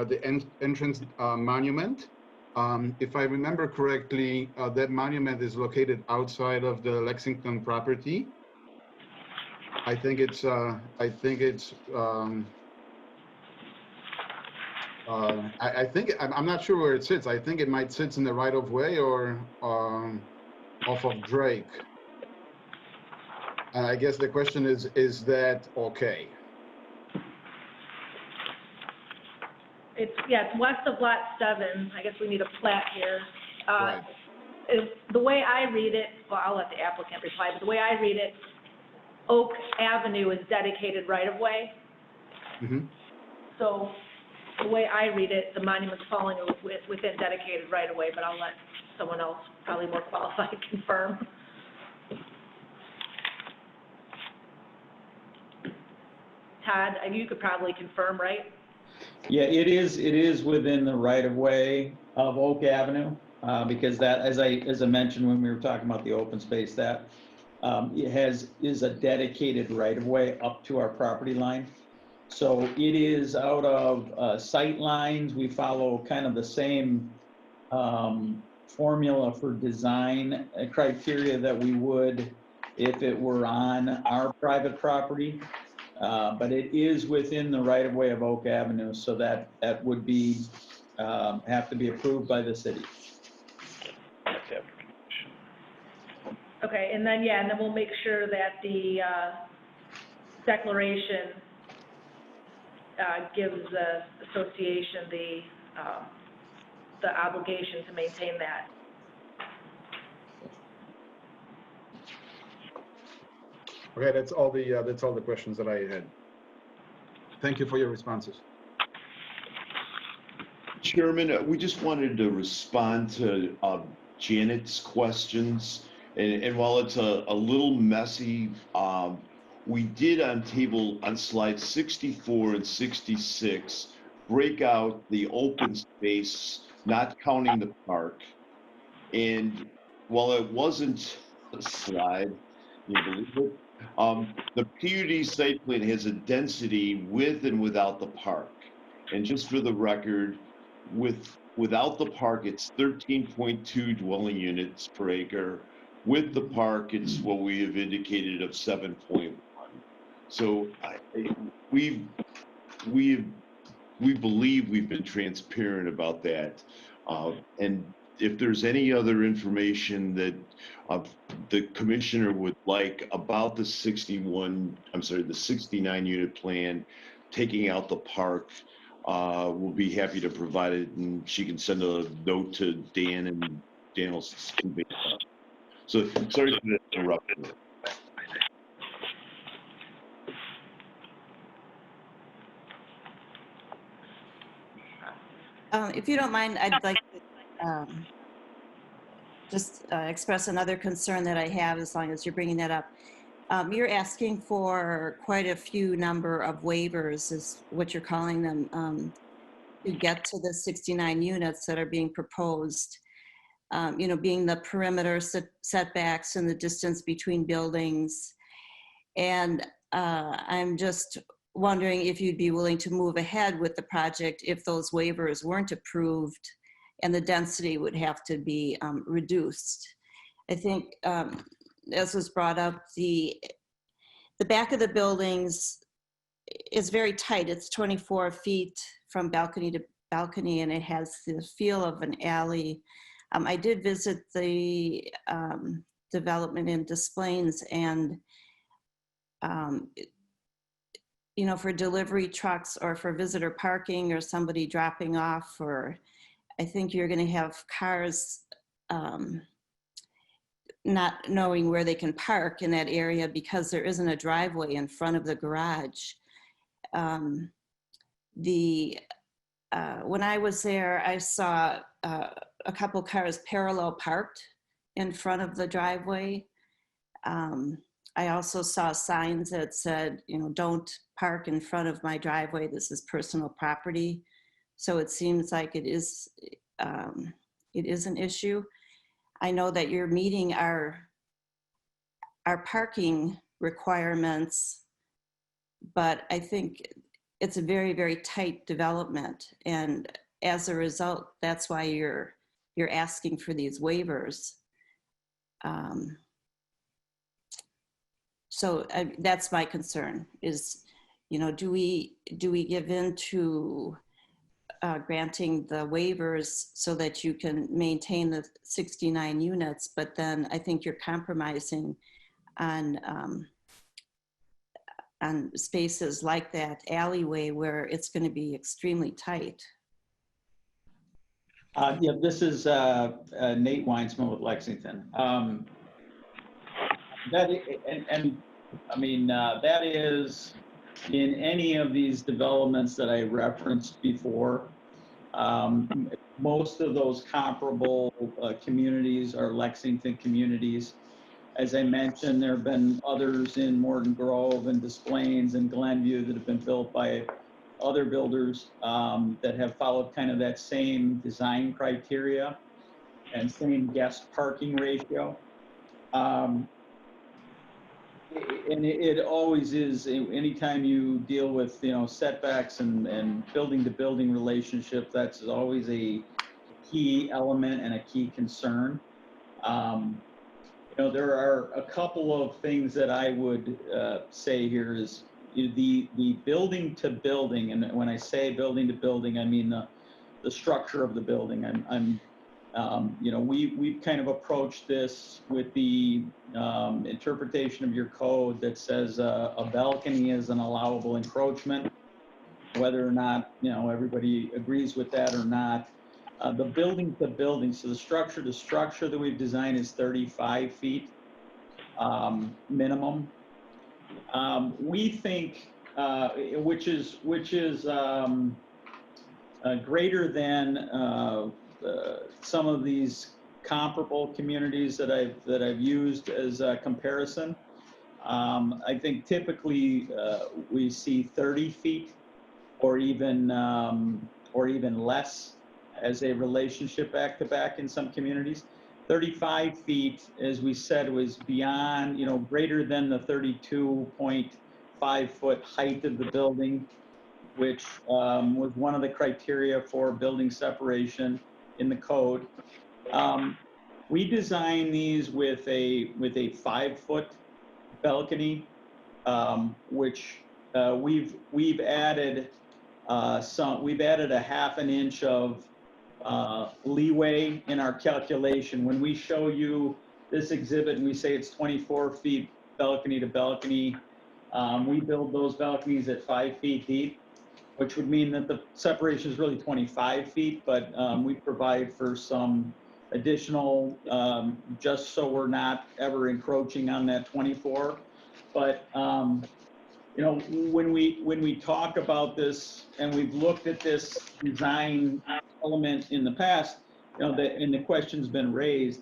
entrance monument. If I remember correctly, that monument is located outside of the Lexington property. I think I'm not sure where it sits. I think it might sit in the right of way or off of Drake. And I guess the question is that okay? It's west of lot 7. I guess we need a plat here. Right. The way I read it, well, I'll let the applicant reply, but the way I read it, Oak Avenue is dedicated right-of-way. Mm-hmm. So the way I read it, the monument's falling within dedicated right-of-way, but I'll let someone else, probably more qualified, confirm. Todd, you could probably confirm, right? Yeah, it is within the right-of-way of Oak Avenue, because that, as I mentioned when we were talking about the open space, that is a dedicated right-of-way up to our property line. So it is out of sight lines. We follow kind of the same formula for design criteria that we would if it were on our private property. But it is within the right-of-way of Oak Avenue, so that would be, have to be approved by the city. Okay, and then we'll make sure that the declaration gives the association the obligation to maintain that. Okay, that's all the questions that I had. Thank you for your responses. Chairman, we just wanted to respond to Janet's questions. And while it's a little messy, we did on slide 64 and 66, break out the open space, not counting the park. And while it wasn't a slide, you believe it? The PUD site plan has a density with and without the park. And just for the record, without the park, it's 13.2 dwelling units per acre. With the park, it's what we have indicated of 7.1. So we believe we've been transparent about that. And if there's any other information that The commissioner would like about the 69 unit plan, taking out the park. We'll be happy to provide it, and she can send a note to Dan, and Dan will convey it. So sorry to interrupt. If you don't mind, I'd like to just express another concern that I have, as long as you're bringing that up. You're asking for quite a few number of waivers, is what you're calling them, to get to the 69 units that are being proposed. You know, being the perimeter setbacks and the distance between buildings. And I'm just wondering if you'd be willing to move ahead with the project if those waivers weren't approved and the density would have to be reduced. I think, as was brought up, the back of the buildings is very tight. It's 24 feet from balcony to balcony, and it has the feel of an alley. I did visit the development in Des Plaines, and you know, for delivery trucks or for visitor parking or somebody dropping off, or I think you're going to have cars not knowing where they can park in that area because there isn't a driveway in front of the garage. When I was there, I saw a couple cars parallel parked in front of the driveway. I also saw signs that said, you know, don't park in front of my driveway. This is personal property. So it seems like it is an issue. I know that you're meeting our parking requirements, but I think it's a very, very tight development. And as a result, that's why you're asking for these waivers. So that's my concern is, you know, do we give in to granting the waivers so that you can maintain the 69 units, but then I think you're compromising on spaces like that alleyway where it's going to be extremely tight. Yeah, this is Nate Weinsman with Lexington. That is in any of these developments that I referenced before. Most of those comparable communities are Lexington communities. As I mentioned, there have been others in Morton Grove and Des Plaines and Glenview that have been built by other builders that have followed kind of that same design criteria and same guest parking ratio. And it always is, anytime you deal with, you know, setbacks and building to building relationship, that's always a key element and a key concern. You know, there are a couple of things that I would say here is the building to building, and when I say building to building, I mean the structure of the building. You know, we've kind of approached this with the interpretation of your code that says a balcony is an allowable encroachment, whether or not, you know, everybody agrees with that or not. The building to building, so the structure to structure that we've designed is 35 feet minimum. We think, which is greater than some of these comparable communities that I've used as a comparison. I think typically we see 30 feet or even less as a relationship back to back in some communities. 35 feet, as we said, was beyond, you know, greater than the 32.5 foot height of the building, which was one of the criteria for building separation in the code. We designed these with a 5 foot balcony, which we've added a half an inch of leeway in our calculation. When we show you this exhibit and we say it's 24 feet balcony to balcony, we build those balconies at 5 feet deep, which would mean that the separation is really 25 feet, but we provide for some additional, just so we're not ever encroaching on that 24. But you know, when we talk about this and we've looked at this design element in the past, you know, and the question's been raised,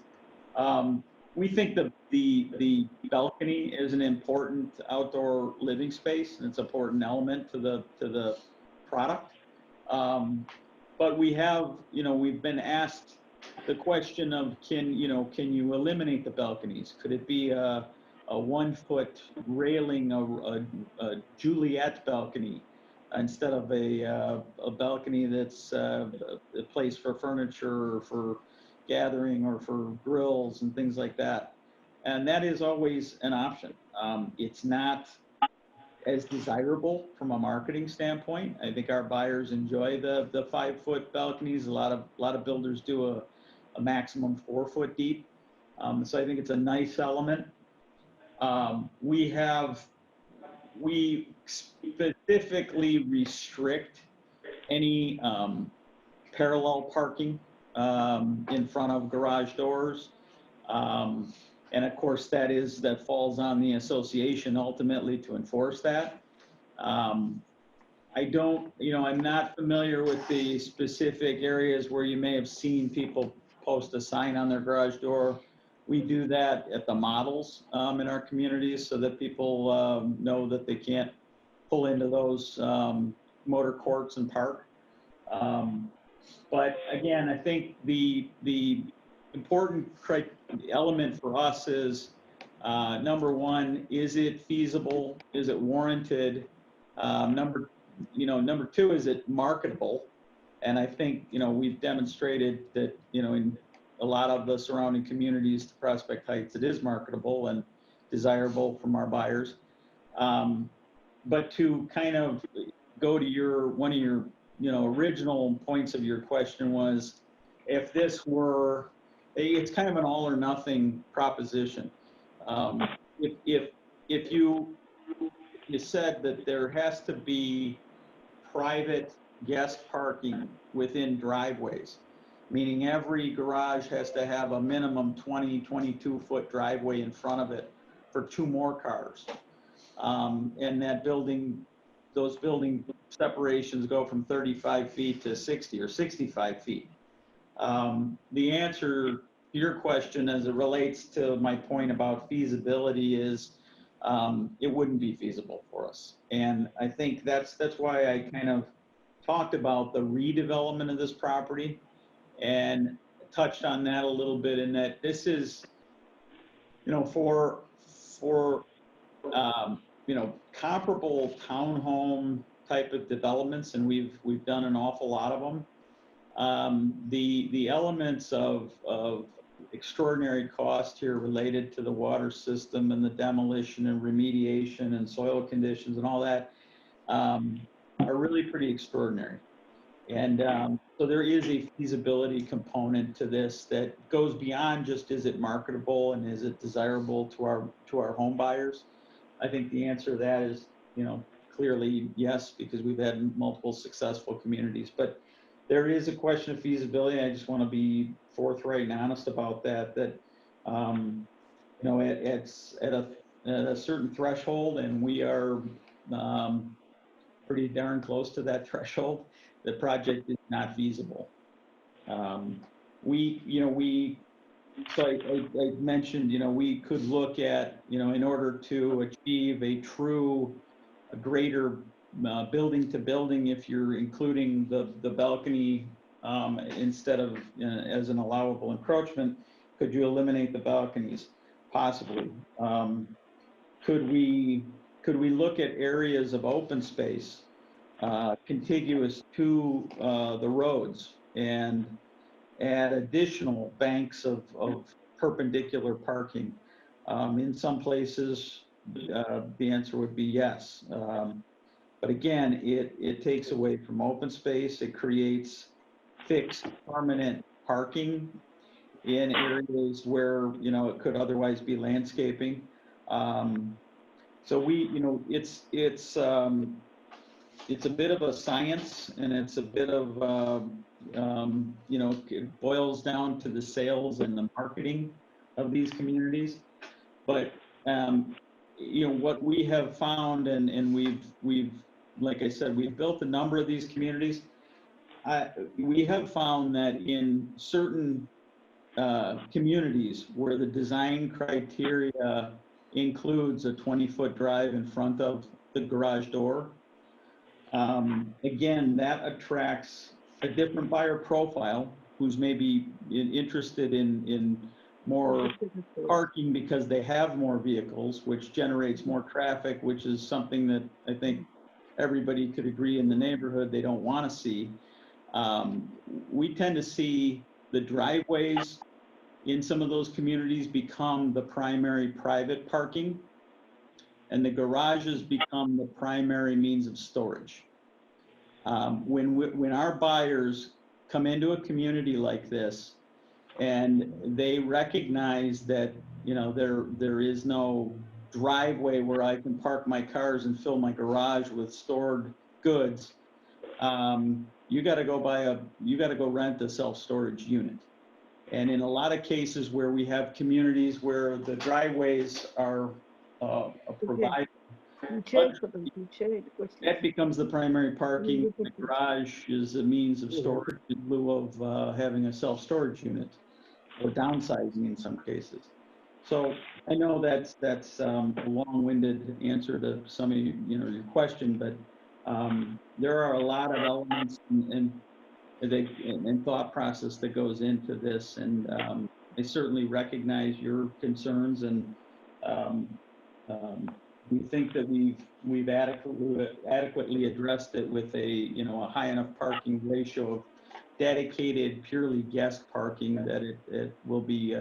we think the balcony is an important outdoor living space, and it's an important element to the product. But we have, you know, we've been asked the question of can you eliminate the balconies? Could it be a 1 foot railing, a Juliet balcony, instead of a balcony that's a place for furniture or for gathering or for grills and things like that? And that is always an option. It's not as desirable from a marketing standpoint. I think our buyers enjoy the 5 foot balconies. A lot of builders do a maximum 4 foot deep. So I think it's a nice element. We specifically restrict any parallel parking in front of garage doors. And of course, that falls on the association ultimately to enforce that. I'm not familiar with the specific areas where you may have seen people post a sign on their garage door. We do that at the models in our communities so that people know that they can't pull into those motor courts and park. But again, I think the important element for us is, number one, is it feasible? Is it warranted? Number two, is it marketable? And I think, you know, we've demonstrated that, you know, in a lot of the surrounding communities to Prospect Heights, it is marketable and desirable from our buyers. But to kind of go to one of your, you know, original points of your question was, if this were, it's kind of an all or nothing proposition. If you said that there has to be private guest parking within driveways, meaning every garage has to have a minimum 22 foot driveway in front of it for 2 more cars. And those building separations go from 35 feet to 60 or 65 feet. The answer to your question as it relates to my point about feasibility is it wouldn't be feasible for us. And I think that's why I kind of talked about the redevelopment of this property and touched on that a little bit, in that this is, you know, for you know, comparable townhome type of developments, and we've done an awful lot of them. The elements of extraordinary cost here related to the water system and the demolition and remediation and soil conditions and all that are really pretty extraordinary. And so there is a feasibility component to this that goes beyond just, is it marketable and is it desirable to our home buyers? I think the answer to that is, you know, clearly yes, because we've had multiple successful communities. But there is a question of feasibility. I just want to be forthright and honest about that. That you know, it's at a certain threshold, and we are pretty darn close to that threshold. The project is not feasible. So I mentioned, you know, we could look at, you know, in order to achieve a greater building to building, if you're including the balcony instead of as an allowable encroachment, could you eliminate the balconies? Possibly. Could we look at areas of open space contiguous to the roads and add additional banks of perpendicular parking? In some places, the answer would be yes. But again, it takes away from open space. It creates fixed, permanent parking. in areas where, you know, it could otherwise be landscaping. So we, you know, it's a bit of a science, and it's a bit of, you know, it boils down to the sales and the marketing of these communities. But, you know, what we have found, and we've, like I said, we've built a number of these communities. We have found that in certain communities where the design criteria includes a 20-foot drive in front of the garage door, again, that attracts a different buyer profile who's maybe interested in more parking because they have more vehicles, which generates more traffic, which is something that I think everybody could agree in the neighborhood they don't want to see. We tend to see the driveways in some of those communities become the primary private parking, and the garages become the primary means of storage. When our buyers come into a community like this and they recognize that, you know, there is no driveway where I can park my cars and fill my garage with stored goods, you got to go rent a self-storage unit. And in a lot of cases where we have communities where the driveways are provided, that becomes the primary parking. The garage is a means of storage in lieu of having a self-storage unit, or downsizing in some cases. So I know that's a long-winded answer to some of your question, but there are a lot of elements and thought process that goes into this, and I certainly recognize your concerns, and we think that we've adequately addressed it with a high enough parking ratio of dedicated, purely guest parking that it will be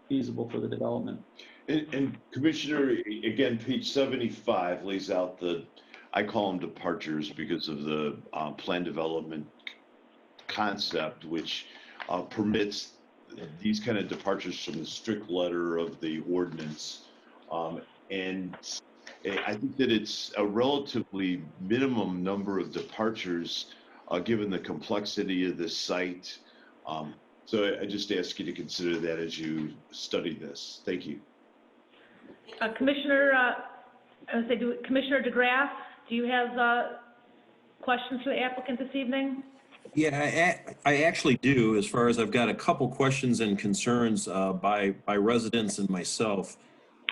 feasible for the development. And Commissioner, again, page 75 lays out I call them departures because of the plan development concept, which permits these kind of departures from the strict letter of the ordinance. And I think that it's a relatively minimum number of departures given the complexity of the site. So I just ask you to consider that as you study this. Thank you. Commissioner DeGraff, do you have questions for the applicant this evening? Yeah, I actually do, as far as I've got a couple questions and concerns by residents and myself.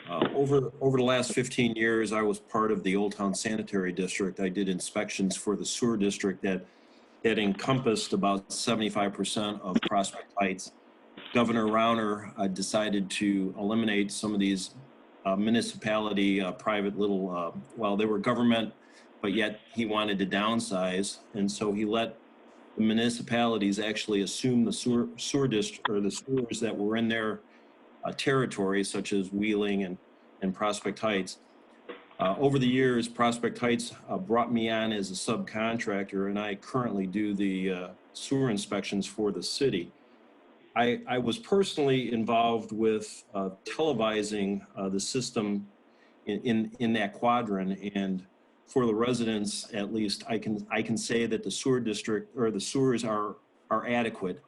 Over the last 15 years, I was part of the Old Town Sanitary District. I did inspections for the sewer district that encompassed about 75% of Prospect Heights. Governor Rauner decided to eliminate some of these municipality private little, well, they were government, but yet he wanted to downsize, and so he let the municipalities actually assume the sewer district, or the sewers that were in their territory, such as Wheeling and Prospect Heights. Over the years, Prospect Heights brought me on as a subcontractor, and I currently do the sewer inspections for the city. I was personally involved with televising the system in that quadrant, and for the residents, at least, I can say that the sewer district, or the sewers, are adequate.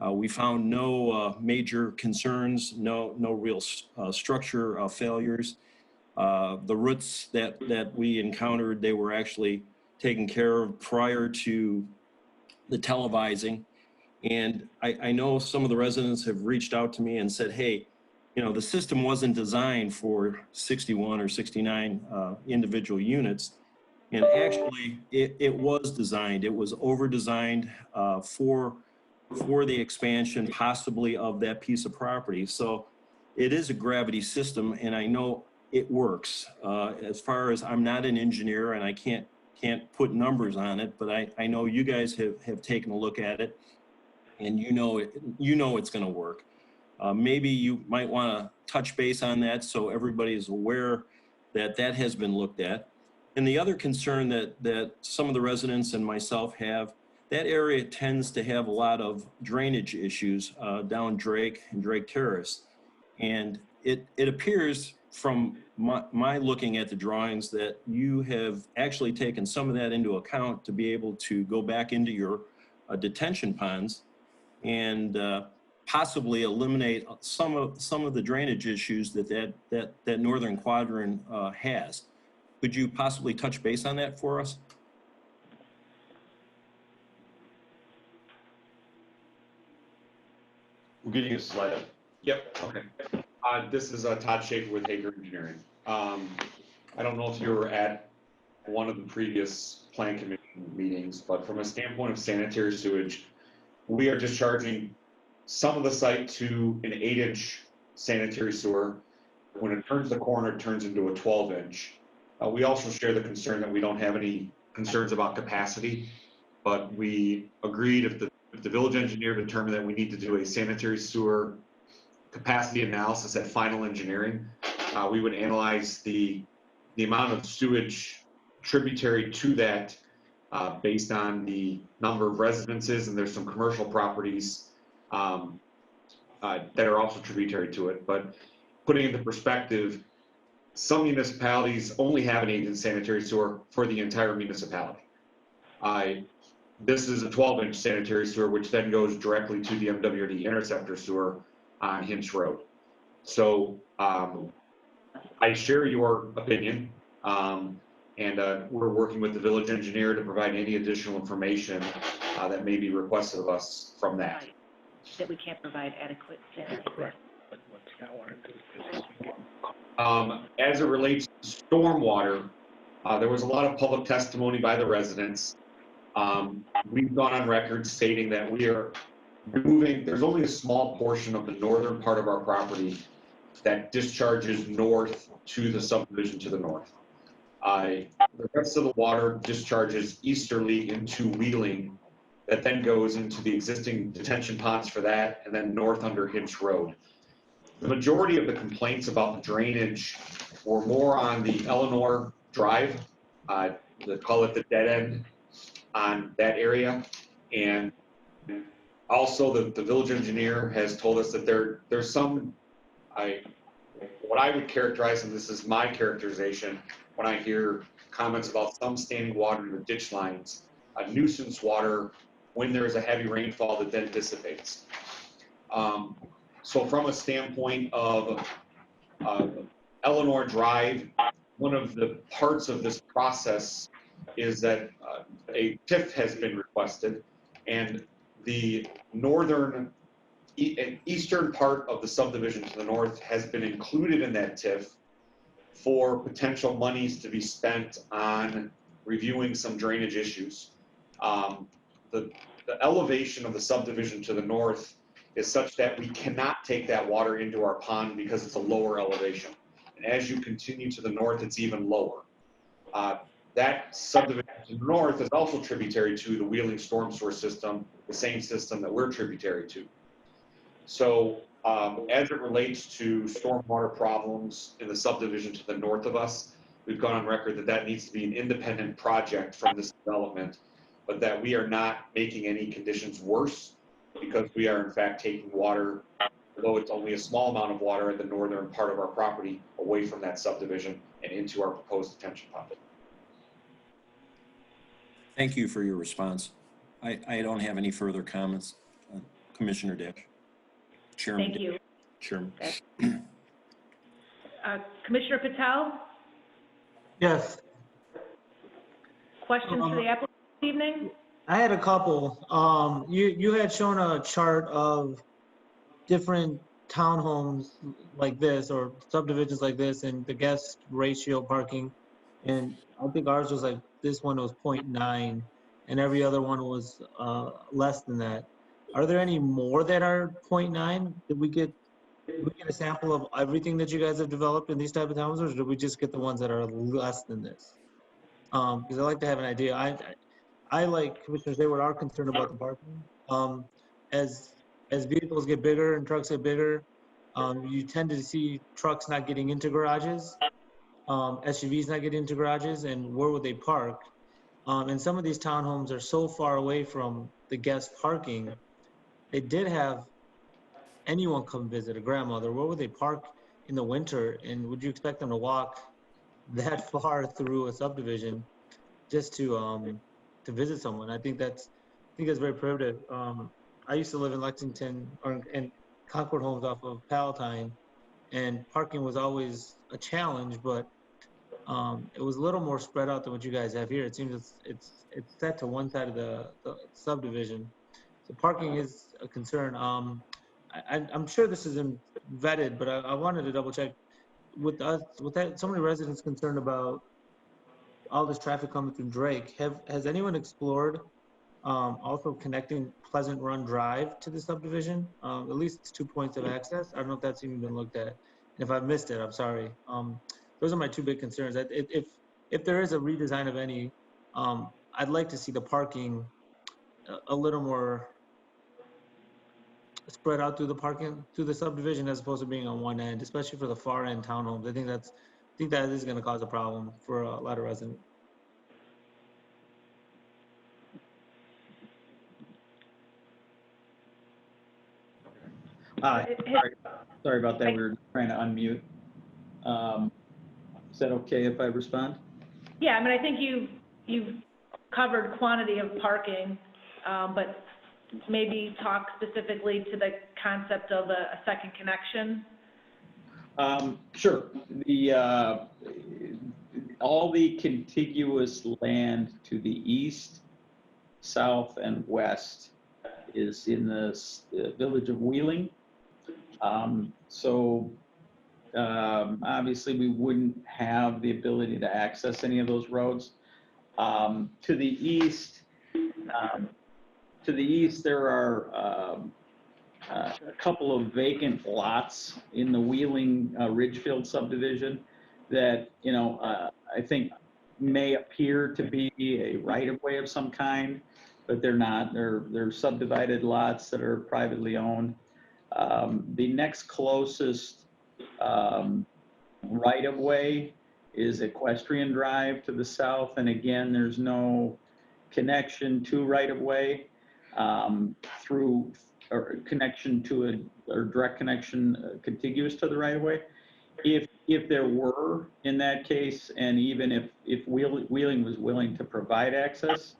We found no major concerns, no real structure failures. The roots that we encountered, they were actually taken care of prior to the televising. And I know some of the residents have reached out to me and said, hey, the system wasn't designed for 61 or 69 individual units. And actually, it was designed. It was over-designed for the expansion, possibly, of that piece of property. So it is a gravity system, and I know it works. As far as, I'm not an engineer, and I can't put numbers on it, but I know you guys have taken a look at it, and you know it's going to work. Maybe you might want to touch base on that so everybody is aware that has been looked at. And the other concern that some of the residents and myself have, that area tends to have a lot of drainage issues down Drake and Drake Terrace. And it appears from my looking at the drawings that you have actually taken some of that into account to be able to go back into your detention ponds and possibly eliminate some of the drainage issues that northern quadrant has. Could you possibly touch base on that for us? We're getting a slide up. Yep, okay. This is Todd Schaefer with Hager Engineering. I don't know if you were at one of the previous plan commission meetings, but from a standpoint of sanitary sewage, we are discharging some of the site to an 8-inch sanitary sewer. When it turns the corner, it turns into a 12-inch. We also share the concern that we don't have any concerns about capacity, but we agreed if the village engineer determined that we need to do a sanitary sewer capacity analysis at final engineering, we would analyze the amount of sewage tributary to that based on the number of residences, and there's some commercial properties that are also tributary to it. But putting into perspective, some municipalities only have an 8-inch sanitary sewer for the entire municipality. This is a 12-inch sanitary sewer, which then goes directly to the MWD interceptor sewer on Hinch Road. So I share your opinion, and we're working with the village engineer to provide any additional information that may be requested of us from that. That we can't provide adequate sanitary. Correct. As it relates to stormwater, there was a lot of public testimony by the residents. We've gone on record stating that we are removing, there's only a small portion of the northern part of our property that discharges north to the subdivision to the north. The rest of the water discharges easterly into Wheeling, that then goes into the existing detention ponds for that, and then north under Hinch Road. The majority of the complaints about the drainage were more on the Eleanor Drive, they call it the dead end on that area. And also the village engineer has told us that there's some, what I would characterize, and this is my characterization, when I hear comments about some standing water in the ditch lines, a nuisance water when there's a heavy rainfall that then dissipates. So from a standpoint of Eleanor Drive, one of the parts of this process is that a TIF has been requested, and the northern and eastern part of the subdivision to the north has been included in that TIF for potential monies to be spent on reviewing some drainage issues. The elevation of the subdivision to the north is such that we cannot take that water into our pond because it's a lower elevation. And as you continue to the north, it's even lower. That subdivision to the north is also tributary to the Wheeling storm sewer system, the same system that we're tributary to. So as it relates to stormwater problems in the subdivision to the north of us, we've gone on record that that needs to be an independent project from this development, but that we are not making any conditions worse because we are in fact taking water, although it's only a small amount of water in the northern part of our property, away from that subdivision and into our proposed detention pond. Thank you for your response. I don't have any further comments. Commissioner Dash. Chairman. Thank you. Chairman. Commissioner Patel, Yes, questions for the applicant this evening? I had a couple. You had shown a chart of different townhomes like this or subdivisions like this and the guest ratio parking. And I think ours was like, this one was 0.9 and every other one was less than that. Are there any more that are 0.9? Did we get a sample of everything that you guys have developed in these type of towns, or did we just get the ones that are less than this? Because I like to have an idea. I like Commissioner Hayward are concerned about the parking. As vehicles get bigger and trucks get bigger, you tend to see trucks not getting into garages, SUVs not getting into garages, and where would they park? And some of these townhomes are so far away from the guest parking, they did have anyone come visit, a grandmother. Where would they park in the winter? And would you expect them to walk that far through a subdivision just to visit someone? I think that's very prohibitive. I used to live in Lexington or in Concord Homes off of Palatine, and parking was always a challenge, but it was a little more spread out than what you guys have here. It seems it's set to one side of the subdivision, so parking is a concern. I'm sure this isn't vetted, but I wanted to double check with us, with that, so many residents concerned about all this traffic coming through Drake. Has anyone explored also connecting Pleasant Run Drive to the subdivision? At least it's 2 points of access. I don't know if that's even been looked at. And if I've missed it, I'm sorry. Those are my two big concerns. If there is a redesign of any, I'd like to see the parking a little more spread out through the subdivision as opposed to being on one end, especially for the far end townhomes. I think that is going to cause a problem for a lot of residents. Sorry about that. We were trying to unmute. Is that okay if I respond? Yeah, I mean, I think you've covered quantity of parking, but maybe talk specifically to the concept of a second connection. Sure. All the contiguous land to the east, south, and west is in the village of Wheeling. Obviously we wouldn't have the ability to access any of those roads. To the east, there are a couple of vacant lots in the Wheeling Ridgefield subdivision that, I think may appear to be a right-of-way of some kind, but they're not. They're subdivided lots that are privately owned. The next closest right-of-way is Equestrian Drive to the south, and again, there's no connection to right-of-way through or connection to or direct connection contiguous to the right-of-way. If there were in that case, and even if Wheeling was willing to provide access,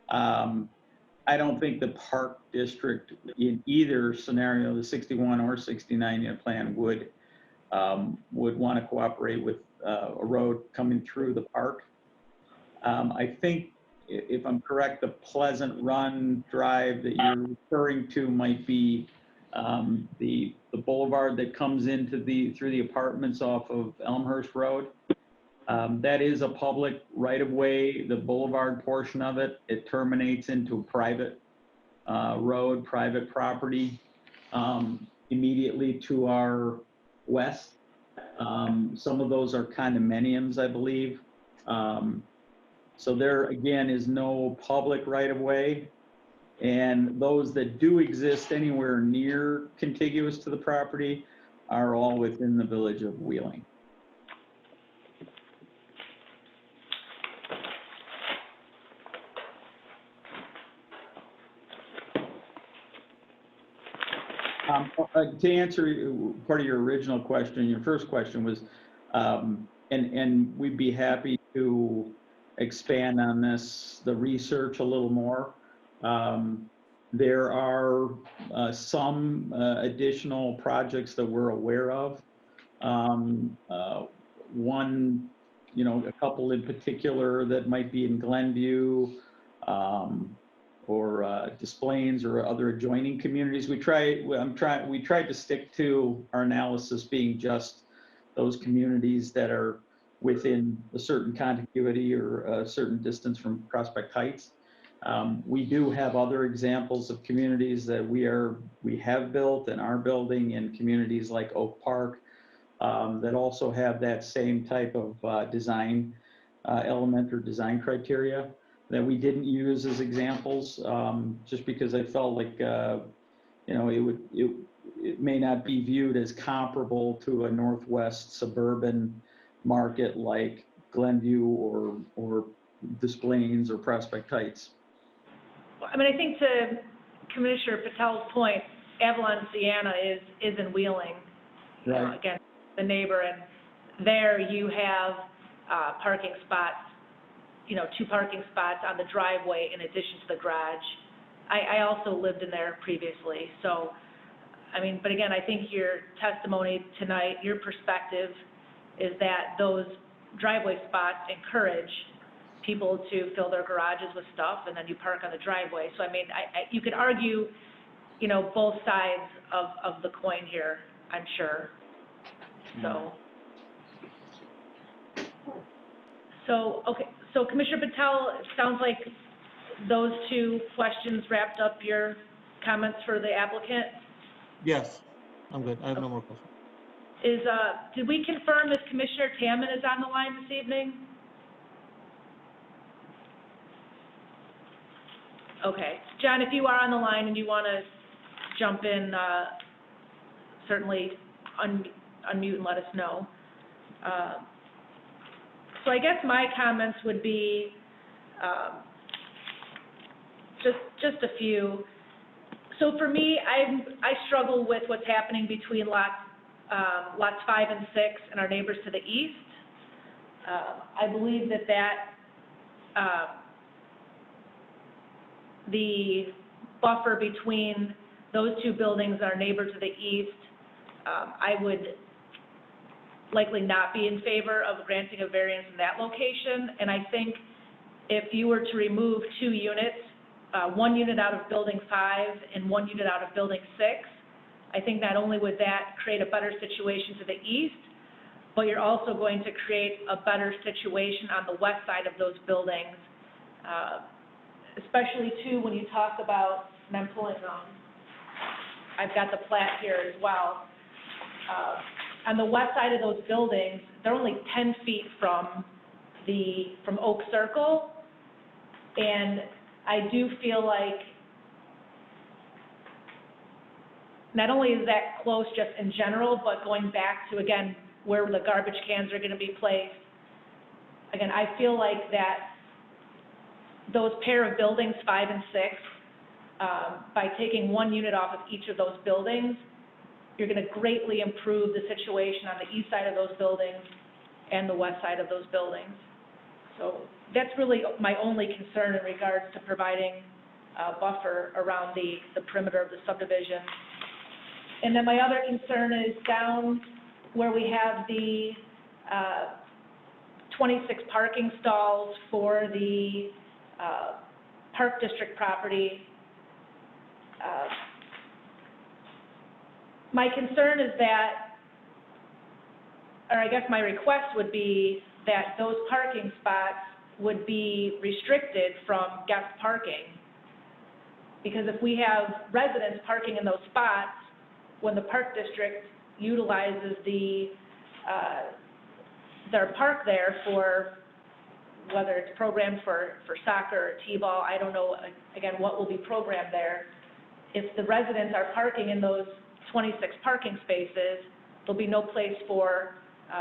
I don't think the park district in either scenario, the 61 or 69 unit plan would want to cooperate with a road coming through the park. I think if I'm correct, the Pleasant Run Drive that you're referring to might be the boulevard that comes into through the apartments off of Elmhurst Road. That is a public right-of-way, the boulevard portion of it. It terminates into a private road, private property immediately to our west. Some of those are condominiums, I believe. So there, again, is no public right-of-way. And those that do exist anywhere near contiguous to the property are all within the village of Wheeling. To answer part of your original question, your first question was, and we'd be happy to expand on this, the research a little more. There are some additional projects that we're aware of. One, a couple in particular that might be in Glenview, or Des Plaines or other adjoining communities. We tried to stick to our analysis being just those communities that are within a certain contiguity or a certain distance from Prospect Heights. We do have other examples of communities that we have built and are building in communities like Oak Park that also have that same type of design element or design criteria that we didn't use as examples, just because I felt like, it may not be viewed as comparable to a Northwest suburban market like Glenview or Des Plaines or Prospect Heights. Well, I mean, I think to Commissioner Patel's point, Avalon Sienna is in Wheeling. You know, Right. again, the neighbor, and there you have parking spots, you know, 2 parking spots on the driveway in addition to the garage. I also lived in there previously, so, I mean, but again, I think your testimony tonight, your perspective is that those driveway spots encourage people to fill their garages with stuff, and then you park on the driveway. So, I mean, you could argue, you know, both sides of the coin here, I'm sure. So, okay, so Commissioner Patel, it sounds like those 2 questions wrapped up your comments for the applicant. Yes, I'm good. I have no more questions. Did we confirm if Commissioner Tamman is on the line this evening? Okay. John, if you are on the line and you want to jump in, certainly unmute and let us know. So I guess my comments would be just a few. So for me, I struggle with what's happening between lots 5 and 6 and our neighbors to the east. I believe that the buffer between those 2 buildings and our neighbor to the east, I would likely not be in favor of granting a variance in that location. And I think if you were to remove 2 units, 1 unit out of building 5 and 1 unit out of building 6, I think not only would that create a better situation to the east, but you're also going to create a better situation on the west side of those buildings, especially too when you talk about, and I'm pulling I've got the plat here as well. On the west side of those buildings, they're only 10 feet from Oak Circle, and I do feel like not only is that close just in general, but going back to, again, where the garbage cans are going to be placed, again, I feel like that those pair of buildings, 5 and 6, by taking 1 unit off of each of those buildings, you're going to greatly improve the situation on the east side of those buildings and the west side of those buildings. So that's really my only concern in regards to providing a buffer around the perimeter of the subdivision. And then my other concern is down where we have the 26 parking stalls for the Park District property. My concern is that, or I guess my request would be that those parking spots would be restricted from guest parking. Because if we have residents parking in those spots, when the Park District utilizes their park there for, whether it's programmed for soccer or t-ball, I don't know, again, what will be programmed there. If the residents are parking in those 26 parking spaces, there'll be no place for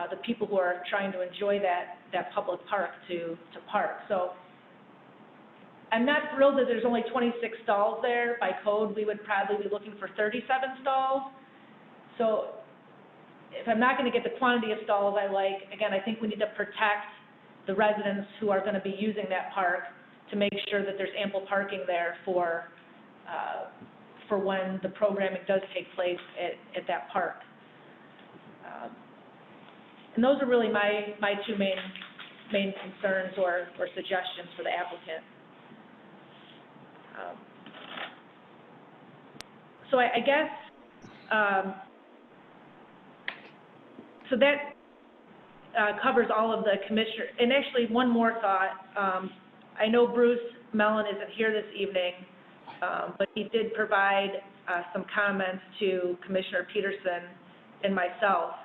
the people who are trying to enjoy that public park to park. So I'm not thrilled that there's only 26 stalls there. By code, we would probably be looking for 37 stalls. So if I'm not going to get the quantity of stalls I like, again, I think we need to protect the residents who are going to be using that park to make sure that there's ample parking there for when the programming does take place at that park. And those are really my 2 main concerns or suggestions for the applicant. So I guess, so that covers all of the commissioner, and actually one more thought. I know Bruce Mellon isn't here this evening, but he did provide some comments to Commissioner Peterson and myself.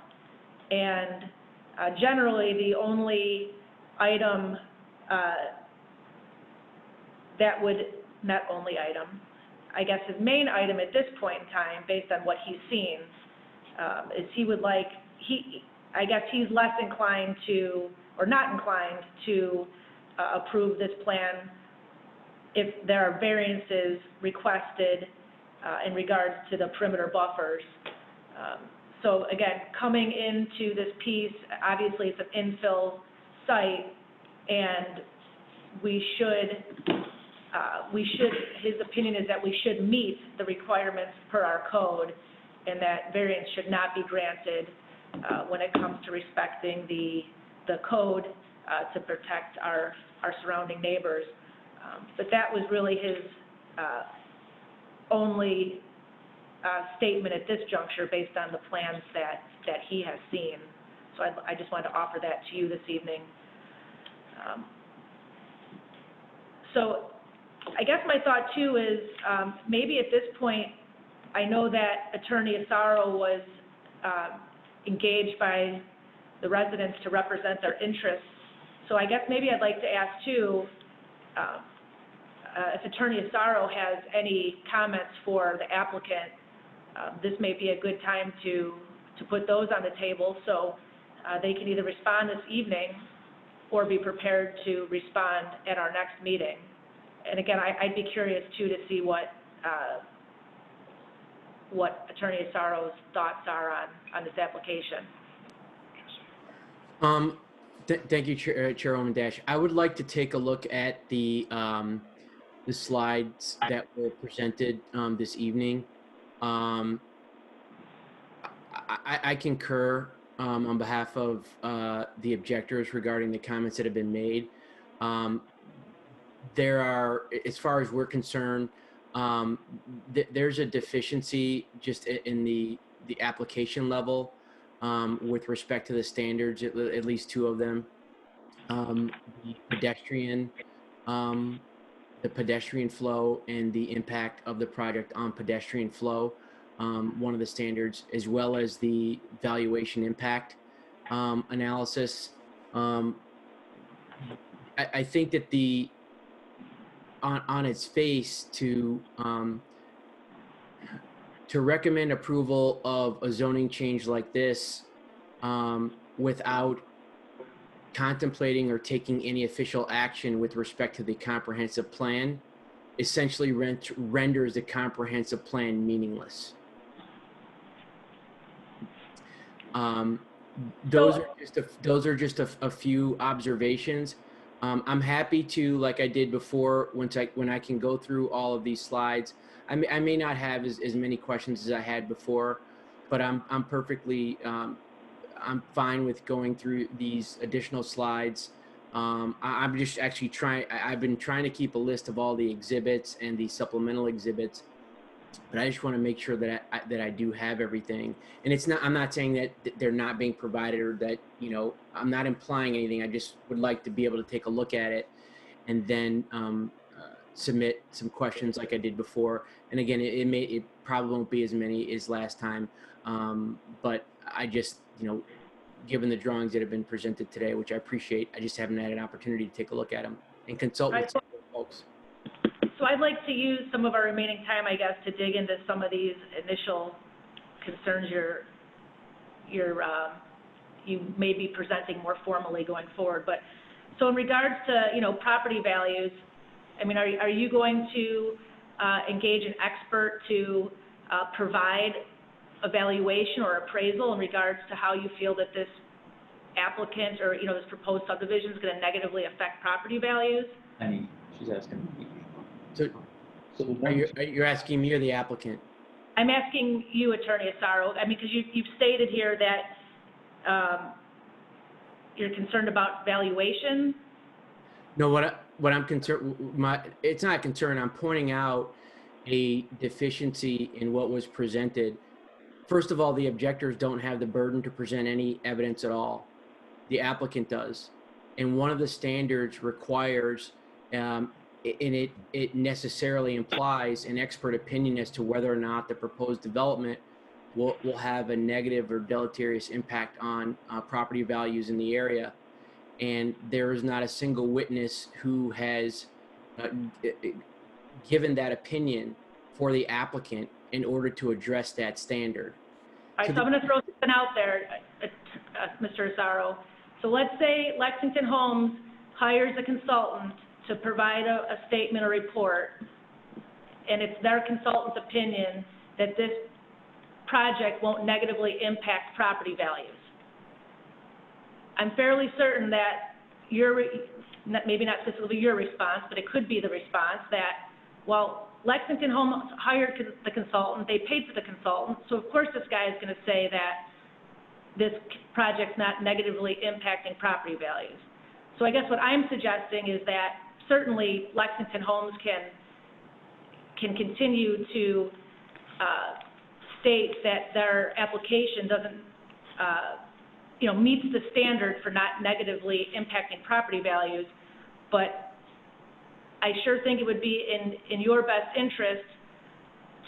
And generally, the only item that would, not only item, I guess his main item at this point in time, based on what he's seen, is he would like, I guess he's less inclined to, or not inclined to approve this plan if there are variances requested in regards to the perimeter buffers. So again, coming into this piece, obviously it's an infill site, and we should, his opinion is that we should meet the requirements per our code, and that variance should not be granted when it comes to respecting the code to protect our surrounding neighbors. But that was really his only statement at this juncture based on the plans that he has seen. So I just wanted to offer that to you this evening. So I guess my thought too is maybe at this point, I know that Attorney Asaro was engaged by the residents to represent their interests. So I guess maybe I'd like to ask too, if Attorney Asaro has any comments for the applicant, this may be a good time to put those on the table so they can either respond this evening or be prepared to respond at our next meeting. And again, I'd be curious too to see what Attorney Asaro's thoughts are on this application. Thank you, Chairwoman Dash. I would like to take a look at the slides that were presented this evening. I concur on behalf of the objectors regarding the comments that have been made. There are, as far as we're concerned, there's a deficiency just in the application level with respect to the standards, at least two of them. The pedestrian flow and the impact of the project on pedestrian flow, one of the standards, as well as the valuation impact analysis. I think that on its face to recommend approval of a zoning change like this without contemplating or taking any official action with respect to the comprehensive plan essentially renders the comprehensive plan meaningless. Those are just a few observations. I'm happy to, like I did before, when I can go through all of these slides. I may not have as many questions as I had before, but I'm perfectly I'm fine with going through these additional slides. I'm just actually I've been trying to keep a list of all the exhibits and the supplemental exhibits, but I just want to make sure that I do have everything. And I'm not saying that they're not being provided or that, I'm not implying anything. I just would like to be able to take a look at it and then submit some questions like I did before. And again, it probably won't be as many as last time, but I just, given the drawings that have been presented today, which I appreciate, I just haven't had an opportunity to take a look at them and consult with some folks. So I'd like to use some of our remaining time, I guess, to dig into some of these initial concerns you may be presenting more formally going forward. But so in regards to property values, I mean, are you going to engage an expert to provide evaluation or appraisal in regards to how you feel that this applicant or this proposed subdivision is going to negatively affect property values? She's asking. So you're asking me or the applicant? I'm asking you, Attorney Asaro. I mean, because you've stated here that you're concerned about valuation. No, what I'm concerned, it's not a concern. I'm pointing out a deficiency in what was presented. First of all, the objectors don't have the burden to present any evidence at all. The applicant does. And one of the standards requires, and it necessarily implies an expert opinion as to whether or not the proposed development will have a negative or deleterious impact on property values in the area. And there is not a single witness who has given that opinion for the applicant in order to address that standard. All right, so I'm going to throw something out there, Mr. Asaro. So let's say Lexington Homes hires a consultant to provide a statement or report, and it's their consultant's opinion that this project won't negatively impact property values. I'm fairly certain that maybe not specifically your response, but it could be the response that, well, Lexington Homes hired the consultant, they paid for the consultant, so of course this guy is going to say that this project's not negatively impacting property values. So I guess what I'm suggesting is that certainly Lexington Homes can continue to state that their application doesn't, meets the standard for not negatively impacting property values, but I sure think it would be in your best interest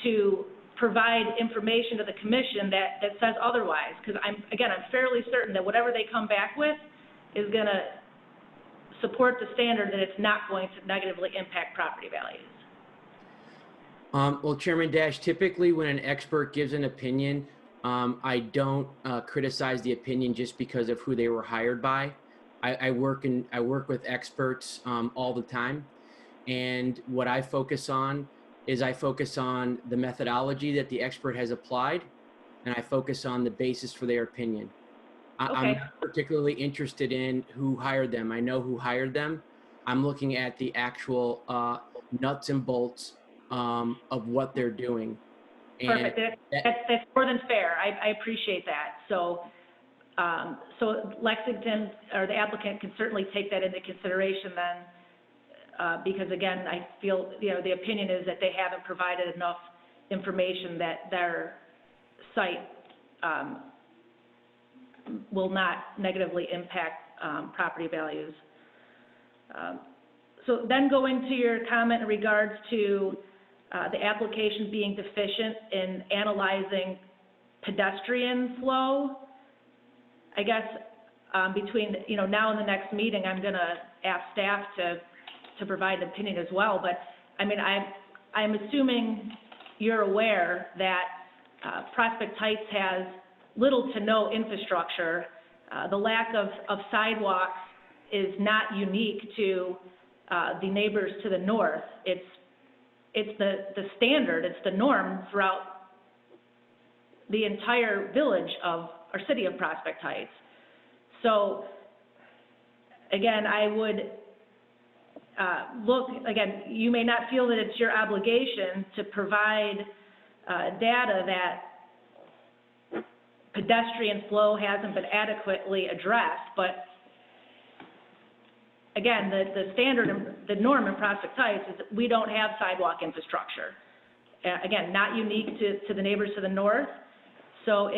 to provide information to the commission that says otherwise, because I'm fairly certain that whatever they come back with is going to support the standard that it's not going to negatively impact property values. Well, Chairman Dash, typically when an expert gives an opinion, I don't criticize the opinion just because of who they were hired by. I work with experts all the time, and what I focus on is the methodology that the expert has applied, and I focus on the basis for their opinion. I'm not particularly interested in who hired them. I know who hired them. I'm looking at the actual nuts and bolts of what they're doing. And perfect. That's more than fair. I appreciate that. So, so Lexington or the applicant can certainly take that into consideration then, because again, I feel the opinion is that they haven't provided enough information that their site will not negatively impact property values. So then going to your comment in regards to the application being deficient in analyzing pedestrian flow, I guess between now and the next meeting, I'm going to ask staff to provide an opinion as well. But I mean, I'm assuming you're aware that Prospect Heights has little to no infrastructure. The lack of sidewalks is not unique to the neighbors to the north. It's the standard, it's the norm throughout the entire village of our city of Prospect Heights. So again, I would you may not feel that it's your obligation to provide data that pedestrian flow hasn't been adequately addressed, but again, the standard, the norm in Prospect Heights is that we don't have sidewalk infrastructure. Again, not unique to the neighbors to the north. So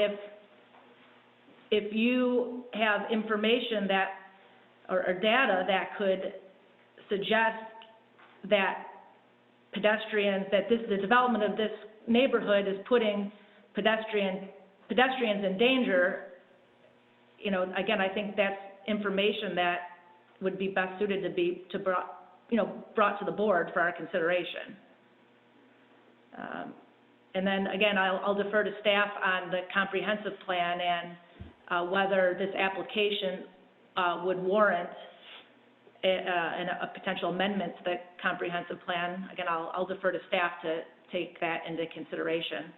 if you have information that, or data that could suggest that the development of this neighborhood is putting pedestrians in danger, again, I think that's information that would be best suited to be brought to the board for our consideration. And then again, I'll defer to staff on the comprehensive plan and whether this application would warrant a potential amendment to the comprehensive plan. Again, I'll defer to staff to take that into consideration.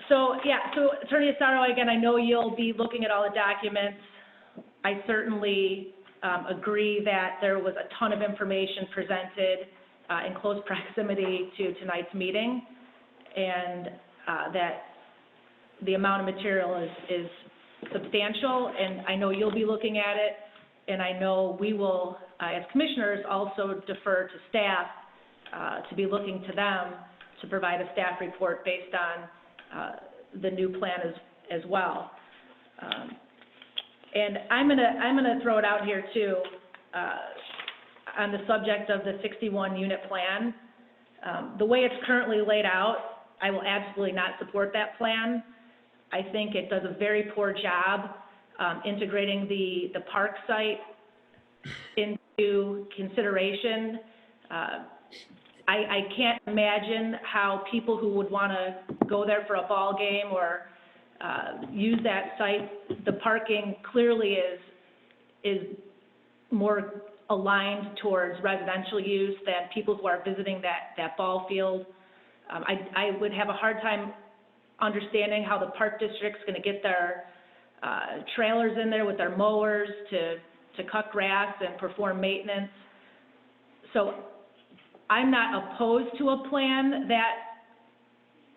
So Attorney Asaro, again, I know you'll be looking at all the documents. I certainly agree that there was a ton of information presented in close proximity to tonight's meeting, and that the amount of material is substantial, and I know you'll be looking at it, and I know we will, as commissioners, also defer to staff to be looking to them to provide a staff report based on the new plan as well. And I'm gonna throw it out here too, on the subject of the 61 unit plan. The way it's currently laid out, I will absolutely not support that plan. I think it does a very poor job integrating the park site into consideration. I can't imagine how people who would want to go there for a ball game or use that site. The parking clearly is more aligned towards residential use than people who are visiting that ball field. I would have a hard time understanding how the park district's gonna get their trailers in there with their mowers to cut grass and perform maintenance. So I'm not opposed to a plan that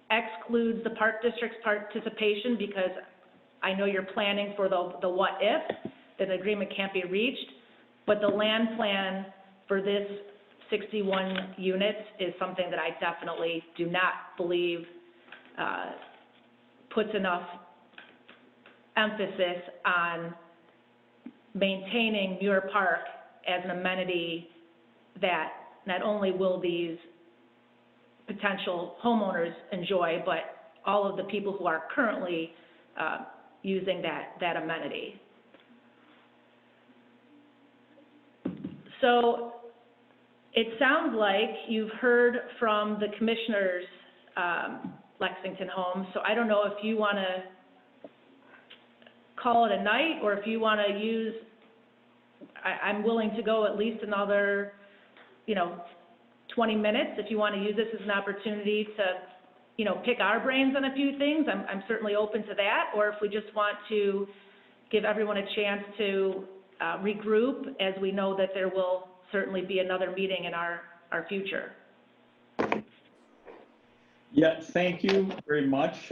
excludes the park district's participation, because I know you're planning for the what if, that an agreement can't be reached, but the land plan for this 61 units is something that I definitely do not believe puts enough emphasis on maintaining Muir Park as an amenity that not only will these potential homeowners enjoy, but all of the people who are currently using that amenity. So it sounds like you've heard from the commissioners, Lexington Homes, so I don't know if you want to call it a night, or if you want to use, I'm willing to go at least another, 20 minutes. If you want to use this as an opportunity to, pick our brains on a few things, I'm certainly open to that. Or if we just want to give everyone a chance to regroup, as we know that there will certainly be another meeting in our future. Yeah, thank you very much.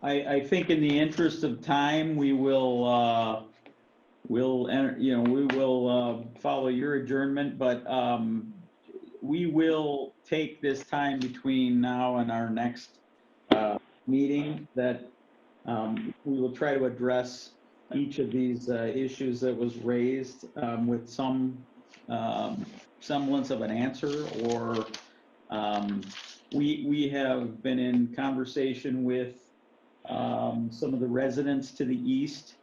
I think in the interest of time, we will follow your adjournment, but we will take this time between now and our next meeting that we will try to address each of these issues that was raised with some semblance of an answer, or we have been in conversation with some of the residents to the east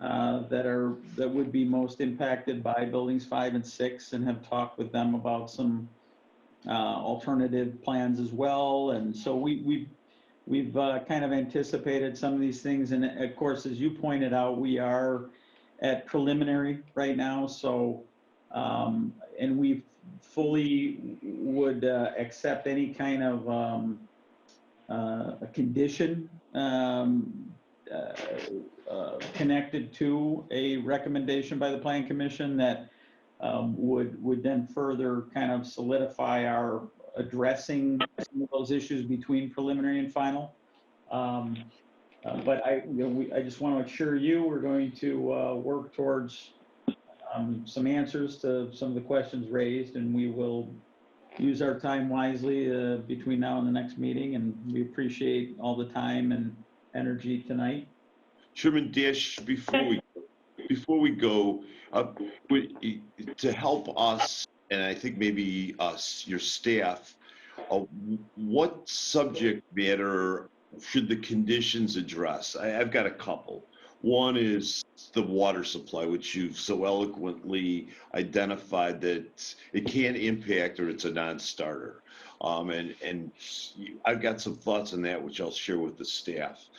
that would be most impacted by buildings 5 and 6, and have talked with them about some alternative plans as well. And so we've kind of anticipated some of these things. And of course, as you pointed out, we are at preliminary right now. So, and we fully would accept any kind of a condition connected to a recommendation by the Plan Commission that would then further kind of solidify our addressing some of those issues between preliminary and final. But I just want to assure you we're going to work towards some answers to some of the questions raised, and we will use our time wisely between now and the next meeting. And we appreciate all the time and energy tonight. Chairman Dash, before we go, to help us, and I think maybe us, your staff, what subject matter should the conditions address? I've got a couple. One is the water supply, which you've so eloquently identified that it can impact or it's a non-starter. And I've got some thoughts on that, which I'll share with the staff.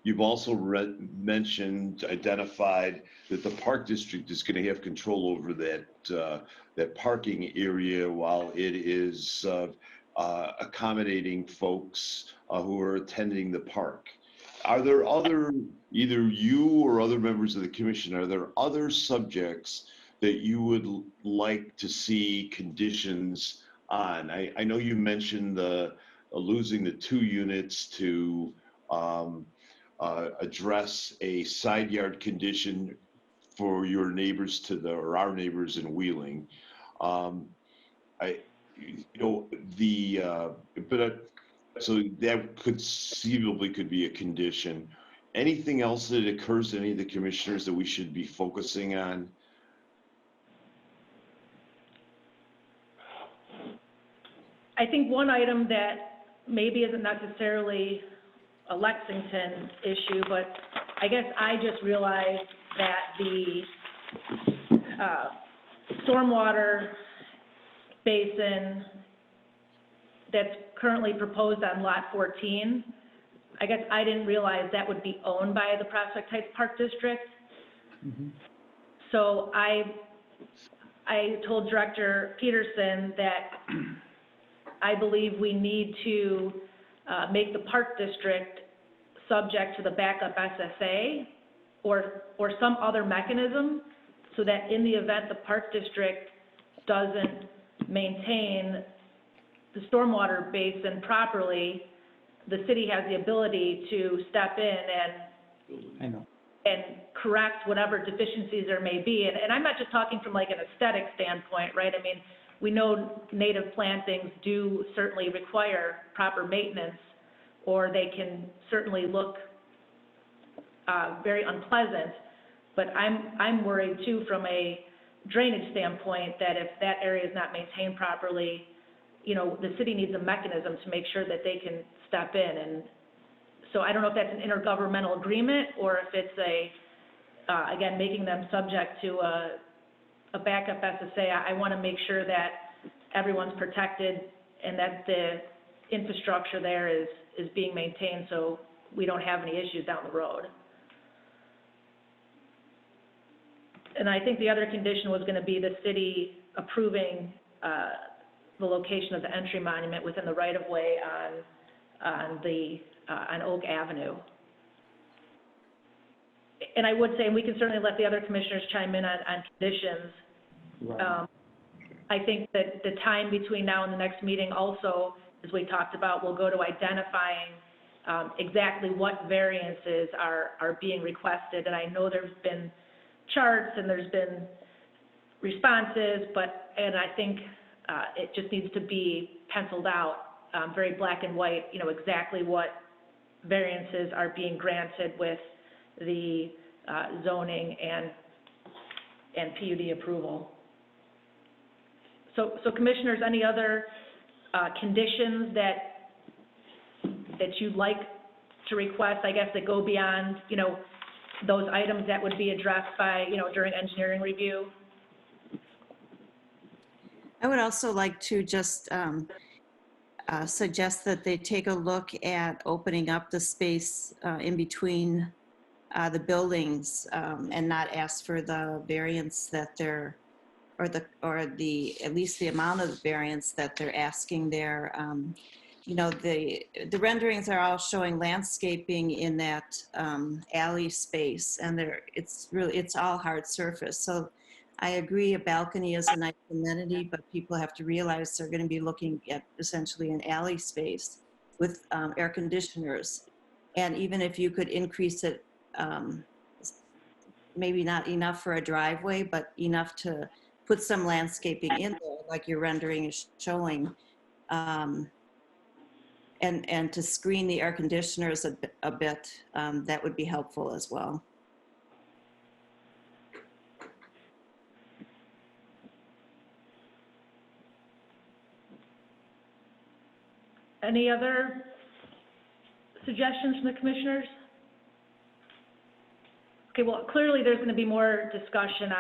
You've also identified that the park district is going to have control over that parking area while it is accommodating folks who are attending the park. Are there either you or other members of the commission, are there other subjects that you would like to see conditions on? I know you mentioned losing the 2 units to address a side yard condition for your neighbors or our neighbors in Wheeling. So that conceivably could be a condition. Anything else that occurs to any of the commissioners that we should be focusing on? I think one item that maybe isn't necessarily a Lexington issue, but I guess I just realized that the stormwater basin that's currently proposed on lot 14 I guess I didn't realize that would be owned by the Prospect Heights Park District. So I told Director Peterson that I believe we need to make the Park District subject to the backup SSA or some other mechanism so that in the event the Park District doesn't maintain the stormwater basin properly, the city has the ability to step in and correct whatever deficiencies there may be. And I'm not just talking from like an aesthetic standpoint, right? I mean, we know native plantings do certainly require proper maintenance, or they can certainly look very unpleasant. But I'm worried too from a drainage standpoint that if that area is not maintained properly, you know, the city needs a mechanism to make sure that they can step in. And so I don't know if that's an intergovernmental agreement or if it's again, making them subject to a backup SSA. I want to make sure that everyone's protected and that the infrastructure there is being maintained so we don't have any issues down the road. And I think the other condition was going to be the city approving the location of the entry monument within the right-of-way on Oak Avenue. And I would say, and we can certainly let the other commissioners chime in on conditions. Right. I think that the time between now and the next meeting also, as we talked about, will go to identifying exactly what variances are being requested. And I know there's been charts and there's been responses, and I think it just needs to be penciled out, very black and white, you know, exactly what variances are being granted with the zoning and PUD approval. So commissioners, any other conditions that you'd like to request, I guess, that go beyond, you know, those items that would be addressed by, you know, during engineering review? I would also like to just suggest that they take a look at opening up the space in between the buildings and not ask for the variance that they're, or the at least the amount of variance that they're asking there. You know, the renderings are all showing landscaping in that alley space, and it's all hard surface. So I agree, a balcony is a nice amenity, but people have to realize they're going to be looking at essentially an alley space with air conditioners. And even if you could increase it, maybe not enough for a driveway, but enough to put some landscaping in there, like your rendering is showing. And to screen the air conditioners a bit, that would be helpful as well. Any other suggestions from the commissioners? Okay, well, clearly there's going to be more discussion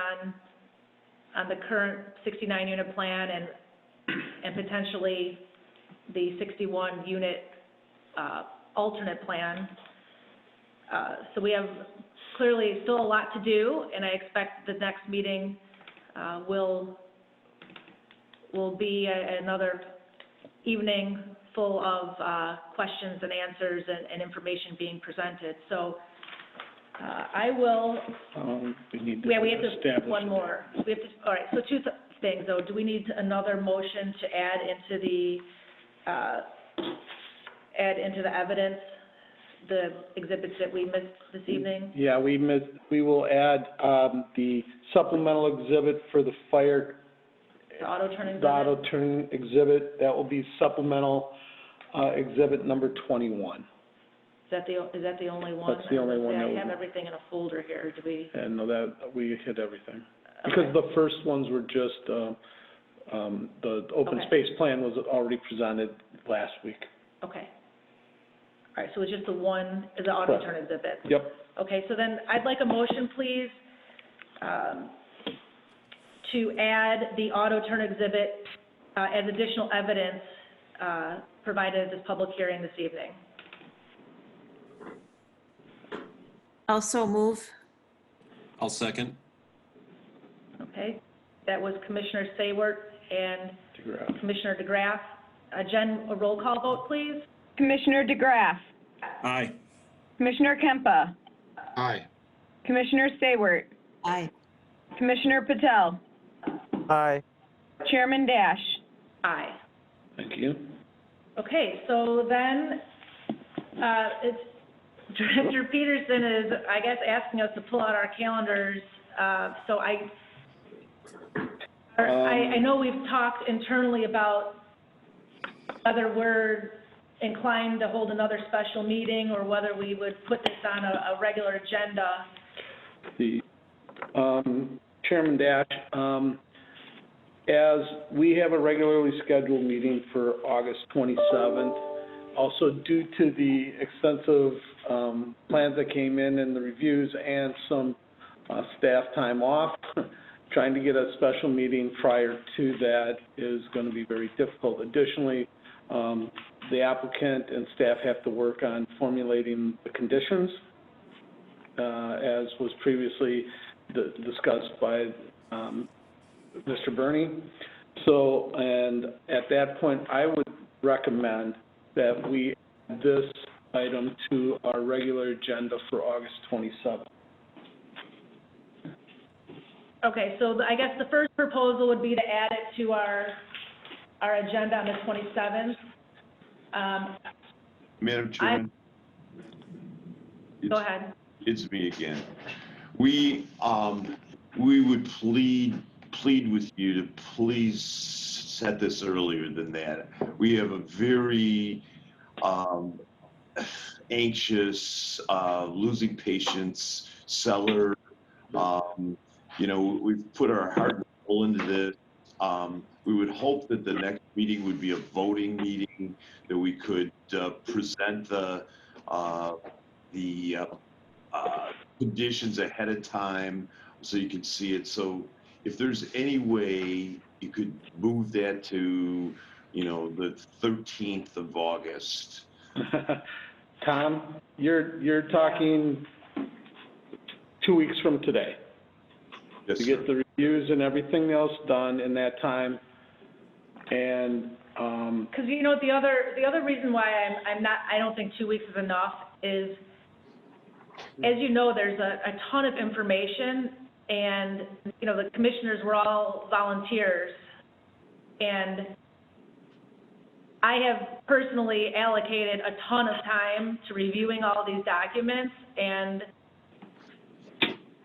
on the current 69-unit plan and potentially the 61-unit alternate plan. So we have clearly still a lot to do, and I expect the next meeting will be another evening full of questions and answers and information being presented. So I will. We have to establish one more. We have to. All right. So two things though. Do we need another motion to add into the evidence the exhibits that we missed this evening? Yeah, we will add the supplemental exhibit for the fire. The auto turn exhibit? The auto turn exhibit, that will be supplemental exhibit number 21. Is that the only one? That's the only one. I have everything in a folder here. Do we? And no, that we hit everything. Because the first ones were just, the open space plan was already presented last week. Okay. All right, so it's just the auto turn exhibit? Yep. Okay, so then I'd like a motion, please, to add the auto turn exhibit as additional evidence provided at this public hearing this evening. Also move. I'll second. Okay, that was Commissioner Saywert and Commissioner DeGraff. Jen, a roll call vote, please. Commissioner DeGraff, Aye. Commissioner Kempa, Aye. Commissioner Saywert, Aye. Commissioner Patel, Aye. Chairman Dash. Aye. Thank you. Okay, so then, it's, Director Peterson is, I guess, asking us to pull out our calendars. So I know we've talked internally about whether we're inclined to hold another special meeting or whether we would put this on a regular agenda. The Chairman Dash, as we have a regularly scheduled meeting for August 27th, also due to the extensive plans that came in and the reviews and some staff time off, trying to get a special meeting prior to that is going to be very difficult. Additionally, the applicant and staff have to work on formulating the conditions, as was previously discussed by Mr. Burney. So, and at that point, I would recommend that we add this item to our regular agenda for August 27th. Okay, so I guess the first proposal would be to add it to our agenda on the 27th. Madam Chairman? Go ahead. It's me again. We would plead with you to please set this earlier than that. We have a very anxious, losing patience seller. You know, we've put our heart and soul into this. We would hope that the next meeting would be a voting meeting, that we could present the conditions ahead of time so you can see it. So if there's any way you could move that to, you know, the 13th of August. Tom, you're talking 2 weeks from today. Yes, to get the reviews and everything else done in that time. And because you know the other reason why I don't think 2 weeks is enough is, as you know, there's a ton of information, and you know the commissioners were all volunteers, and I have personally allocated a ton of time to reviewing all these documents, and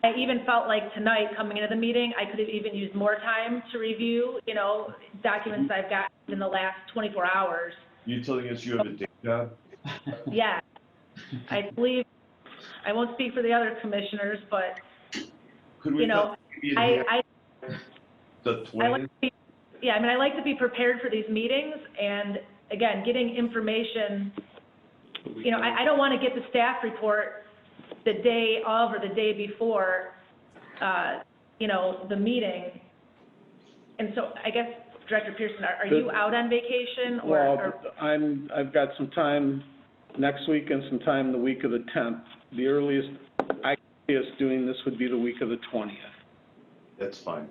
I even felt like tonight, coming into the meeting, I could have even used more time to review, you know, documents I've gotten in the last 24 hours. You telling us you have a day job? Yeah, I believe, I won't speak for the other commissioners, but, you know, I like to be, yeah, I mean, I like to be prepared for these meetings, and again, getting information, you know, I don't want to get the staff report the day of or the day before, you know, the meeting. And so I guess, Director Pearson, are you out on vacation or? Well, I've got some time next week and some time the week of the 10th. The earliest I can see us doing this would be the week of the 20th. That's fine.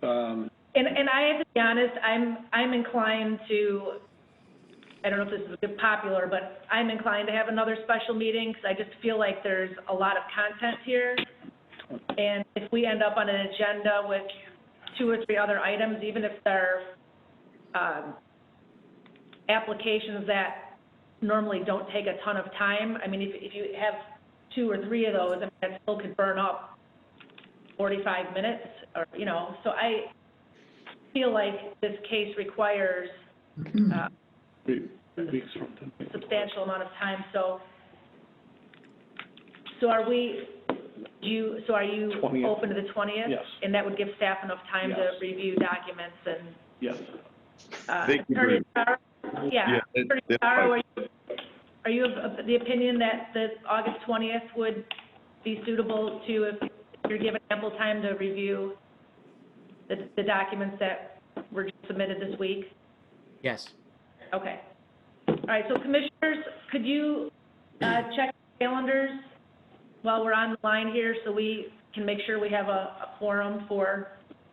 And I have to be honest, I'm inclined to, I don't know if this is a bit popular, but I'm inclined to have another special meeting because I just feel like there's a lot of content here. And if we end up on an agenda with 2 or 3 other items, even if they're applications that normally don't take a ton of time, I mean, if you have 2 or 3 of those, I mean, that still could burn up 45 minutes, or, you know, so I feel like this case requires substantial amount of time. So are we? Are you 20th. open to the 20th? Yes. And that would give staff enough time Yes. to review documents and. Yes. Thank you Attorney very much. Starr, yeah. Attorney Starr, are you of the opinion that the August 20th would be suitable to, if you're given ample time to review the documents that were submitted this week? Yes. Okay. All right, so commissioners, could you check calendars while we're on the line here, so we can make sure we have a quorum for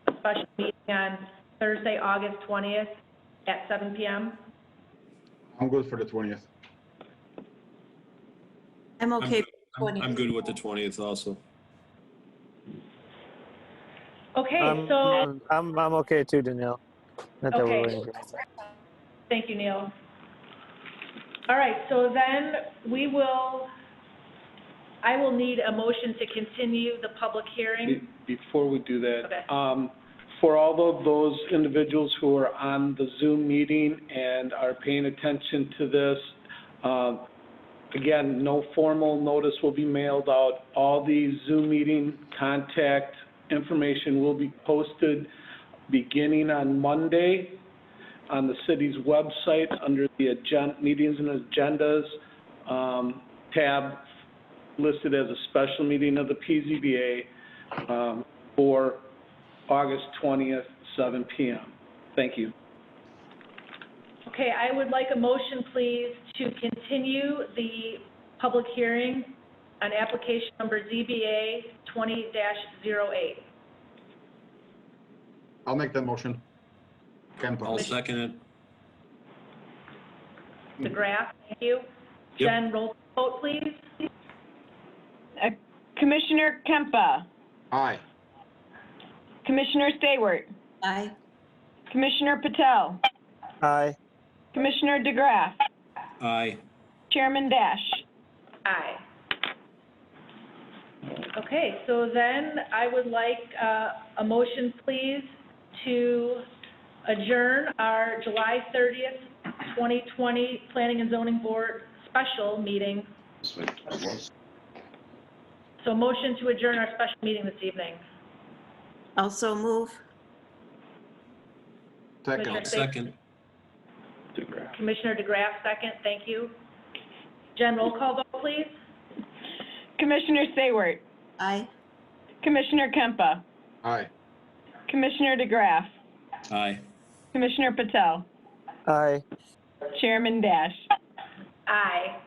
a special meeting on Thursday, August 20th at 7 p.m.? I'm good for the 20th. I'm okay. I'm good with the 20th also. Okay, so, I'm okay too, Danielle. Not that we're okay. waiting for anything. Thank you, Neil. All right, so then I will need a motion to continue the public hearing. Before we do that, Okay. for all of those individuals who are on the Zoom meeting and are paying attention to this, again, no formal notice will be mailed out. All the Zoom meeting contact information will be posted beginning on Monday on the city's website under the meetings and agendas tab listed as a special meeting of the PZBA for August 20th, 7 p.m. Thank you. Okay, I would like a motion, please, to continue the public hearing on application number ZBA 20-08. I'll make that motion. Kemper. I'll second it. DeGraff, thank you. Yep. Jen, roll call vote, please. Commissioner Kempa, Aye. Commissioner Stewart, Aye. Commissioner Patel, Aye. Commissioner DeGraff, Aye. Chairman Dash. Aye. Okay, so then I would like a motion, please, to adjourn our July 30th, 2020 Planning and Zoning Board special meeting. So motion to adjourn our special meeting this evening. Also move. Commissioner I'll second. Commissioner DeGraff, second, thank you. Jen, roll call vote, please. Commissioner Stewart, Aye. Commissioner Kempa, Aye. Commissioner DeGraff, Aye. Commissioner Patel, Aye. Chairman Dash. Aye.